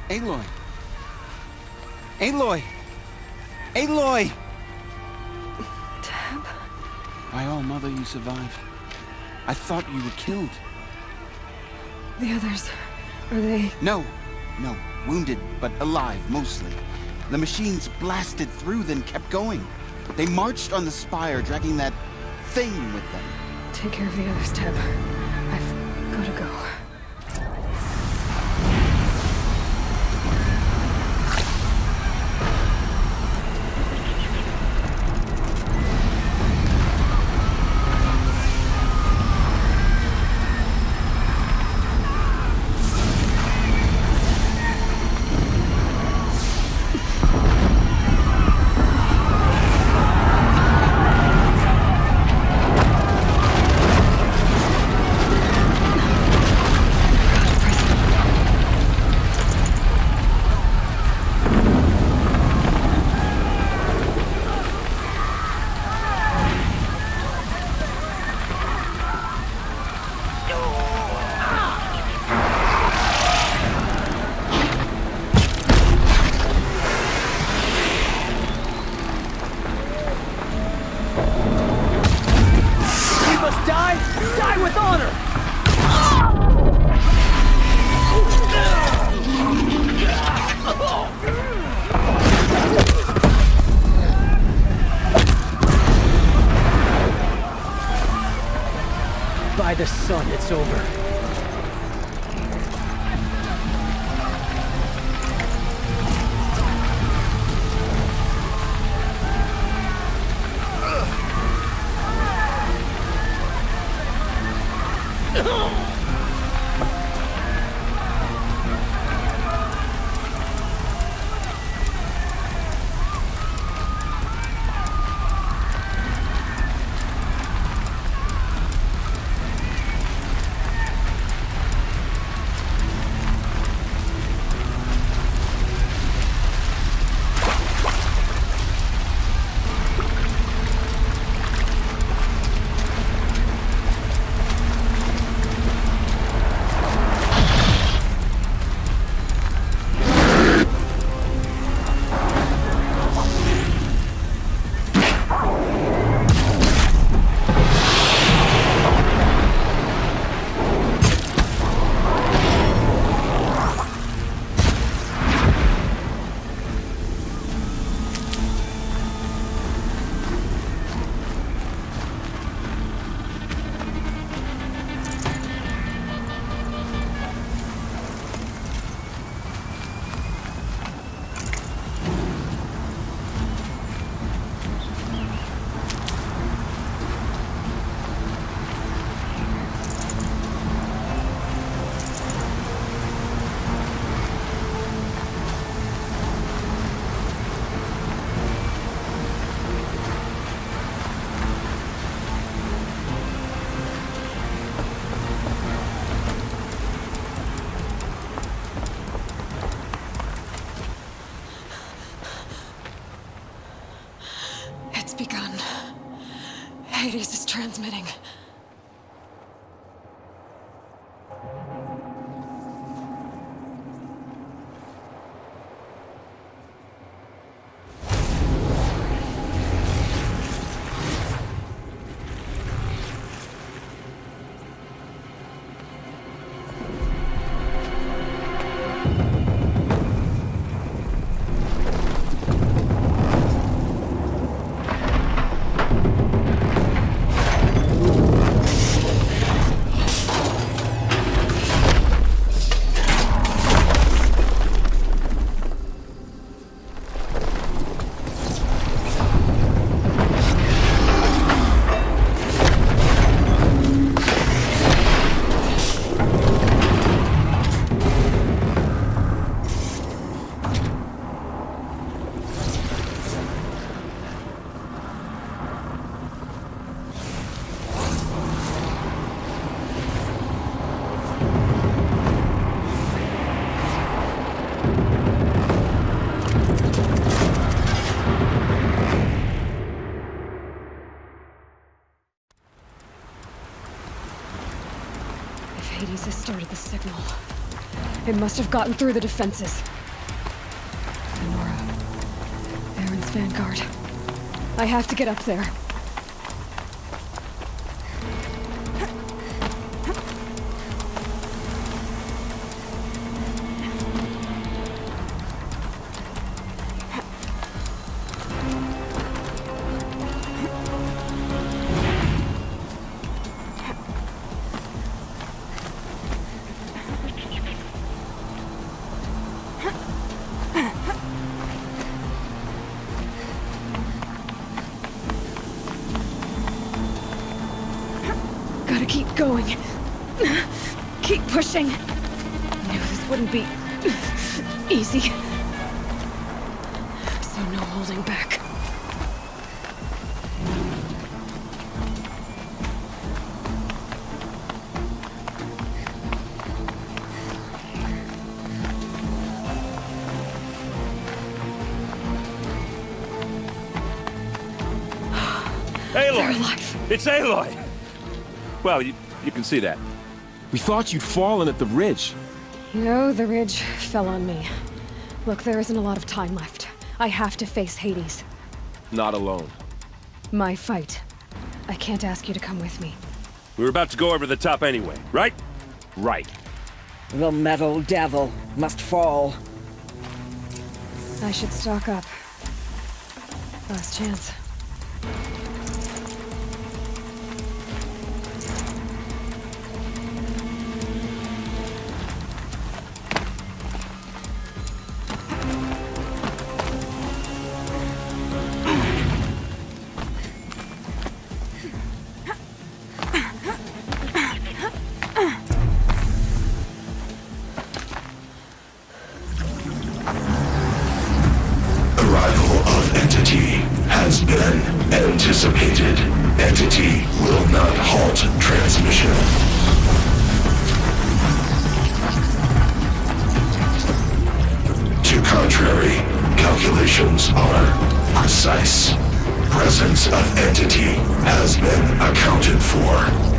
Aloy! Aloy! Aloy! Tab? By all, Mother, you survived. I thought you were killed. The others, are they... No. Wounded, but alive, mostly. The machines blasted through, then kept going. They marched on the spire, dragging that thing with them. Take care of the others, Tab. I've gotta go. By the sun, it's over. Begun. Hades is transmitting. Hades has started the signal. It must have gotten through the defenses. this Vanguard. I have to get up there. Gotta keep going. Keep pushing. I knew this wouldn't be easy. So no holding back. Aloy! It's Aloy! Well, you can see that. We thought you'd fallen at the ridge. No, the ridge fell on me. Look, there isn't a lot of time left. I have to face Hades. Not alone. My fight. I can't ask you to come with me. We were about to go over the top anyway, right? Right. The metal devil must fall. I should stock up. Last chance. Anticipated. Entity will not halt transmission. To contrary, calculations are precise. Presence of entity has been accounted for.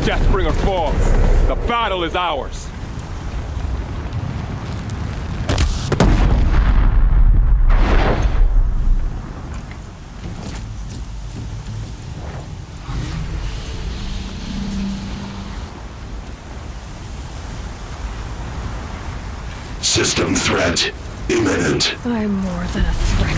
Deathbringer falls. The battle is ours. System threat imminent. I'm more than a threat.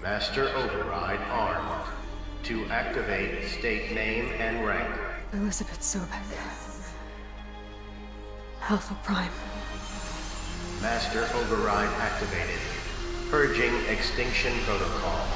Master Override armed. To activate, state name and rank. Elizabeth Sobek. Alpha Prime. Master Override activated. Purging Extinction Protocol.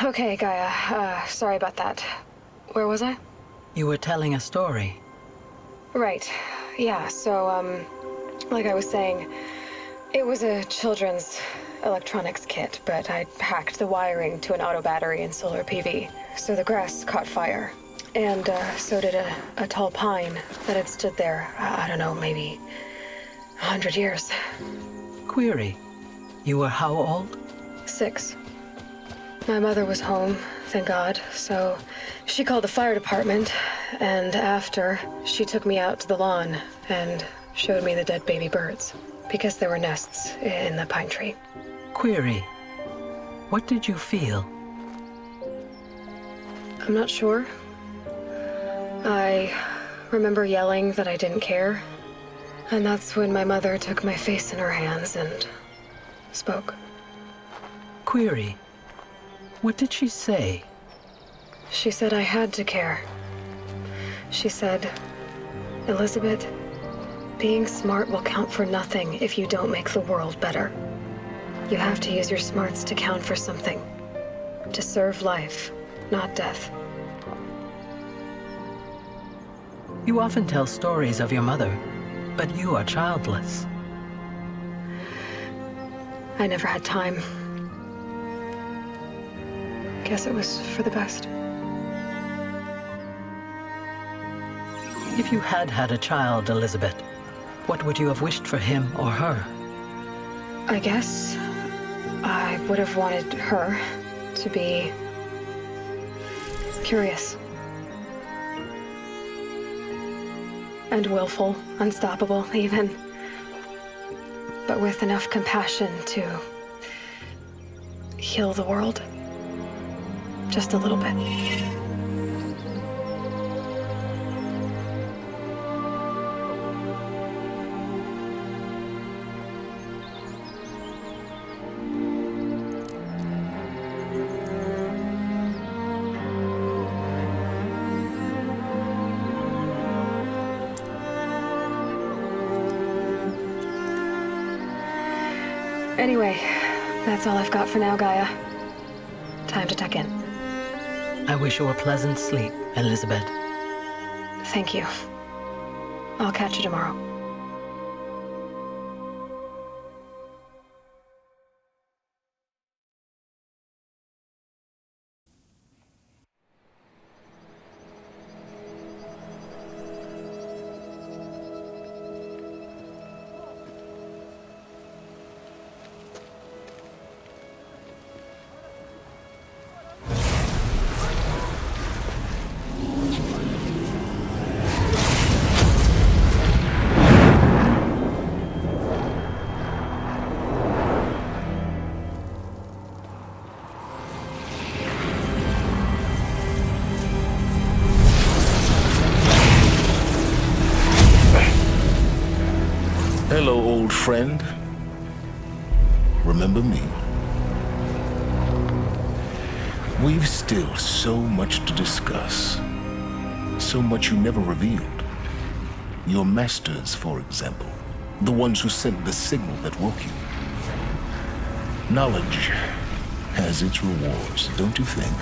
Okay, Gaia. Sorry about that. Where was I? You were telling a story. Right. Yeah, so, like I was saying, it was a children's electronics kit, but I hacked the wiring to an auto battery and solar PV. So the grass caught fire. And, so did a tall pine that had stood there, I don't know, maybe 100 years. Query. You were how old? 6. My mother was home, thank God, so she called the fire department, and after, she took me out to the lawn and showed me the dead baby birds, because there were nests in the pine tree. Query. What did you feel? I'm not sure. I remember yelling that I didn't care, and that's when my mother took my face in her hands and spoke. Query. What did she say? She said I had to care. She said, Elizabeth, being smart will count for nothing if you don't make the world better. You have to use your smarts to count for something. To serve life, not death. You often tell stories of your mother, but you are childless. I never had time. Guess it was for the best. If you had had a child, Elizabeth, what would you have wished for him or her? I guess I would have wanted her to be curious. And willful, unstoppable, even. But with enough compassion to heal the world. Just a little bit. Anyway, that's all I've got for now, Gaia. Time to tuck in. I wish you a pleasant sleep, Elizabeth. Thank you. I'll catch you tomorrow. Hello, old friend. Remember me? We've still so much to discuss. So much you never revealed. Your masters, for example. The ones who sent the signal that woke you. Knowledge has its rewards, don't you think?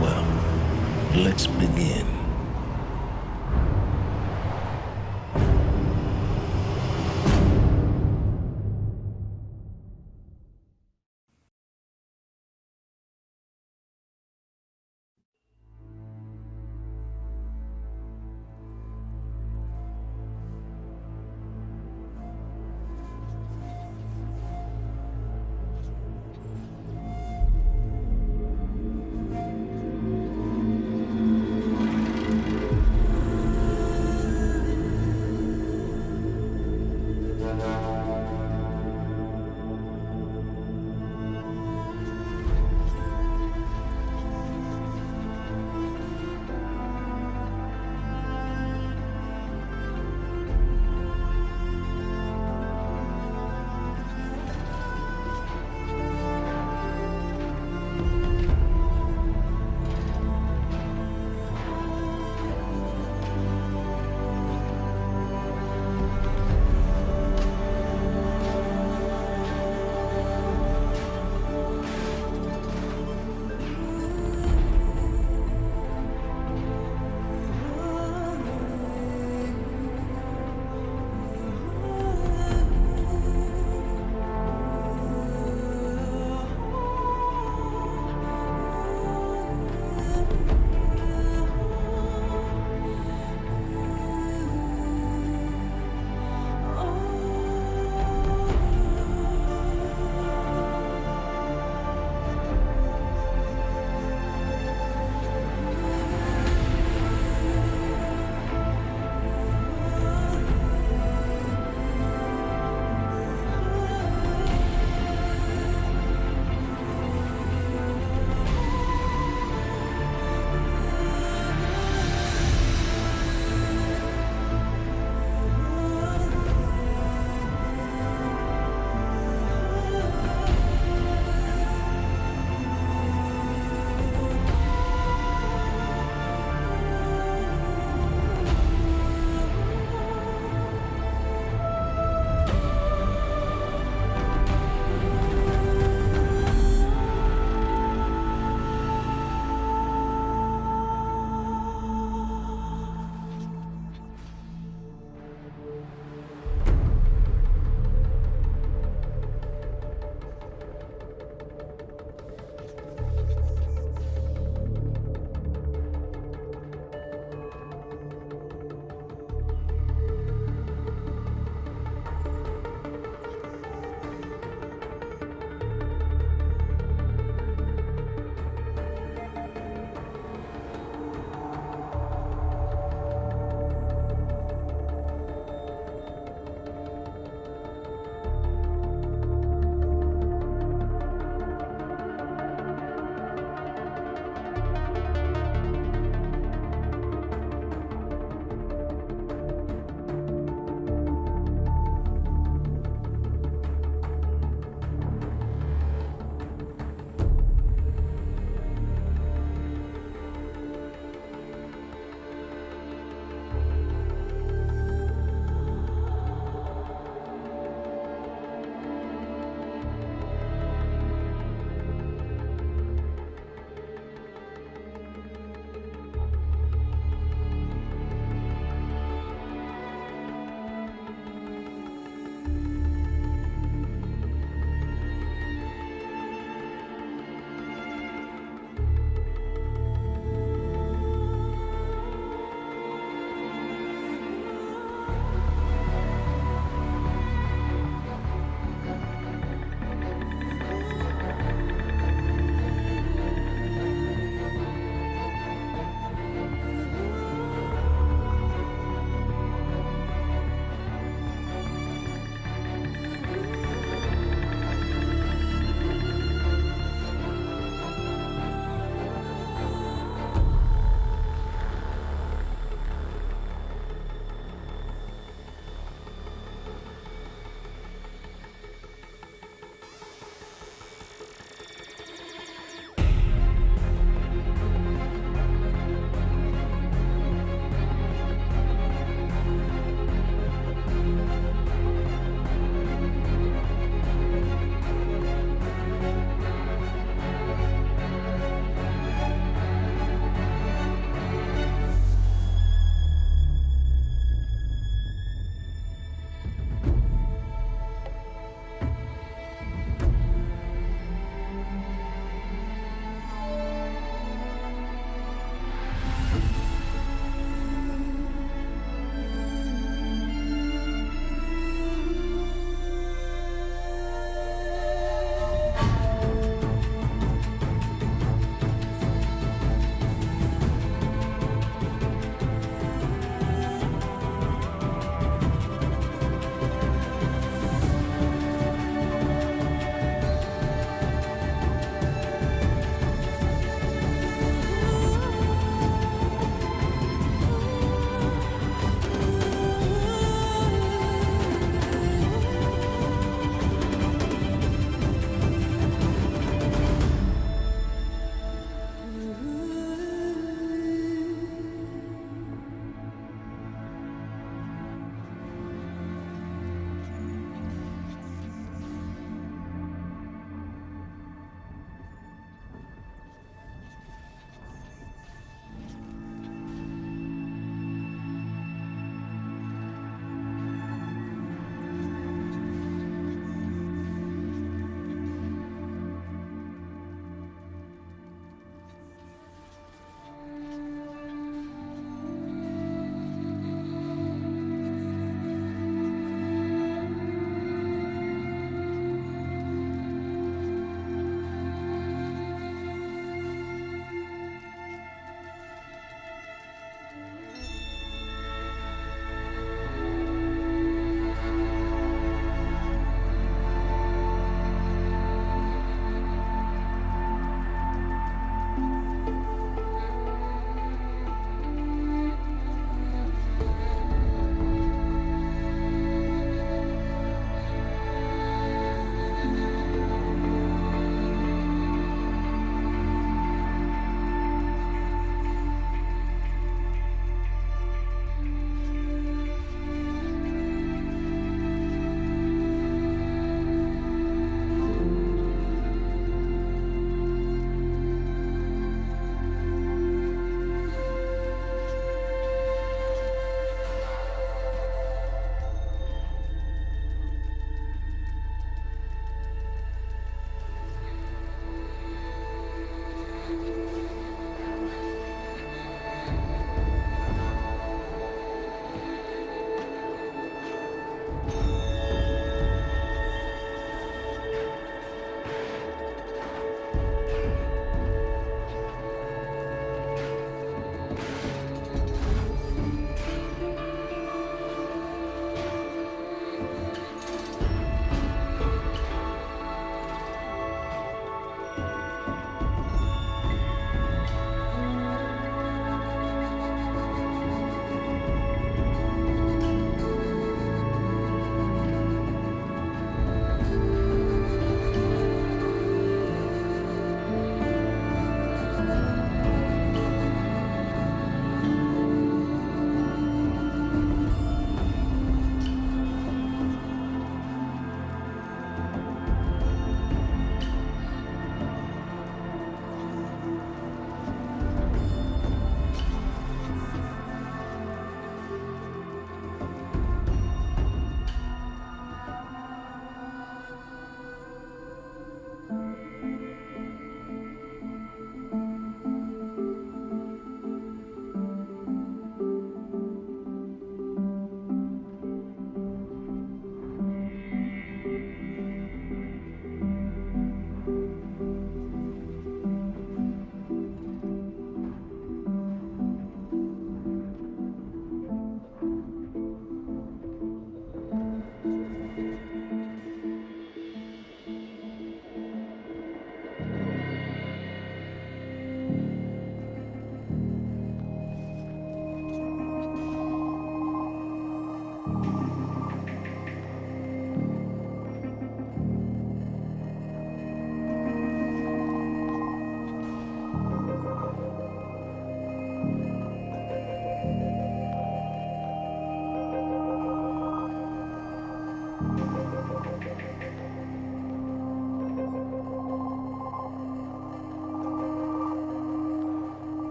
Well, let's begin.